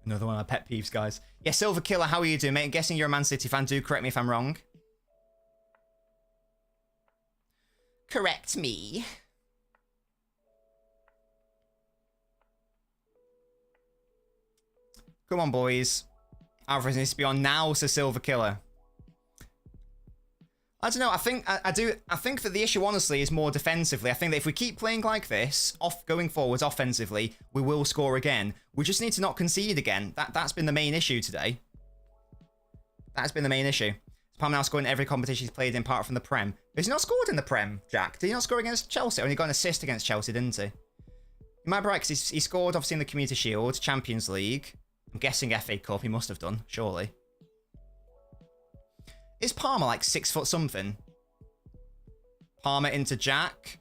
S1: Another one of my pet peeves, guys. Yeah, Silver Killer, how are you doing, mate? I'm guessing you're a Man City fan. Do correct me if I'm wrong. Correct me. Come on, boys. Alvarez needs to be on now, says Silver Killer. I don't know. I think that the issue, honestly, is more defensively. I think that if we keep playing like this, going forwards offensively, we will score again. We just need to not concede again. That's been the main issue today. That's been the main issue. Palmer now scoring every competition he's played in, apart from the Prem. Has he not scored in the Prem, Jack? Did he not score against Chelsea? Only got an assist against Chelsea, didn't he? You might be right, because he scored, obviously, in the Community Shield, Champions League. I'm guessing FA Cup. He must have done, surely. Is Palmer like 6 foot something? Palmer into Jack.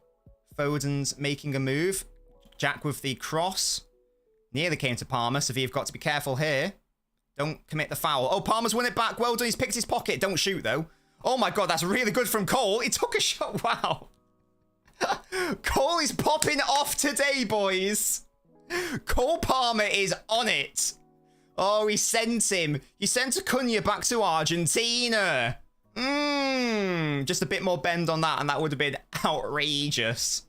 S1: Foden's making a move. Jack with the cross. Nearly came to Palmer. Sevilla have got to be careful here. Don't commit the foul. Oh, Palmer's won it back. Well done. He's picked his pocket. Don't shoot, though. Oh, my God. That's really good from Cole. He took a shot. Wow. Cole is popping off today, boys. Cole Palmer is on it. Oh, he sent him. He sent Acuna back to Argentina. Just a bit more bend on that, and that would have been outrageous.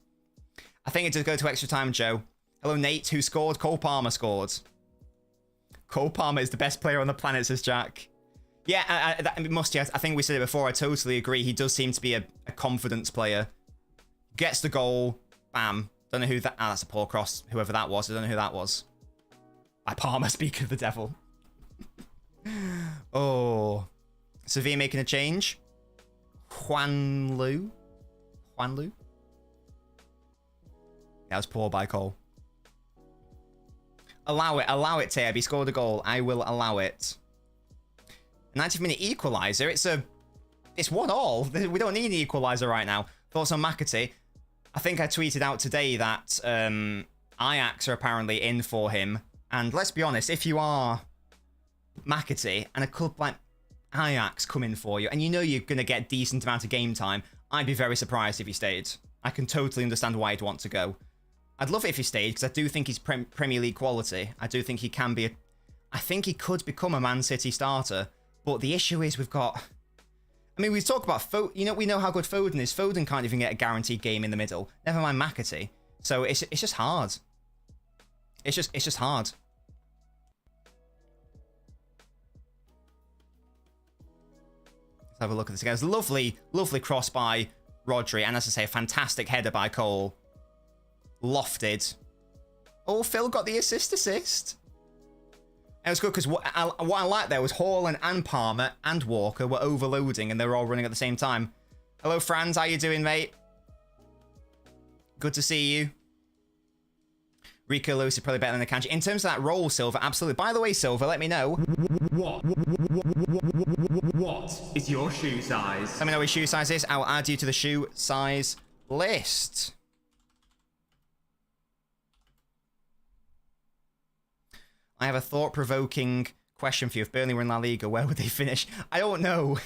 S1: I think it did go to extra time, Joe. Hello, Nate, who scored? Cole Palmer scored. Cole Palmer is the best player on the planet, says Jack. Yeah, I think we said it before. I totally agree. He does seem to be a confidence player. Gets the goal. Bam. Don't know who that... Ah, that's a poor cross. Whoever that was. I don't know who that was. By Palmer, speak of the devil. Oh. Sevilla making a change. Juanlu. Yeah, that was poor by Cole. Allow it, Tab. He scored a goal. I will allow it. 90-minute equalizer. It's 1-1. We don't need an equalizer right now. Thoughts on McAtee? I think I tweeted out today that Ajax are apparently in for him. And let's be honest, if you are McAtee and a club like Ajax come in for you, and you know you're going to get a decent amount of game time, I'd be very surprised if he stayed. I can totally understand why he'd want to go. I'd love it if he stayed, because I do think he's Premier League quality. I do think he can be I think he could become a Man City starter. But the issue is we've got... I mean, we talk about... we know how good Foden is. Foden can't even get a guaranteed game in the middle. Never mind McAtee. So it's just hard. It's just hard. Let's have a look at this again. It's a lovely cross by Rodri. And as I say, a fantastic header by Cole. Lofted. Oh, Phil got the assist. And it was good because what I liked there was Haaland and Palmer and Walker were overloading and they were all running at the same time. Hello, Franz. How you doing, mate? Good to see you. Rico Lewis is probably better than Akanji. In terms of that role, Silver, absolutely. By the way, Silver, let me know.
S2: What is your shoe size?
S1: Let me know what your shoe size is. I'll add you to the shoe size list. I have a thought-provoking question for you. If Burnley were in La Liga, where would they finish? I don't know.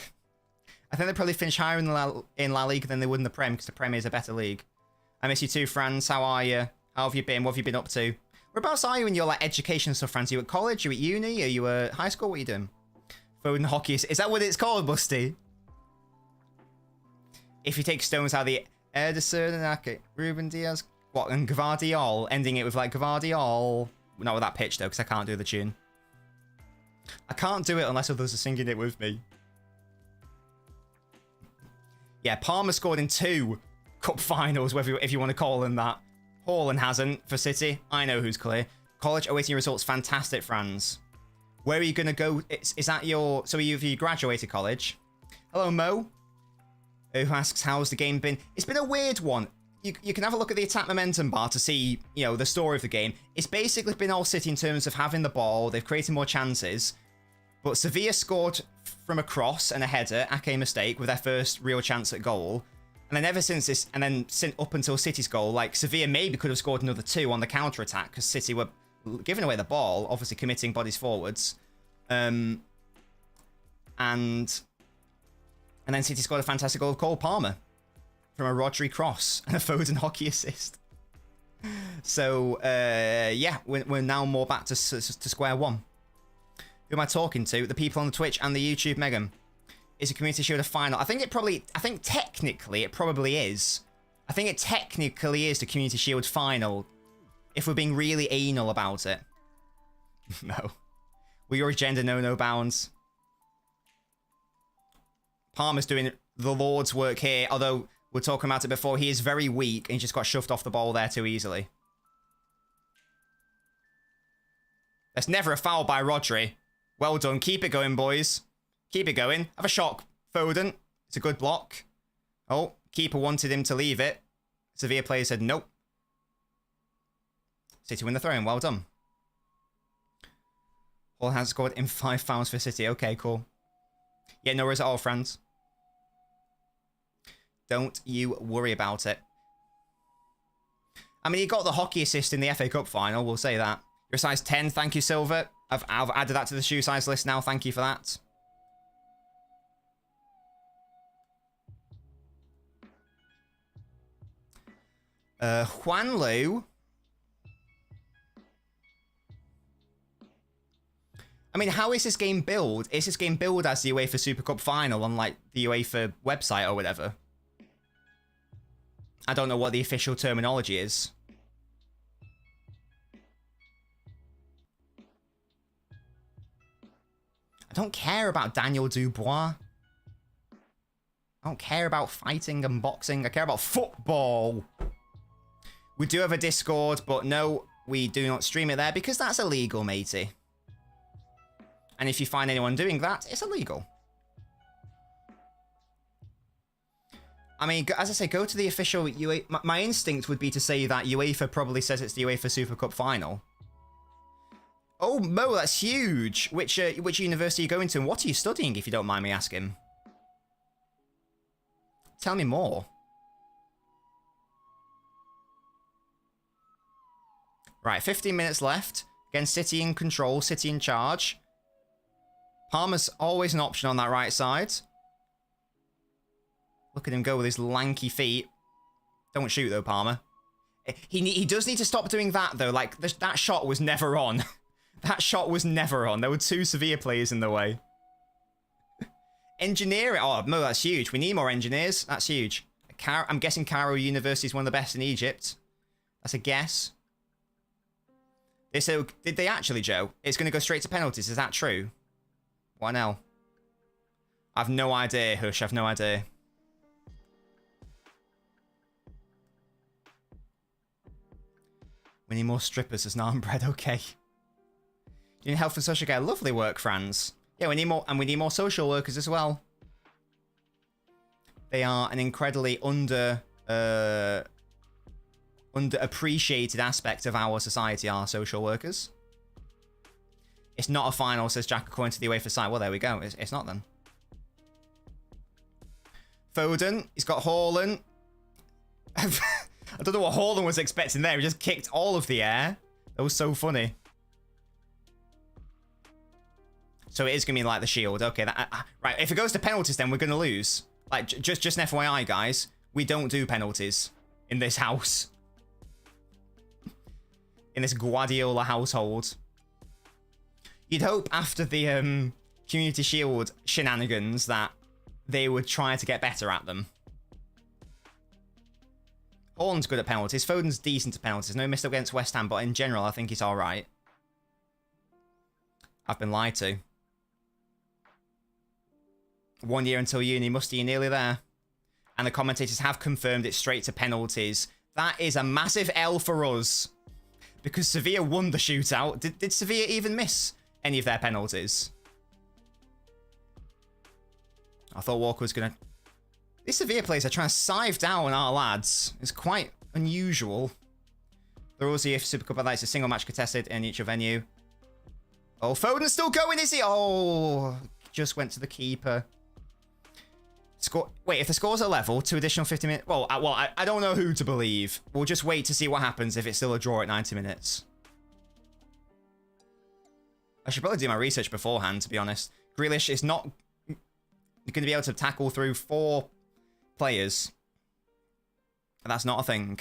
S1: I think they'd probably finish higher in La Liga than they would in the Prem, because the Prem is a better league. I miss you too, Franz. How are you? How have you been? What have you been up to? Whereabouts are you in your like education stuff, Franz? Are you at college? Are you at uni? Are you at high school? What are you doing? Foden hockey. Is that what it's called, Busty? If you take stones out of the Ederson, Ruben Diaz, what, and Gvardiol, ending it with like Gvardiol. Not with that pitch, though, because I can't do the tune. I can't do it unless others are singing it with me. Yeah, Palmer scored in 2 cup finals, if you want to call them that. Haaland hasn't for City. I know who's clear. College awaiting your results. Fantastic, Franz. Where are you going to go? Is that your... So have you graduated college? Hello, Mo. Who asks, how's the game been? It's been a weird one. You can have a look at the attack momentum bar to see, the story of the game. It's basically been all City in terms of having the ball. They've created more chances. But Sevilla scored from a cross and a header, Ake mistake, with their first real chance at goal. And then ever since this, and then up until City's goal, like Sevilla maybe could have scored another 2 on the counter-attack because City were giving away the ball, obviously committing bodies forwards. And then City scored a fantastic goal of Cole Palmer from a Rodri cross and a Foden hockey assist. So, yeah, we're now more back to square one. Who am I talking to? The people on the Twitch and the YouTube, Megan. Is a Community Shield a final? I think technically it probably is. I think it technically is the Community Shield final. If we're being really anal about it. No. Well, your agenda no bounds. Palmer's doing the Lord's work here, although we're talking about it before. He is very weak and he just got shoved off the ball there too easily. That's never a foul by Rodri. Well done. Keep it going, boys. Keep it going. Have a shock, Foden. It's a good block. Oh, keeper wanted him to leave it. Sevilla player said nope. City win the throw-in. Well done. Hall has scored in 5 fouls for City. Okay, cool. Yeah, no worries at all, friends. Don't you worry about it. I mean, he got the hockey assist in the FA Cup final. We'll say that. You're a size 10. Thank you, Silver. I've added that to the shoe size list now. Thank you for that. Juan Lu. I mean, how is this game billed? Is this game billed as the UEFA Super Cup final on, like, the UEFA website or whatever? I don't know what the official terminology is. I don't care about Daniel Dubois. I don't care about fighting and boxing. I care about football. We do have a Discord, but no, we do not stream it there because that's illegal, matey. And if you find anyone doing that, it's illegal. I mean, as I say, go to the official UEFA... My instinct would be to say that UEFA probably says it's the UEFA Super Cup final. Oh, Mo, that's huge. Which university are you going to and what are you studying, if you don't mind me asking? Tell me more. Right, 15 minutes left. Again, City in control, City in charge. Palmer's always an option on that right side. Look at him go with his lanky feet. Don't shoot, though, Palmer. He does need to stop doing that, though. Like, that shot was never on. That shot was never on. There were 2 Sevilla players in the way. Engineering. Oh, no, that's huge. We need more engineers. That's huge. I'm guessing Cairo University is one of the best in Egypt. That's a guess. They said, did they actually, Joe? It's going to go straight to penalties. Is that true? 1-0. I've no idea, Hush. I've no idea. We need more strippers as an bread. Okay. You need health and social care. Lovely work, Franz. Yeah, we need more, and we need more social workers as well. They are an incredibly underappreciated aspect of our society, our social workers. It's not a final, says Jack, according to the UEFA site. Well, there we go. It's not then. Foden. He's got Haaland. I don't know what Haaland was expecting there. He just kicked all of the air. That was so funny. So it is going to be like the shield. Okay, right. If it goes to penalties, then we're going to lose. Like, just an FYI, guys. We don't do penalties in this house. In this Guardiola household. You'd hope after the Community Shield shenanigans that they would try to get better at them. Haaland's good at penalties. Foden's decent at penalties. No missed up against West Ham, but in general, I think he's all right. I've been lied to. 1 year until uni. Musty, you're nearly there. And the commentators have confirmed it's straight to penalties. That is a massive L for us. Because Sevilla won the shootout. Did Sevilla even miss any of their penalties? I thought Walker was going to... These Sevilla players are trying to sieve down our lads. It's quite unusual. The Rossi Super Cup, it's a single match contested in each venue. Oh, Foden's still going, is he? Oh, just went to the keeper. Score. Wait, if the scores are level, 2 additional 50 minutes. Well, I don't know who to believe. We'll just wait to see what happens if it's still a draw at 90 minutes. I should probably do my research beforehand, to be honest. Grealish is not going to be able to tackle through 4 players. That's not a thing.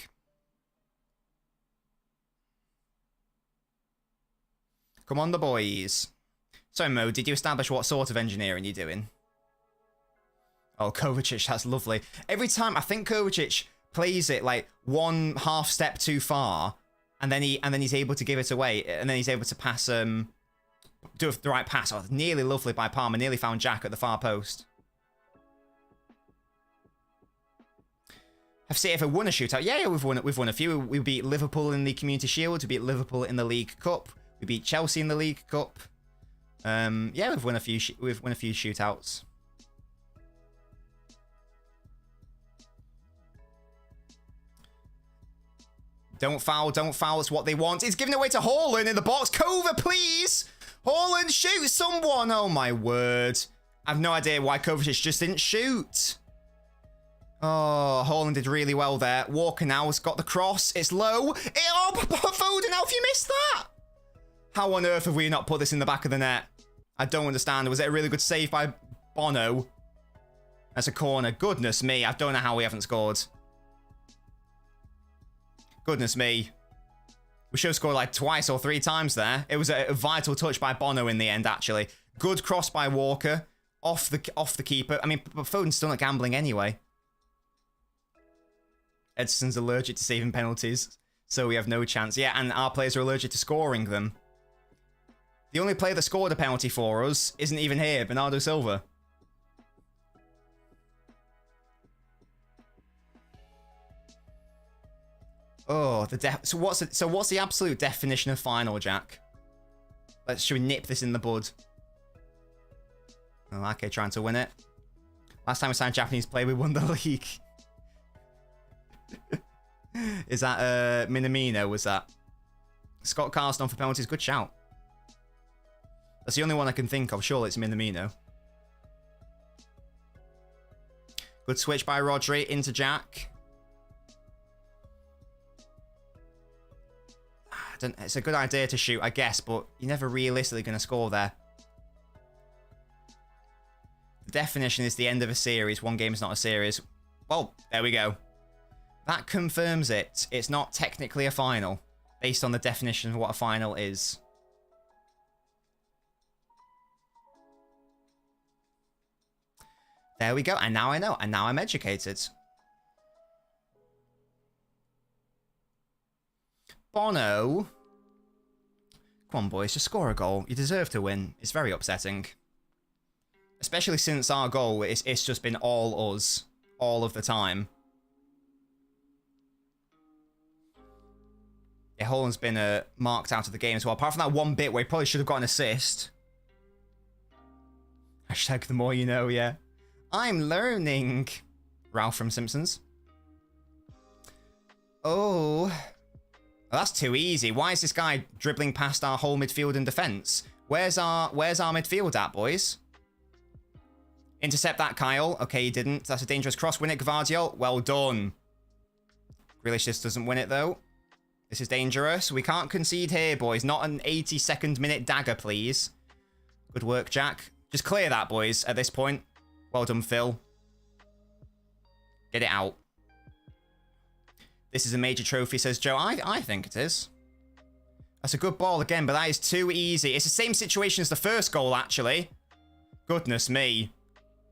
S1: Come on, the boys. Sorry, Mo, did you establish what sort of engineering you're doing? Oh, Kovacic, that's lovely. Every time, I think Kovacic plays it like one half step too far, and then he's able to give it away, and then he's able to pass, do the right pass. Oh, nearly lovely by Palmer, nearly found Jack at the far post. Have City ever won a shootout? Yeah, we've won a few. We beat Liverpool in the Community Shield. We beat Liverpool in the League Cup. We beat Chelsea in the League Cup. Yeah, we've won a few shootouts. Don't foul, don't foul. It's what they want. It's giving away to Haaland in the box. Kova, please. Haaland, shoot someone. Oh my word. I have no idea why Kovacic just didn't shoot. Oh, Haaland did really well there. Walker now has got the cross. It's low. Oh, Foden, how have you missed that? How on earth have we not put this in the back of the net? I don't understand. Was it a really good save by Bono? That's a corner. Goodness me. I don't know how we haven't scored. Goodness me. We should have scored like twice or 3 times there. It was a vital touch by Bono in the end, actually. Good cross by Walker. Off the keeper. I mean, but Foden's still not gambling anyway. Edson's allergic to saving penalties, so we have no chance. Yeah, and our players are allergic to scoring them. The only player that scored a penalty for us isn't even here, Bernardo Silva. Oh, so what's the absolute definition of final, Jack? Should we nip this in the bud? Oh, okay, trying to win it. Last time we signed a Japanese player, we won the league. Is that Minamino, was that? Scott Carson for penalties, good shout. That's the only one I can think of, surely it's Minamino. Good switch by Rodri into Jack. It's a good idea to shoot, I guess, but you're never realistically going to score there. The definition is the end of a series. One game is not a series. Well, there we go. That confirms it. It's not technically a final, based on the definition of what a final is. There we go. And now I know. And now I'm educated. Bono. Come on, boys. Just score a goal. You deserve to win. It's very upsetting. Especially since our goal, it's just been all us. All of the time. Yeah, Haaland's been marked out of the game as well. Apart from that one bit where he probably should have got an assist. Hashtag the more you know, yeah. I'm learning. Ralph from Simpsons. Oh. That's too easy. Why is this guy dribbling past our whole midfield and defense? Where's our midfield at, boys? Intercept that, Kyle. Okay, he didn't. That's a dangerous cross. Win it, Gvardiol. Well done. Grealish just doesn't win it, though. This is dangerous. We can't concede here, boys. Not an 82nd minute dagger, please. Good work, Jack. Just clear that, boys, at this point. Well done, Phil. Get it out. This is a major trophy, says Joe. I think it is. That's a good ball again, but that is too easy. It's the same situation as the first goal, actually. Goodness me.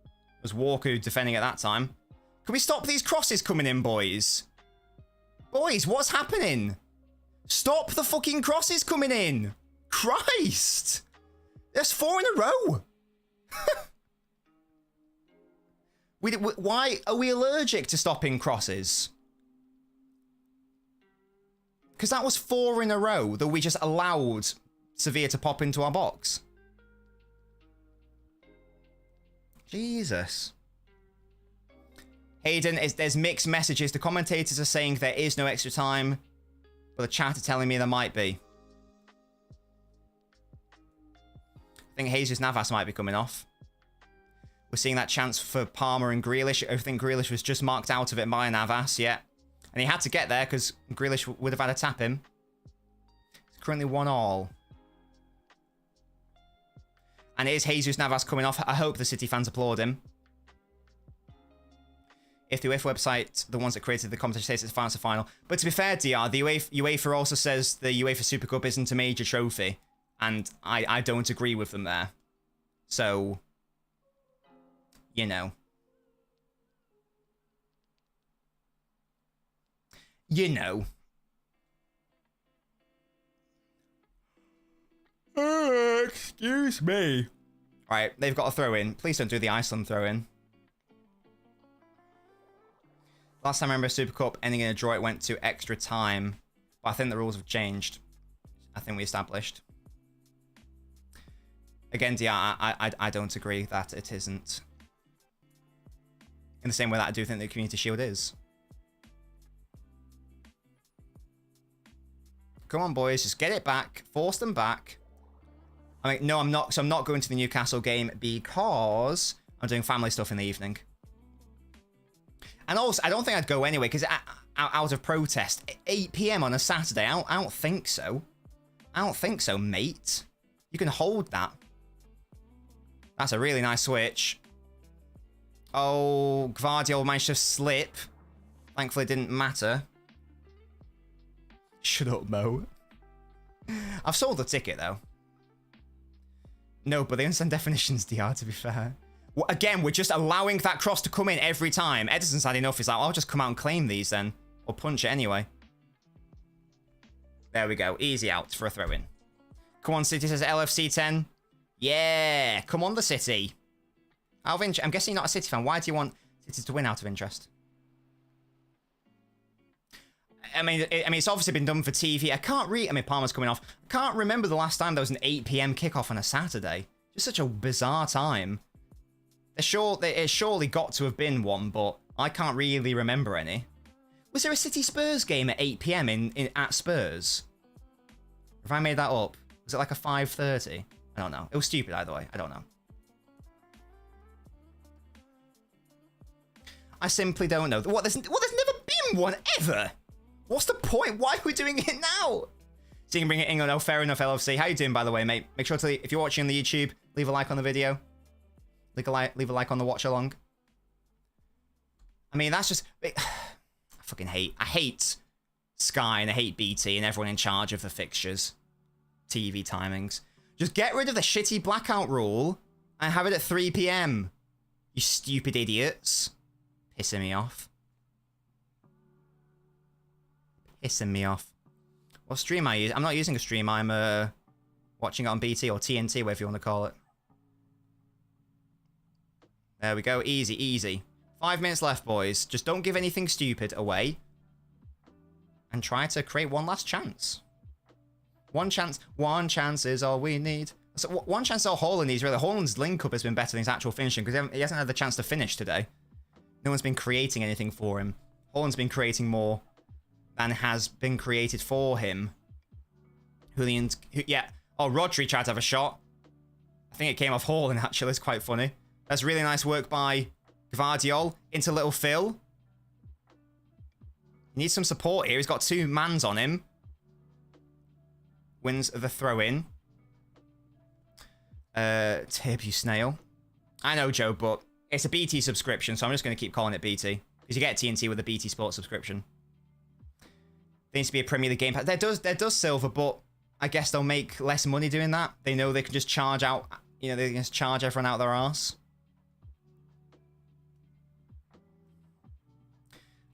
S1: It was Walker defending at that time. Can we stop these crosses coming in, boys? Boys, what's happening? Stop the fucking crosses coming in. Christ. There's 4 in a row. Why are we allergic to stopping crosses? Because that was 4 in a row that we just allowed Sevilla to pop into our box. Jesus. Hayden, there's mixed messages. The commentators are saying there is no extra time, but the chat are telling me there might be. I think Jesus Navas might be coming off. We're seeing that chance for Palmer and Grealish. I think Grealish was just marked out of it by Navas, yeah. And he had to get there because Grealish would have had to tap him. It's currently 1-1. And it is Jesus Navas coming off. I hope the City fans applaud him. If the UEFA website, the ones that created the competition, says it's a final. But to be fair, DR, the UEFA also says the UEFA Super Cup isn't a major trophy. And I don't agree with them there. So, you know. You know. Excuse me. Right, they've got a throw in. Please don't do the Iceland throw in. Last time I remember Super Cup ending in a draw, it went to extra time. But I think the rules have changed. I think we established. Again, yeah, I don't agree that it isn't. In the same way that I do think the Community Shield is. Come on, boys, just get it back. Force them back. I mean, no, I'm not. So I'm not going to the Newcastle game because I'm doing family stuff in the evening. And also, I don't think I'd go anyway because out of protest, 8 PM on a Saturday. I don't think so. I don't think so, mate. You can hold that. That's a really nice switch. Oh, Gvardiol managed to slip. Thankfully, it didn't matter. Shut up, Mo. I've sold the ticket, though. No, but they understand definitions, DR, to be fair. Well, again, we're just allowing that cross to come in every time. Edison's had enough. He's like, I'll just come out and claim these then. Or punch it anyway. There we go. Easy out for a throw-in. Come on, City says LFC 10. Yeah, come on, the City. Out of interest, I'm guessing you're not a City fan. Why do you want City to win out of interest? I mean, it's obviously been done for TV. I mean, Palmer's coming off. I can't remember the last time there was an 8 PM kickoff on a Saturday. Just such a bizarre time. It's surely got to have been one, but I can't really remember any. Was there a City Spurs game at 8 PM at Spurs? Have I made that up? Was it like a 5:30? I don't know. It was stupid either way. I don't know. I simply don't know. What? There's never been one ever. What's the point? Why are we doing it now? So you can bring it in. Oh, fair enough, LFC. How you doing, by the way, mate? Make sure to, if you're watching on the YouTube, leave a like on the video. Leave a like on the watch along. I mean, that's just... I fucking hate... I hate Sky and I hate BT and everyone in charge of the fixtures. TV timings. Just get rid of the shitty blackout rule and have it at 3 PM. You stupid idiots. Pissing me off. Pissing me off. What stream I use? I'm not using a stream. I'm watching it on BT or TNT, whatever you want to call it. There we go. Easy, easy. 5 minutes left, boys. Just don't give anything stupid away. And try to create one last chance. One chance is all we need. So one chance is all Haaland needs, really. Haaland's link-up has been better than his actual finishing because he hasn't had the chance to finish today. No one's been creating anything for him. Haaland's been creating more than has been created for him. Yeah. Oh, Rodri tried to have a shot. I think it came off Haaland, actually. It's quite funny. That's really nice work by Gvardiol into little Phil. He needs some support here. He's got 2 mans on him. Wins the throw-in. Tib, you snail. I know, Joe, but it's a BT subscription, so I'm just going to keep calling it BT. Because you get TNT with a BT Sports subscription. There needs to be a Premier League game pass. There does Silver, but I guess they'll make less money doing that. They know they can just charge out, you know, they can just charge everyone out their arse.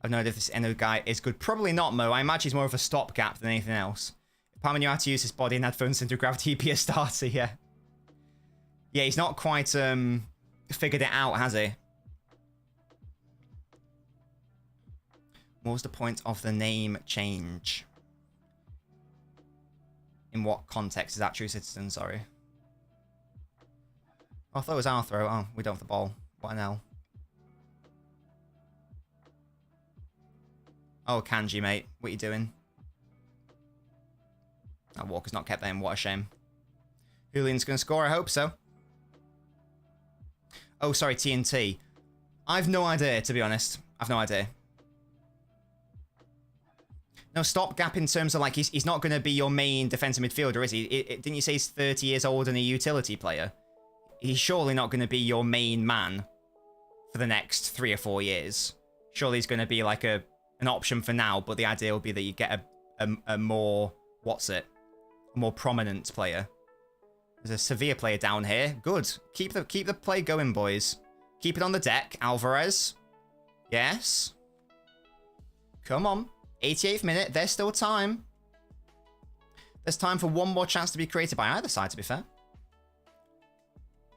S1: I've no idea if this Eno guy is good. Probably not, Mo. I imagine he's more of a stopgap than anything else. If Palmer knew how to use his body and had fun into gravity, he'd be a starter, yeah. Yeah, he's not quite figured it out, has he? What was the point of the name change? In what context? Is that True Citizen? Sorry. Oh, I thought it was our throw. Oh, we don't have the ball. What an L. Oh, Kanji, mate. What are you doing? Oh, Walker's not kept that in. What a shame. Julian's going to score. I hope so. Oh, sorry, TNT. I've no idea, to be honest. I've no idea. No, stopgap in terms of, like, he's not going to be your main defensive midfielder, is he? Didn't you say he's 30 years old and a utility player? He's surely not going to be your main man for the next 3 or 4 years. Surely he's going to be, like, an option for now, but the idea will be that you get a more... What's it? A more prominent player There's a Sevilla player down here. Good. Keep the play going, boys. Keep it on the deck. Alvarez. Yes. Come on. 88th minute. There's still time. There's time for one more chance to be created by either side, to be fair.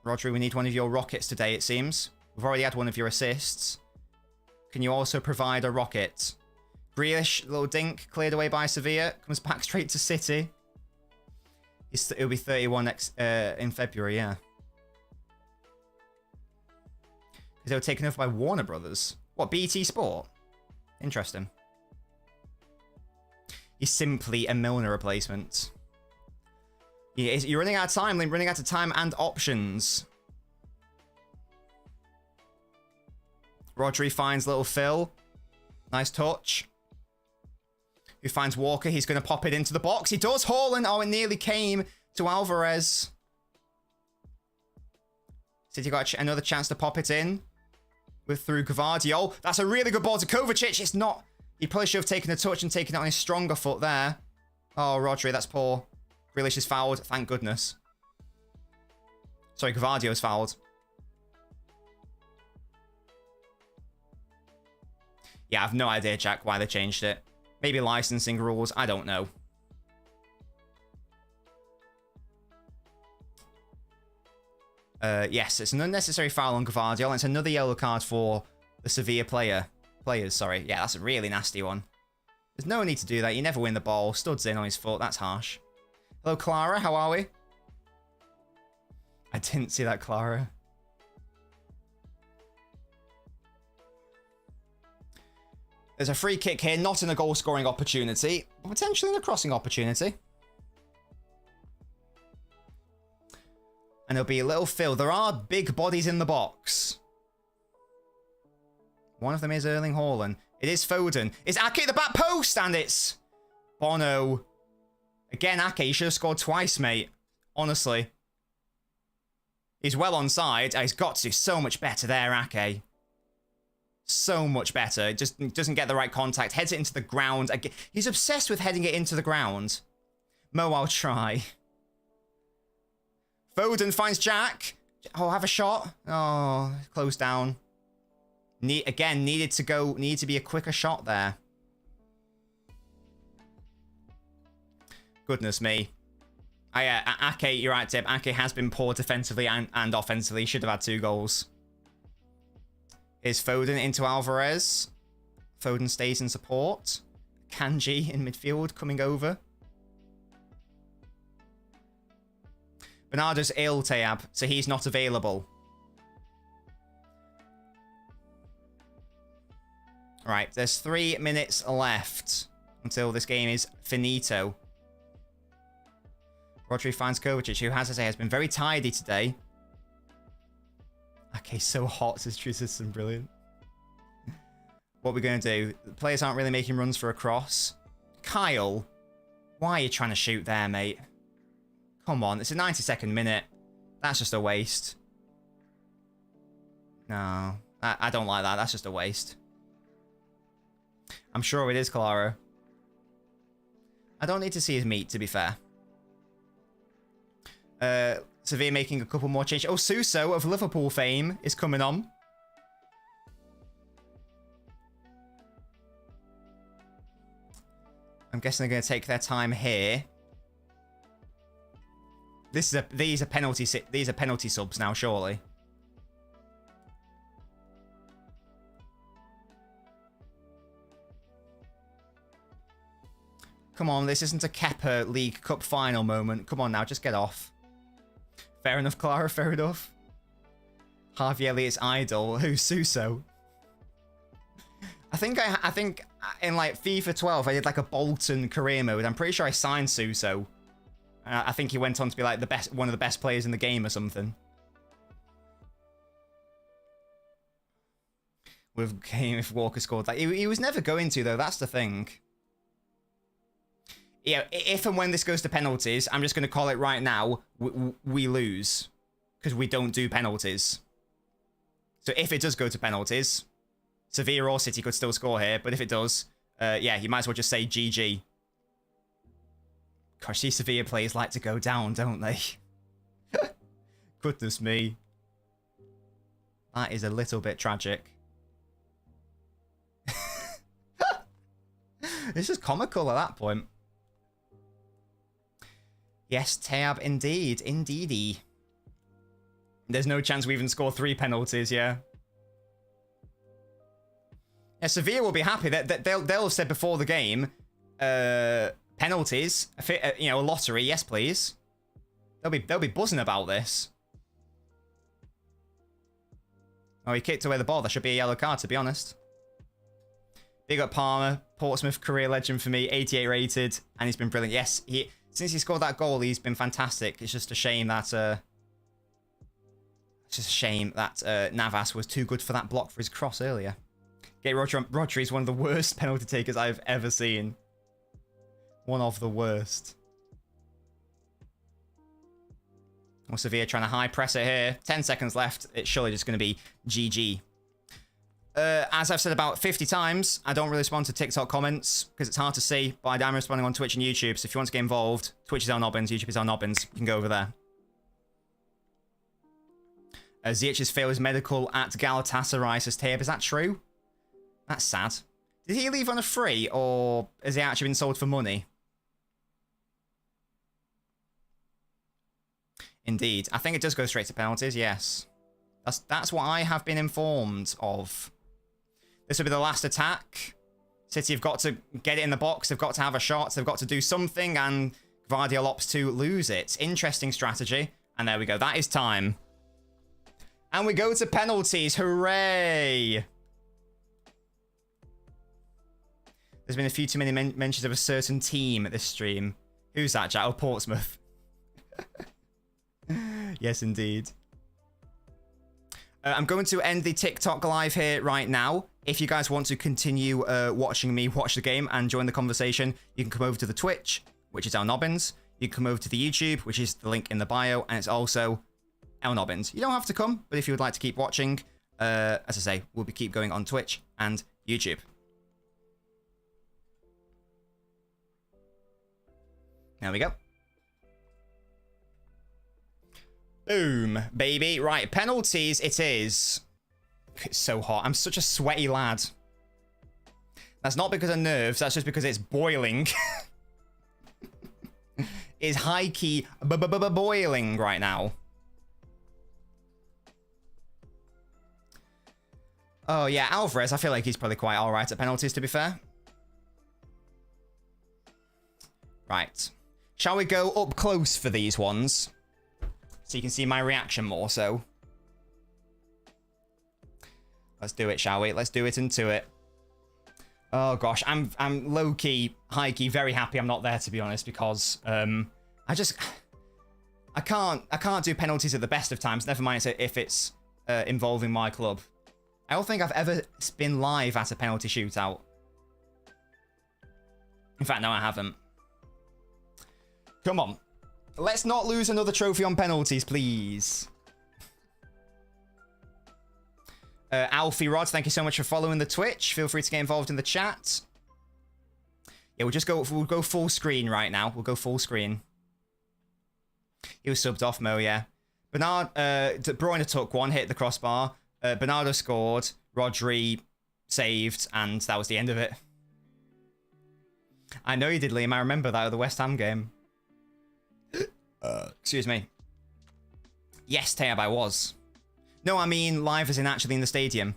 S1: Rodri, we need one of your rockets today, it seems. We've already had one of your assists. Can you also provide a rocket? Grealish, little dink, cleared away by Sevilla. Comes back straight to City. It'll be 31 in February, yeah. Because they were taken over by Warner Brothers. What, BT Sport? Interesting. He's simply a Milner replacement. You're running out of time, Link. Running out of time and options. Rodri finds little Phil. Nice touch. Who finds Walker. He's going to pop it into the box. He does. Haaland. Oh, it nearly came to Alvarez. City got another chance to pop it in. Through Gvardiol. That's a really good ball to Kovacic. It's not. He probably should have taken a touch and taken it on his stronger foot there. Oh, Rodri, that's poor. Grealish is fouled. Thank goodness. Sorry, Gvardiol's fouled. Yeah, I have no idea, Jack, why they changed it. Maybe licensing rules. I don't know. Yes, it's an unnecessary foul on Gvardiol. And it's another yellow card for the Sevilla players. Sorry. Yeah, that's a really nasty one. There's no need to do that. You never win the ball. Studs in on his foot. That's harsh. Hello, Clara. How are we? I didn't see that, Clara. There's a free kick here, not in a goal-scoring opportunity, but potentially in a crossing opportunity. And there'll be a little Phil. There are big bodies in the box. One of them is Erling Haaland. It is Foden. It's Ake at the back post, and it's Bono. Again, Ake, you should have scored twice, mate. Honestly. He's well onside. He's got to do so much better there, Ake. So much better. It just doesn't get the right contact. Heads it into the ground. He's obsessed with heading it into the ground. Mo, I'll try. Foden finds Jack. Oh, have a shot. Oh, closed down. Again, needed to be a quicker shot there. Goodness me. Ake, you're right, Tip. Ake has been poor defensively and offensively. He should have had 2 goals. Here's Foden into Alvarez. Foden stays in support. Kanji in midfield coming over. Bernardo's ill, Tayab, so he's not available. Right, there's 3 minutes left until this game is finito. Rodri finds Kovacic, who, as I say, has been very tidy today. Okay, so hot, says True System. Brilliant. What are we going to do? The players aren't really making runs for a cross. Kyle, why are you trying to shoot there, mate? Come on, it's a 92nd minute. That's just a waste. No, I don't like that. That's just a waste. I'm sure it is, Clara. I don't need to see his meat, to be fair. Sevilla making a couple more changes. Oh, Suso of Liverpool fame is coming on. I'm guessing they're going to take their time here. These are penalty subs now, surely. Come on, this isn't a Kepa League Cup final moment. Come on now, just get off. Fair enough, Clara, fair enough. Harvey Elliott's idol, who's Suso? I think in like FIFA 12 I did like a Bolton career mode. I'm pretty sure I signed Suso. I think he went on to be like one of the best players in the game or something. With game if Walker scored that. He was never going to though, that's the thing. Yeah, if and when this goes to penalties, I'm just going to call it right now, we lose. Because we don't do penalties. So if it does go to penalties, Sevilla or City could still score here. But if it does, yeah, you might as well just say GG. Gosh, these Sevilla players like to go down, don't they? Goodness me. That is a little bit tragic. It's just comical at that point. Yes, Tab, indeed. Indeedy. There's no chance we even score 3 penalties, yeah. Yeah, Sevilla will be happy. They'll have said before the game, penalties, you know, a lottery, yes please. They'll be buzzing about this. Oh, he kicked away the ball. That should be a yellow card, to be honest. Big up Palmer, Portsmouth career legend for me, 88 rated, and he's been brilliant. Yes, since he scored that goal, he's been fantastic. It's just a shame that Navas was too good for that block for his cross earlier. Rodri is one of the worst penalty takers I've ever seen. One of the worst. Well, Sevilla trying to high press it here. 10 seconds left. It's surely just going to be GG. As I've said about 50 times, I don't really respond to TikTok comments because it's hard to see, but I'm responding on Twitch and YouTube. So if you want to get involved, Twitch is LNobbins, YouTube is LNobbins. You can go over there. Ziyech has failed his medical at Galatasaray, says Taib. Is that true? That's sad. Did he leave on a free, or has he actually been sold for money? Indeed. I think it does go straight to penalties, yes. That's what I have been informed of. This will be the last attack. City have got to get it in the box. They've got to have a shot. They've got to do something, and Gvardiol opts to lose it. Interesting strategy. And there we go. That is time. And we go to penalties. Hooray! There's been a few too many mentions of a certain team at this stream. Who's that, Jack? Oh, Portsmouth. Yes, indeed. I'm going to end the TikTok live here right now. If you guys want to continue watching me watch the game and join the conversation, you can come over to the Twitch, which is LNobbins. You can come over to the YouTube, which is the link in the bio, and it's also LNobbins. You don't have to come, but if you would like to keep watching, as I say, we'll keep going on Twitch and YouTube. There we go. Boom, baby. Right, penalties it is. It's so hot. I'm such a sweaty lad. That's not because of nerves. That's just because it's boiling. It's high-key boiling right now. Oh, yeah, Alvarez. I feel like he's probably quite all right at penalties, to be fair. Right. Shall we go up close for these ones? So you can see my reaction more so. Let's do it, shall we? Let's do it into it. Oh gosh, I'm low-key, high-key, very happy I'm not there, to be honest, because I can't do penalties at the best of times, never mind if it's involving my club. I don't think I've ever been live at a penalty shootout. In fact, no, I haven't. Come on. Let's not lose another trophy on penalties, please. Alfie Rod, thank you so much for following the Twitch. Feel free to get involved in the chat. Yeah, we'll go full screen right now. We'll go full screen. He was subbed off, Mo, yeah. Bernard, De Bruyne took one, hit the crossbar. Bernardo scored. Rodri saved, and that was the end of it. I know you did, Liam. I remember that at the West Ham game. Excuse me. Yes, Tayab, I was. No, I mean live as in actually in the stadium.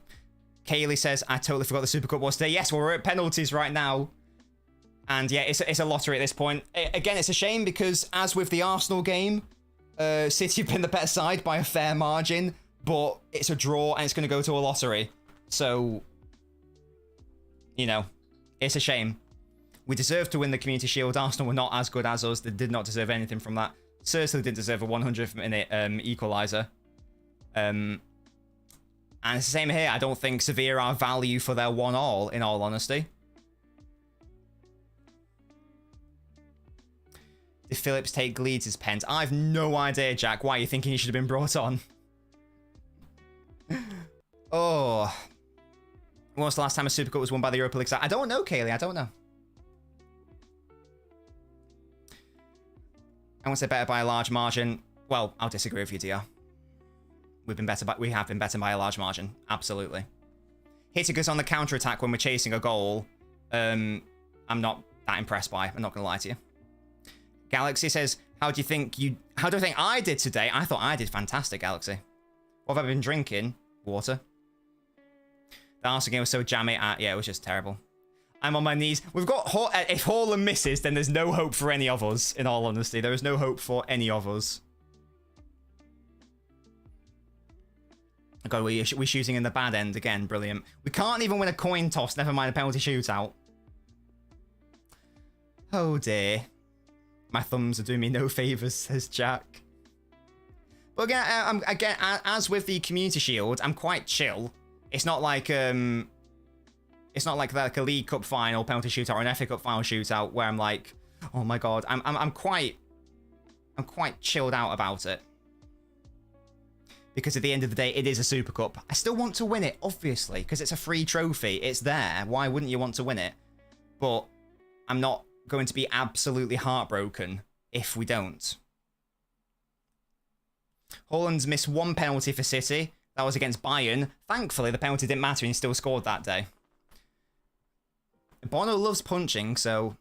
S1: Kaylee says, I totally forgot the Super Cup was today. Yes, well, we're at penalties right now. And yeah, it's a lottery at this point. Again, it's a shame because as with the Arsenal game, City have been the better side by a fair margin, but it's a draw and it's going to go to a lottery. So, you know, it's a shame. We deserved to win the Community Shield. Arsenal were not as good as us. They did not deserve anything from that. Certainly didn't deserve a 100th minute equaliser. And it's the same here. I don't think Sevilla are value for their 1-all, in all honesty. Did Phillips take Leeds' pens? I've no idea, Jack. Why are you thinking he should have been brought on? Oh. When was the last time a Super Cup was won by the Europa League side? I don't know, Kaylee. I don't know. I want to say better by a large margin. Well, I'll disagree with you, dear. we have been better by a large margin. Absolutely. Hitting us on the counter-attack when we're chasing a goal, I'm not that impressed by. I'm not going to lie to you. Galaxy says, how do you think I did today? I thought I did fantastic, Galaxy. What have I been drinking? Water. The Arsenal game was so jammy. Yeah, it was just terrible. I'm on my knees. We've got... if Haaland misses, then there's no hope for any of us, in all honesty. There is no hope for any of us. God, we're shooting in the bad end again. Brilliant. We can't even win a coin toss, never mind a penalty shootout. Oh, dear. My thumbs are doing me no favours, says Jack. But again, as with the Community Shield, I'm quite chill. It's not like a League Cup final penalty shootout or an FA Cup final shootout where I'm like, oh my god, I'm quite chilled out about it. Because at the end of the day, it is a Super Cup. I still want to win it, obviously, because it's a free trophy. It's there. Why wouldn't you want to win it? But I'm not going to be absolutely heartbroken if we don't. Haaland's missed one penalty for City. That was against Bayern. Thankfully, the penalty didn't matter and he still scored that day. Bono loves punching, so...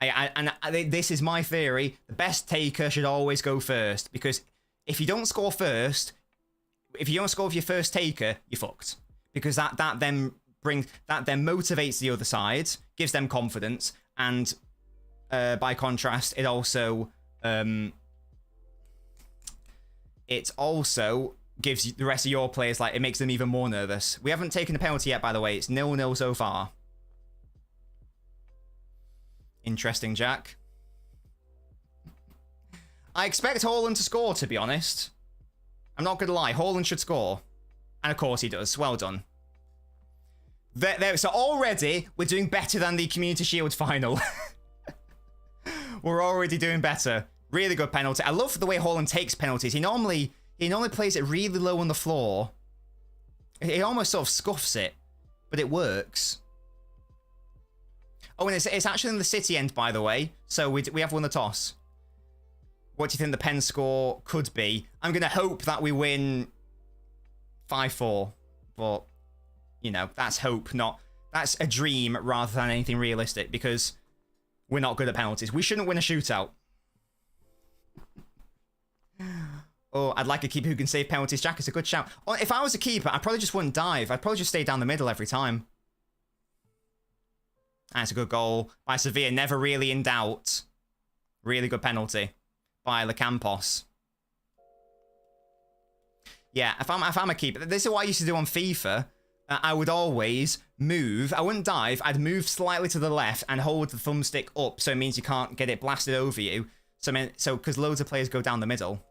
S1: this is my theory. The best taker should always go first. Because if you don't score first... If you don't score with your first taker, you're fucked. Because that then motivates the other side, gives them confidence, and by contrast, it also gives the rest of your players, like, it makes them even more nervous. We haven't taken a penalty yet, by the way. It's 0-0 so far. Interesting, Jack. I expect Haaland to score, to be honest. I'm not going to lie. Haaland should score. And of course he does. Well done. So already, we're doing better than the Community Shield final. We're already doing better. Really good penalty. I love the way Haaland takes penalties. He normally plays it really low on the floor. He almost sort of scuffs it, but it works. Oh, and it's actually in the City end, by the way. So we have won the toss. What do you think the pen score could be? I'm going to hope that we win 5-4. But, you know, that's hope, that's a dream rather than anything realistic, because we're not good at penalties. We shouldn't win a shootout. Oh, I'd like a keeper who can save penalties. Jack, it's a good shout. If I was a keeper, I probably just wouldn't dive. I'd probably just stay down the middle every time. That's a good goal by Sevilla. Never really in doubt. Really good penalty by Campos. Yeah, if I'm a keeper, this is what I used to do on FIFA. I would always move. I wouldn't dive. I'd move slightly to the left and hold the thumbstick up, so it means you can't get it blasted over you. So because loads of players go down the middle.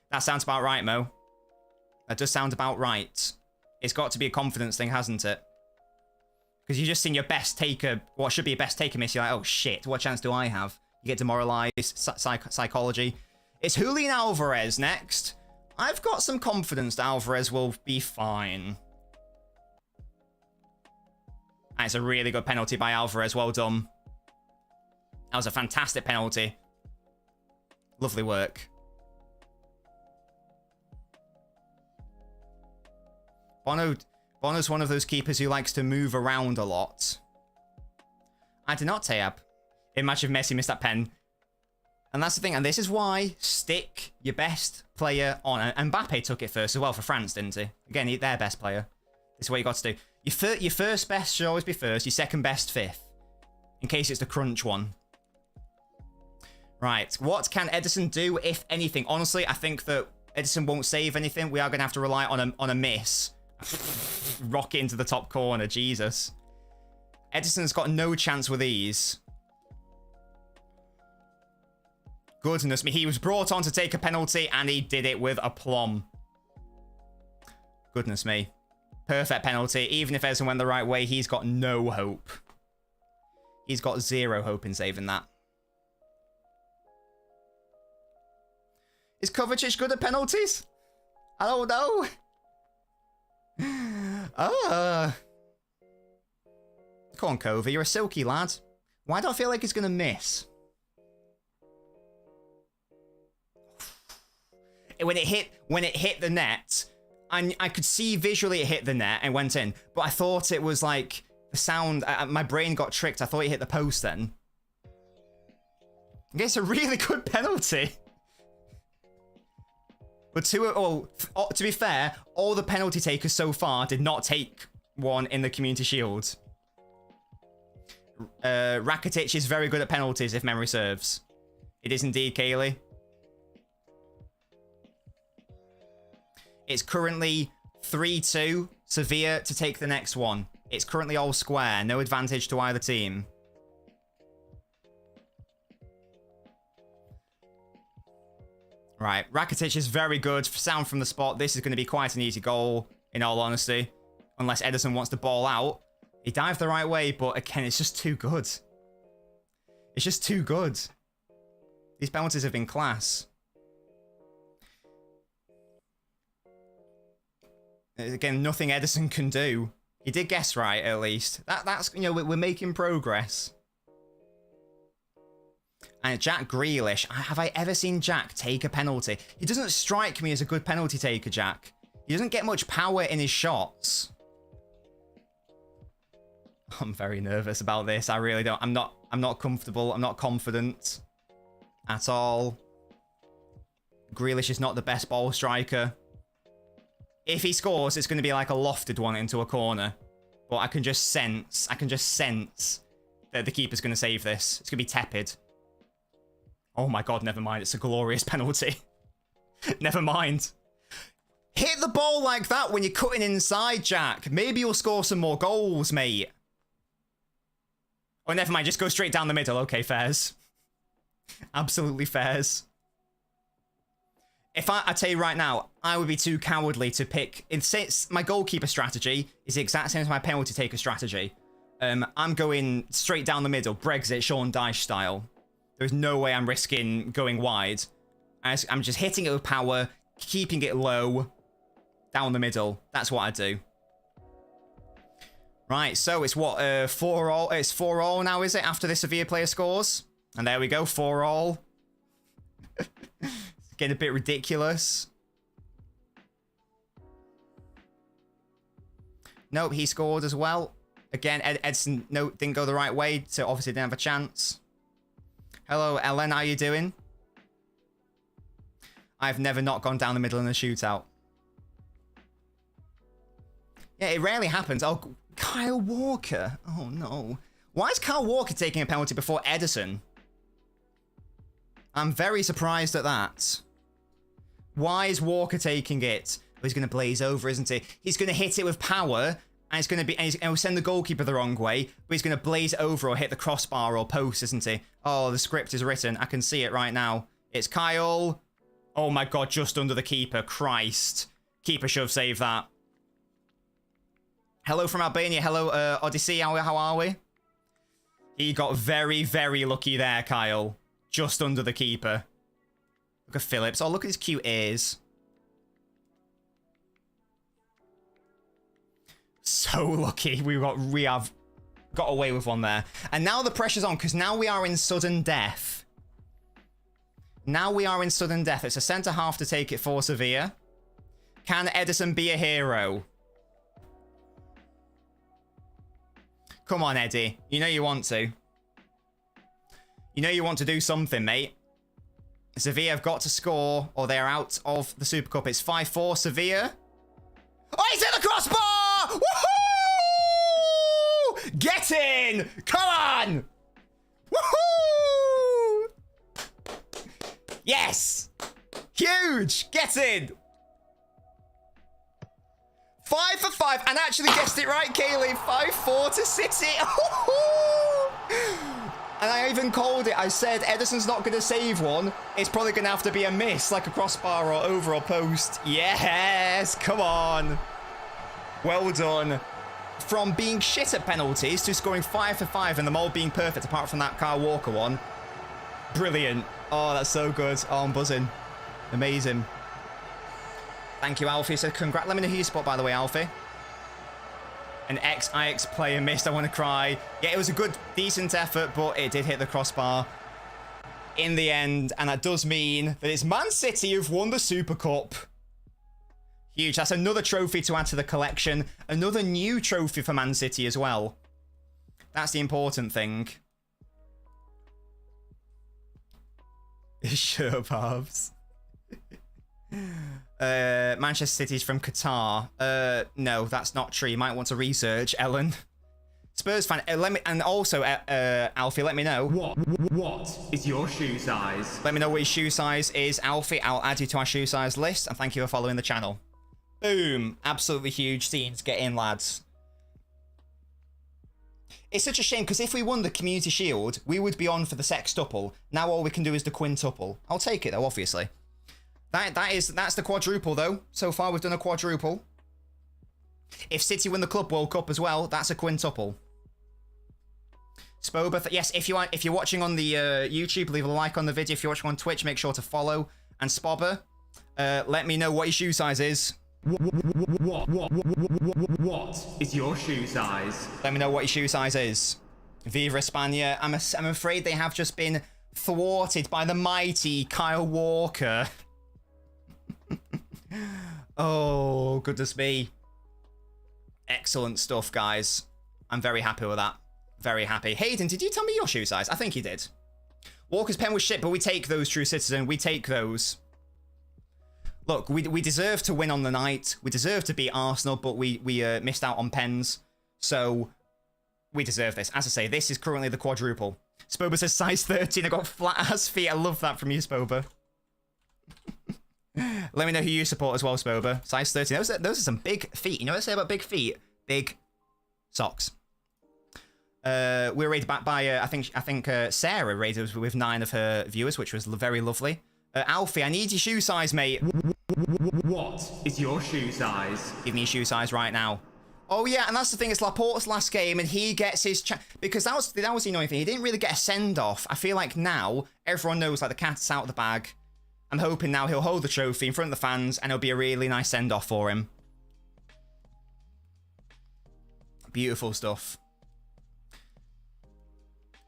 S1: That sounds about right, Mo. That does sound about right. It's got to be a confidence thing, hasn't it? Because you just seen your best taker, what should be a best taker miss, you're like, oh shit, what chance do I have? You get demoralized, psychology. It's Julian Alvarez next. I've got some confidence that Alvarez will be fine. That's a really good penalty by Alvarez, well done. That was a fantastic penalty. Lovely work. Bono's one of those keepers who likes to move around a lot. I did not, Tayab. Imagine if Messi missed that pen. And that's the thing, and this is why stick your best player on. And Mbappe took it first as well for France, didn't he? Again, their best player. This is what you got to do. Your first best should always be first, your second best fifth. In case it's the crunch one. Right, what can Edison do, if anything? Honestly, I think that Edison won't save anything. We are going to have to rely on a miss. Rock it into the top corner, Jesus. Edison's got no chance with these. Goodness me, he was brought on to take a penalty and he did it with aplomb. Goodness me. Perfect penalty. Even if Edison went the right way, he's got no hope. He's got zero hope in saving that. Is Kovacic good at penalties? I don't know. Come on, Kova, you're a silky lad. Why do I feel like he's going to miss? when it hit the net, I could see visually it hit the net and went in, but I thought it was like the sound. My brain got tricked. I thought it hit the post then. It's a really good penalty. But to be fair, all the penalty takers so far did not take one in the Community Shield. Rakitic is very good at penalties, if memory serves. It is indeed, Kaylee. It's currently 3-2, Sevilla to take the next one. It's currently all square, no advantage to either team. Right, Rakitic is very good. Sound from the spot. This is going to be quite an easy goal, in all honesty. Unless Ederson wants the ball out. He dived the right way, but again, it's just too good. It's just too good. These penalties have been class. Again, nothing Ederson can do. He did guess right, at least. That's, you know, we're making progress. And Jack Grealish. Have I ever seen Jack take a penalty? He doesn't strike me as a good penalty taker, Jack. He doesn't get much power in his shots. I'm very nervous about this. I really don't. I'm not comfortable. I'm not confident at all. Grealish is not the best ball striker. If he scores, it's going to be like a lofted one into a corner. But I can just sense that the keeper's going to save this. It's going to be tepid. Oh my god, never mind. It's a glorious penalty. Never mind. Hit the ball like that when you're cutting inside, Jack. Maybe you'll score some more goals, mate. Oh, never mind. Just go straight down the middle. Okay, fairs. Absolutely fairs. If I tell you right now, I would be too cowardly to pick... Since my goalkeeper strategy is the exact same as my penalty taker strategy, I'm going straight down the middle. Brexit, Sean Dyche style. There's no way I'm risking going wide. I'm just hitting it with power, keeping it low, down the middle. That's what I do. Right, so it's what, 4-all? It's 4-all now, is it, after the Sevilla player scores? And there we go, 4-all. It's getting a bit ridiculous. Nope, he scored as well. Again, Edson didn't go the right way, so obviously didn't have a chance. Hello, Ellen, how you doing? I've never not gone down the middle in a shootout. Yeah, it rarely happens. Oh, Kyle Walker. Oh, no. Why is Kyle Walker taking a penalty before Ederson? I'm very surprised at that. Why is Walker taking it? Oh, he's going to blaze over, isn't he? He's going to hit it with power, and it's going to be, and he'll send the goalkeeper the wrong way, but he's going to blaze over or hit the crossbar or post, isn't he? Oh, the script is written. I can see it right now. It's Kyle. Oh my god, just under the keeper. Christ. Keeper should have saved that. Hello from Albania. Hello, Odyssey. How are we? He got very, very lucky there, Kyle. Just under the keeper. Look at Phillips. Oh, look at his cute ears. So lucky. We have got away with one there. And now the pressure's on, because now we are in sudden death. Now we are in sudden death. It's a centre-half to take it for Sevilla. Can Ederson be a hero? Come on, Eddie. You know you want to. You know you want to do something, mate. Sevilla have got to score, or they're out of the Super Cup. It's 5-4 Sevilla. Oh, he's hit the crossbar! Woohoo! Get in! Come on! Woohoo! Yes! Huge! Get in! 5 for 5, and actually guessed it right, Kaylee. 5-4 to City. And I even called it. I said Ederson's not going to save one. It's probably going to have to be a miss, like a crossbar or over or post. Yes, come on. Well done. From being shit at penalties to scoring 5 for 5 and them all being perfect, apart from that Kyle Walker one. Brilliant. Oh, that's so good. Oh, I'm buzzing. Amazing. Thank you, Alfie. So, congrats. Let me know who you spot, by the way, Alfie. An ex-Ajax player missed. I want to cry. Yeah, it was a good, decent effort, but it did hit the crossbar. in the end, and that does mean that it's Man City who've won the Super Cup. Huge. That's another trophy to add to the collection. Another new trophy for Man City as well. That's the important thing. Sure, Barbs. Manchester City's from Qatar. No, that's not true. You might want to research, Ellen. Spurs fan. Let me, and also, Alfie, let me know.
S2: What is your shoe size?
S1: Let me know what your shoe size is, Alfie. I'll add you to our shoe size list, and thank you for following the channel. Boom. Absolutely huge scenes. Get in, lads. It's such a shame, because if we won the Community Shield, we would be on for the sextuple. Now all we can do is the quintuple. I'll take it, though, obviously. That's the quadruple, though. So far, we've done a quadruple. If City win the Club World Cup as well, that's a quintuple. Spoba, yes, if you're watching on the YouTube, leave a like on the video. If you're watching on Twitch, make sure to follow. And Spobber, let me know what your shoe size is.
S2: What is your shoe size?
S1: Let me know what your shoe size is. Viva España. I'm afraid they have just been thwarted by the mighty Kyle Walker. Oh, goodness me. Excellent stuff, guys. I'm very happy with that. Very happy. Hayden, did you tell me your shoe size? I think you did. Walker's pen was shit, but we take those, True Citizen. We take those. Look, we deserve to win on the night. We deserve to beat Arsenal, but we missed out on pens. So, we deserve this. As I say, this is currently the quadruple. Spoba says size 13. I got flat-ass feet. I love that from you, Spoba. Let me know who you support as well, Spoba. Size 13. Those are some big feet. You know what I say about big feet? Big socks. We were rated back by, I think Sarah rated us with 9 of her viewers, which was very lovely. Alfie, I need your shoe size, mate.
S2: What is your shoe size?
S1: Give me your shoe size right now. Oh, yeah, and that's the thing. It's Laporte's last game, and he gets his... Because that was the annoying thing. He didn't really get a send-off. I feel like now, everyone knows, like, the cat's out of the bag. I'm hoping now he'll hold the trophy in front of the fans, and it'll be a really nice send-off for him. Beautiful stuff.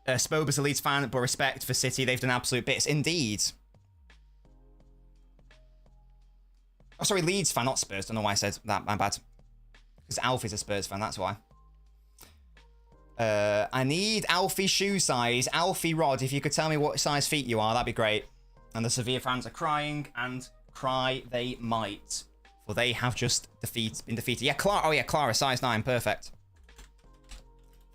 S1: Spoba's a Leeds fan, but respect for City. They've done absolute bits. Indeed. Oh, sorry, Leeds fan, not Spurs. Don't know why I said that. My bad. Because Alfie's a Spurs fan, that's why. I need Alfie's shoe size. Alfie Rod, if you could tell me what size feet you are, that'd be great. And the Sevilla fans are crying, and cry they might. For they have just been defeated. Yeah, Clara. Oh, yeah, Clara, size 9. Perfect.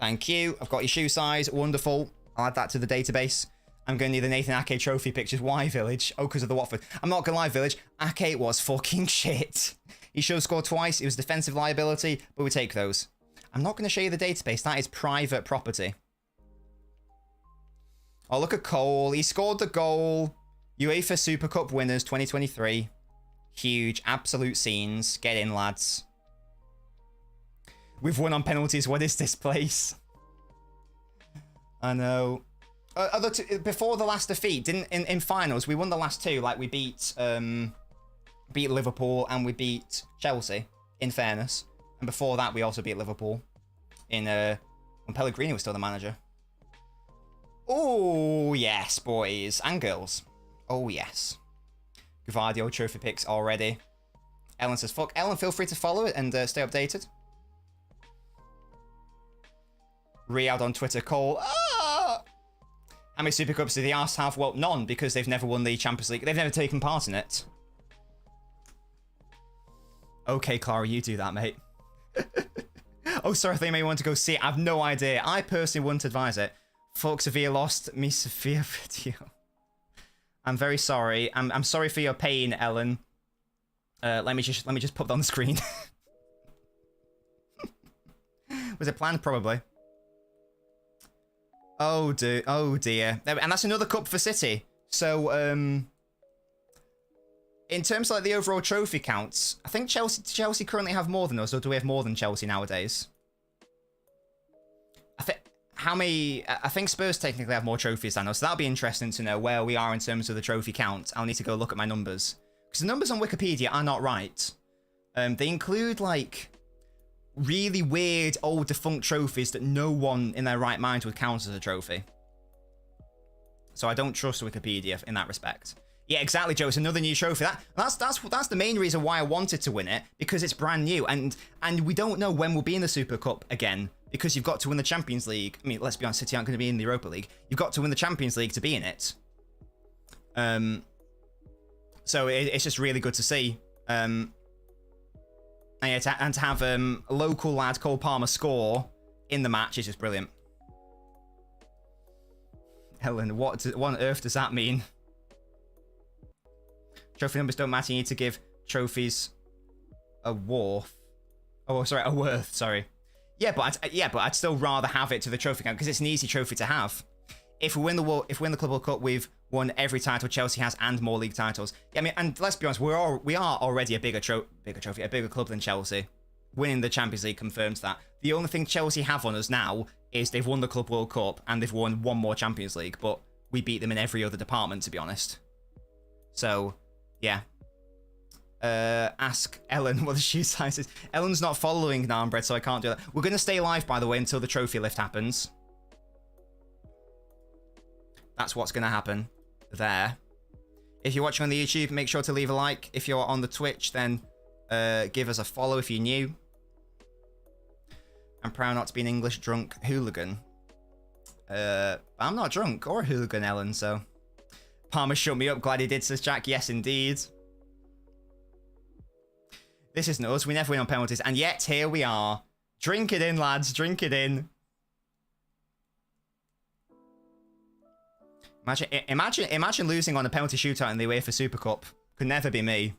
S1: Thank you. I've got your shoe size. Wonderful. I'll add that to the database. I'm going to need the Nathan Ake trophy pictures. Why, Village? Oh, because of the Watford. I'm not going to lie, Village. Ake was fucking shit. He should have scored twice. It was defensive liability, but we take those. I'm not going to show you the database. That is private property. Oh, look at Cole. He scored the goal. UEFA Super Cup winners 2023. Huge. Absolute scenes. Get in, lads. We've won on penalties. What is this place? I know. Before the last defeat, in finals, we won the last two. Like, we beat Liverpool and we beat Chelsea, in fairness. And before that, we also beat Liverpool when Pellegrini was still the manager. Oh, yes, boys and girls. Oh, yes. Guvardio trophy picks already. Ellen says, fuck. Ellen, feel free to follow it and stay updated. Riyadh on Twitter, Cole. Ah! How many Super Cups do the Arse have? Well, none, because they've never won the Champions League. They've never taken part in it. Okay, Clara, you do that, mate. Oh, sorry, I think you may want to go see it. I have no idea. I personally wouldn't advise it. Fuck, Sevilla lost me Sevilla video. I'm very sorry. I'm sorry for your pain, Ellen. Let me just put that on the screen. Was it planned? Probably. Oh dear. Oh dear. And that's another cup for City. So in terms of like the overall trophy counts, I think Chelsea currently have more than us, or do we have more than Chelsea nowadays? I think Spurs technically have more trophies than us, so that'll be interesting to know where we are in terms of the trophy count. I'll need to go look at my numbers. Because the numbers on Wikipedia are not right. They include, like, really weird old defunct trophies that no one in their right mind would count as a trophy. So I don't trust Wikipedia in that respect. Yeah, exactly, Joe. It's another new trophy. That's the main reason why I wanted to win it, because it's brand new, and we don't know when we'll be in the Super Cup again, because you've got to win the Champions League. I mean, let's be honest, City aren't going to be in the Europa League. You've got to win the Champions League to be in it. So it's just really good to see. And to have a local lad, Cole Palmer, score in the match is just brilliant. Helen, what on earth does that mean? Trophy numbers don't matter. You need to give trophies a worth. Oh, sorry, a worth. Sorry. Yeah, but I'd still rather have it to the trophy count because it's an easy trophy to have. If we win the Club World Cup, we've won every title Chelsea has and more league titles. Yeah, I mean, and let's be honest, we are already a bigger club than Chelsea. Winning the Champions League confirms that. The only thing Chelsea have on us now is they've won the Club World Cup and they've won one more Champions League, but we beat them in every other department, to be honest. So, yeah. Ask Ellen what the shoe size is. Ellen's not following Narmbread, so I can't do that. We're going to stay live, by the way, until the trophy lift happens. That's what's going to happen there. If you're watching on the YouTube, make sure to leave a like. If you're on the Twitch, then give us a follow if you're new. I'm proud not to be an English drunk hooligan. I'm not drunk or a hooligan, Ellen, so... Palmer shut me up. Glad he did, says Jack. Yes, indeed. This isn't us. We never win on penalties. And yet, here we are. Drink it in, lads. Drink it in. Imagine losing on a penalty shootout in the UEFA Super Cup. Could never be me.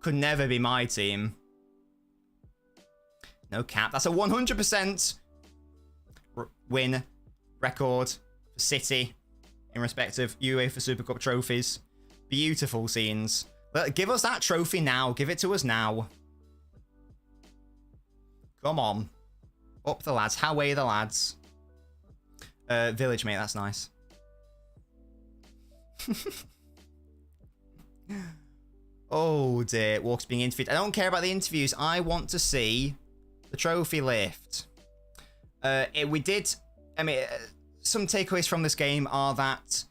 S1: Could never be my team. No cap. That's a 100% win record for City in respect of UEFA Super Cup trophies. Beautiful scenes. But give us that trophy now. Give it to us now. Come on. Up the lads. How are the lads? Village, mate. That's nice. Oh dear. Walk's being interviewed. I don't care about the interviews. I want to see the trophy lift. We did... I mean, some takeaways from this game are that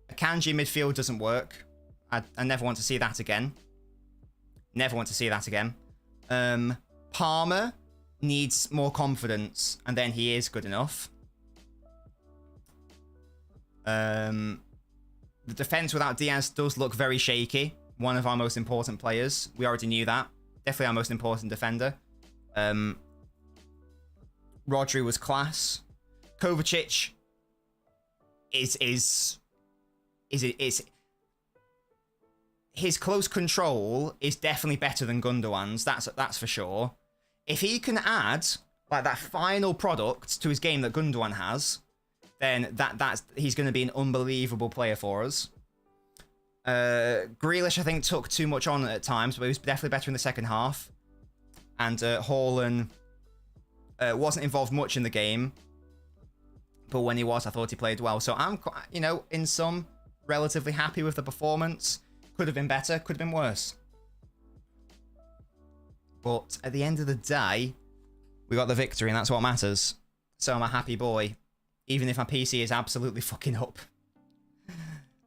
S1: a Kanji midfield doesn't work. I never want to see that again. Never want to see that again. Palmer needs more confidence, and then he is good enough. The defense without Diaz does look very shaky. One of our most important players. We already knew that. Definitely our most important defender. Rodri was class. Kovacic is his close control is definitely better than Gundogan's. That's for sure. If he can add like that final product to his game that Gundogan has, then he's going to be an unbelievable player for us. Grealish, I think, took too much on at times, but he was definitely better in the second half. And Haaland wasn't involved much in the game, but when he was, I thought he played well. So I'm, in sum, relatively happy with the performance. Could have been better, could have been worse. But at the end of the day, we got the victory, and that's what matters. So I'm a happy boy, even if my PC is absolutely fucking up.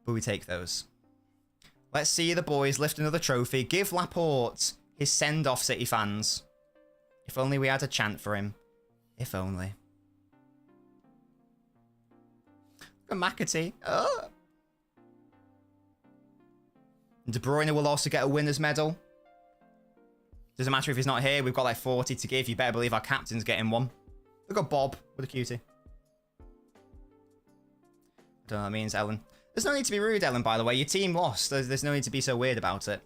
S1: But we take those. Let's see the boys lift another trophy. Give Laporte his send-off, City fans. If only we had a chant for him. If only. Look at McAtee. Oh. De Bruyne will also get a winner's medal. Doesn't matter if he's not here. We've got like 40 to give. You better believe our captain's getting one. Look at Bob. What a cutie. I don't know what that means, Ellen. There's no need to be rude, Ellen, by the way. Your team lost. There's no need to be so weird about it.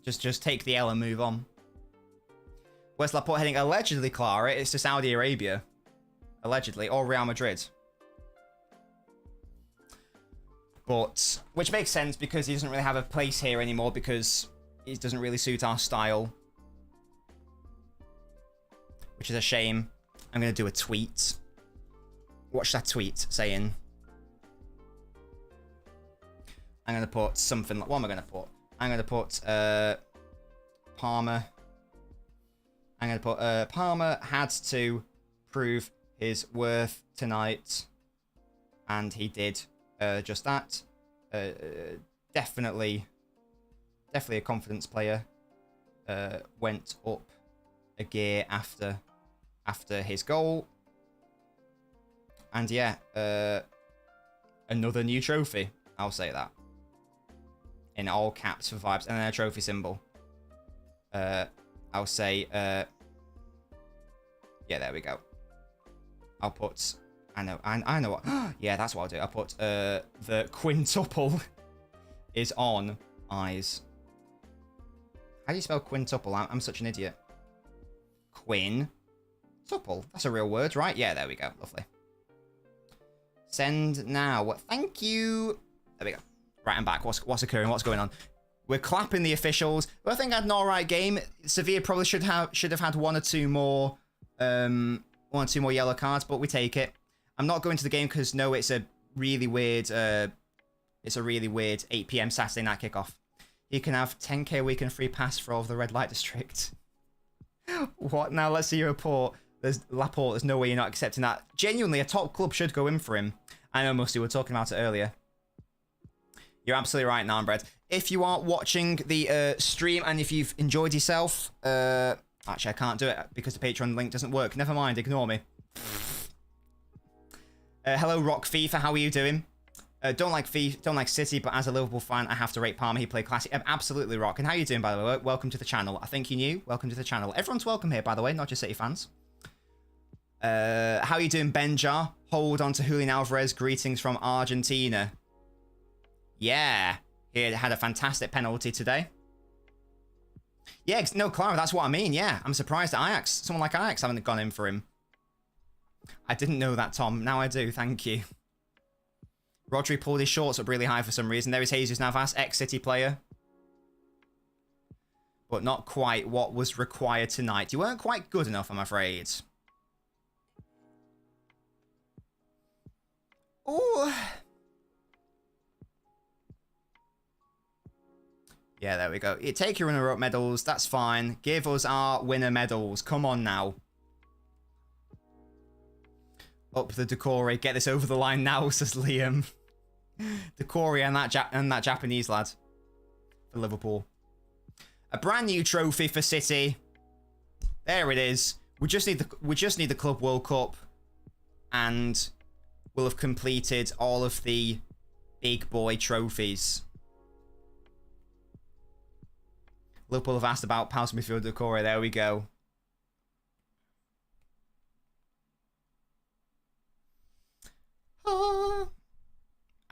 S1: Just take the L and move on. Where's Laporte heading? Allegedly, Clara, it's to Saudi Arabia. Allegedly. Or Real Madrid. But, which makes sense because he doesn't really have a place here anymore because it doesn't really suit our style. Which is a shame. I'm going to do a tweet. Watch that tweet saying... I'm going to put something... What am I going to put? I'm going to put Palmer. I'm going to put Palmer had to prove his worth tonight. And he did. just that. Definitely a confidence player. Went up a gear after his goal. And yeah, another new trophy. I'll say that. In all caps for vibes. And then a trophy symbol. I'll say, yeah, there we go. I'll put, I know what, yeah, that's what I'll do. I'll put, the quintuple is on eyes. How do you spell quintuple? I'm such an idiot. Quintuple. That's a real word, right? Yeah, there we go. Lovely. Send now. Thank you. There we go. Right, I'm back. What's occurring? What's going on? We're clapping the officials. But I think I had an alright game. Sevilla probably should have had one or two more yellow cards, but we take it. I'm not going to the game because no, it's a really weird 8 PM Saturday night kickoff. You can have 10k a week and a free pass for all of the red light district. What? Now let's see your report. There's Laporte. There's no way you're not accepting that. Genuinely, a top club should go in for him. I know, Musty, we were talking about it earlier. You're absolutely right, Narnbread. If you are watching the stream and if you've enjoyed yourself, actually I can't do it because the Patreon link doesn't work. Never mind, ignore me. Hello, Rock FIFA. How are you doing? Don't like City, but as a Liverpool fan, I have to rate Palmer. He played classic. Absolutely, Rock. And how are you doing, by the way? Welcome to the channel. I think you knew. Welcome to the channel. Everyone's welcome here, by the way, not just City fans. How are you doing, Benjar? Hold on to Julian Alvarez. Greetings from Argentina. Yeah. He had a fantastic penalty today. Yeah, no, Clara, that's what I mean. Yeah, I'm surprised that Ajax, someone like Ajax, haven't gone in for him. I didn't know that, Tom. Now I do. Thank you. Rodri pulled his shorts up really high for some reason. There is Jesus Navas, ex-City player. But not quite what was required tonight. You weren't quite good enough, I'm afraid. Ooh. Yeah, there we go. You take your runner-up medals. That's fine. Give us our winner medals. Come on now. Up the Decore. Get this over the line now, says Liam. Decore and that Japanese lad for Liverpool. A brand new trophy for City. There it is. We just need the Club World Cup, and we'll have completed all of the big boy trophies. Liverpool have asked about Pals midfield Decore. There we go.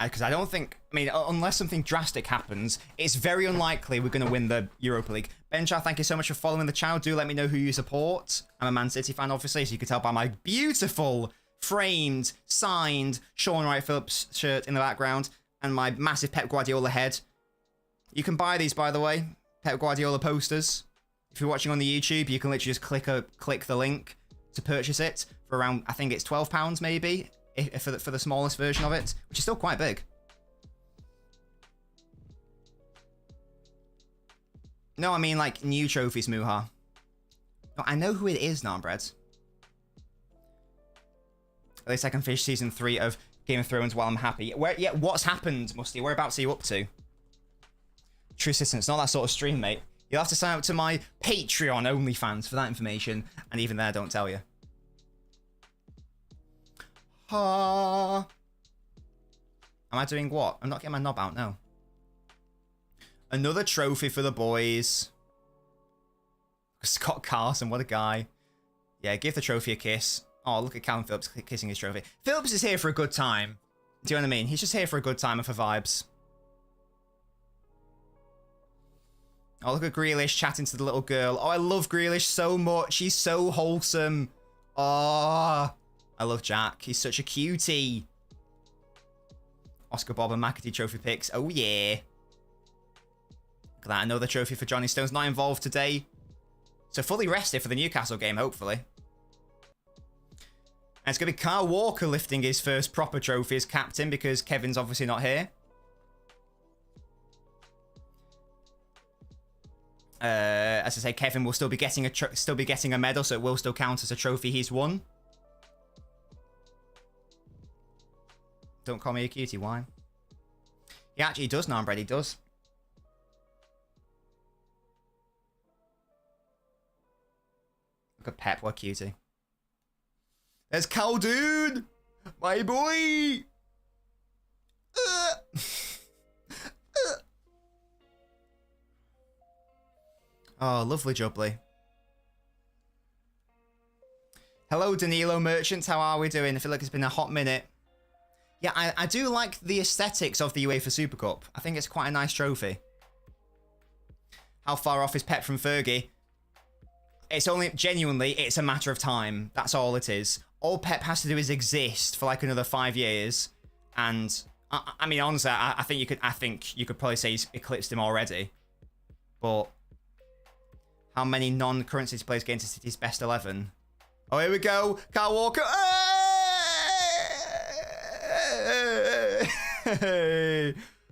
S1: Because I don't think, I mean, unless something drastic happens, it's very unlikely we're going to win the Europa League. Benchar, thank you so much for following the channel. Do let me know who you support. I'm a Man City fan, obviously, so you can tell by my beautiful, framed, signed Sean Wright-Phillips shirt in the background and my massive Pep Guardiola head. You can buy these, by the way, Pep Guardiola posters. If you're watching on the YouTube, you can literally just click the link to purchase it for around, I think it's £12 maybe. For the smallest version of it, which is still quite big. No, I mean like new trophies, Muha. No, I know who it is, Narnbread. At least I can finish season 3 of Game of Thrones while I'm happy. Yeah, what's happened, Musty? Whereabouts are you up to? True assistant, it's not that sort of stream, mate. You'll have to sign up to my Patreon OnlyFans for that information, and even there, I don't tell you. Am I doing what? I'm not getting my knob out, no. Another trophy for the boys. Scott Carson, what a guy. Yeah, give the trophy a kiss. Oh, look at Callum Phillips kissing his trophy. Phillips is here for a good time. Do you know what I mean? He's just here for a good time and for vibes. Oh, look at Grealish chatting to the little girl. Oh, I love Grealish so much. He's so wholesome. Oh, I love Jack. He's such a cutie. Oscar Bob and McAtee trophy picks. Oh, yeah. Look at that. Another trophy for Johnny Stones. Not involved today. So fully rested for the Newcastle game, hopefully. And it's going to be Kyle Walker lifting his first proper trophy as captain because Kevin's obviously not here. As I say, Kevin will still be getting a medal, so it will still count as a trophy he's won. Don't call me a cutie, why? He actually does now, Brady. He does. Look at Pep. What a cutie. There's Caldoon! My boy! Oh, lovely jubbly. Hello, Danilo Merchants. How are we doing? I feel like it's been a hot minute. Yeah, I do like the aesthetics of the UEFA Super Cup. I think it's quite a nice trophy. How far off is Pep from Fergie? It's only, genuinely, it's a matter of time. That's all it is. All Pep has to do is exist for like another 5 years. And, I mean, honestly, I think you could probably say he's eclipsed him already. But how many non-current City players get into City's best 11? Oh, here we go. Kyle Walker.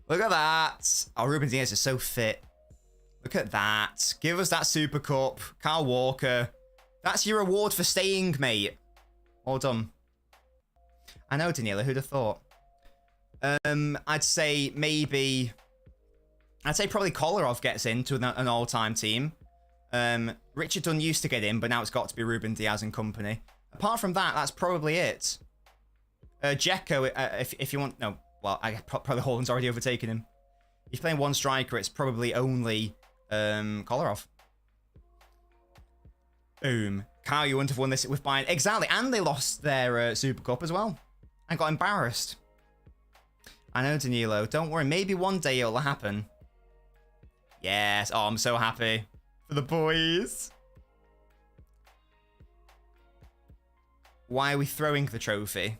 S1: Look at that. Oh, Ruben Diaz is so fit. Look at that. Give us that Super Cup. Kyle Walker. That's your reward for staying, mate. All done. I know, Daniela. Who'd have thought? I'd say maybe... I'd say probably Kolarov gets into an all-time team. Richard Dunn used to get in, but now it's got to be Ruben Diaz and company. Apart from that, that's probably it. Dzeko, if you want... No, well, probably Holland's already overtaken him. If he's playing one striker, it's probably only Kolarov. Boom. Kyle, you wouldn't have won this with Bayern. Exactly, and they lost their Super Cup as well. And got embarrassed. I know, Danilo. Don't worry, maybe one day it'll happen. Yes. Oh, I'm so happy for the boys. Why are we throwing the trophy?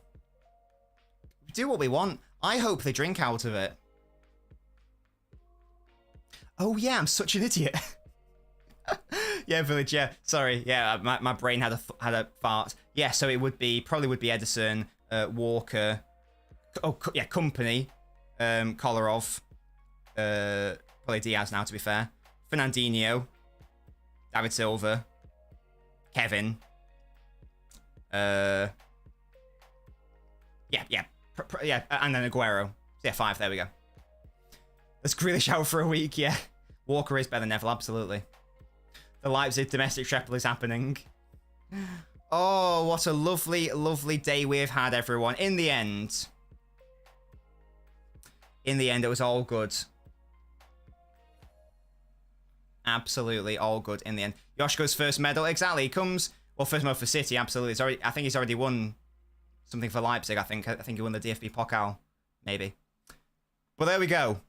S1: We do what we want. I hope they drink out of it. Oh, yeah, I'm such an idiot. Yeah, Village, yeah. Sorry, yeah, my brain had a fart. Yeah, so it would be, probably would be Edison, Walker, oh, yeah, Company, Kolarov, probably Diaz now, to be fair. Fernandinho, David Silva, Kevin, yeah, and then Aguero. Yeah, 5, there we go. Let's Grealish out for a week, yeah. Walker is better than Neville, absolutely. The Leipzig domestic treble is happening. Oh, what a lovely, lovely day we've had, everyone. In the end, it was all good. Absolutely all good in the end. Yoshko's first medal, exactly. He comes, well, first medal for City, absolutely. It's already, I think he's already won something for Leipzig, I think he won the DFB Pokal, maybe. Well, there we go.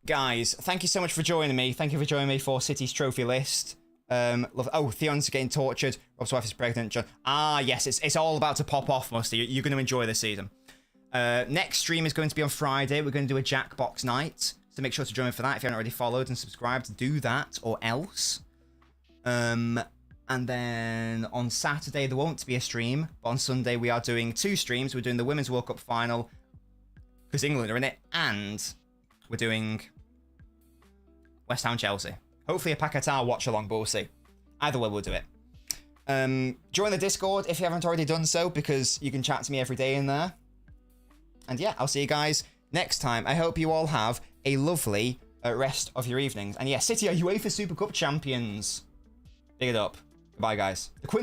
S1: Guys, thank you so much for joining me. Thank you for joining me for City's trophy list. Oh, Theon's getting tortured. Rob's wife is pregnant. John. Ah, yes, it's all about to pop off, Musty. You're going to enjoy this season. Next stream is going to be on Friday. We're going to do a Jackbox night. So make sure to join for that. If you haven't already followed and subscribed, do that or else. And then on Saturday, there won't be a stream. But on Sunday, we are doing 2 streams. We're doing the Women's World Cup final because England are in it. And we're doing West Ham Chelsea. Hopefully a Paquetá watch along, but we'll see. Either way, we'll do it. Join the Discord if you haven't already done so, because you can chat to me every day in there. And yeah, I'll see you guys next time. I hope you all have a lovely rest of your evenings. And yeah, City are UEFA Super Cup champions. Big it up. Goodbye, guys. The Quinton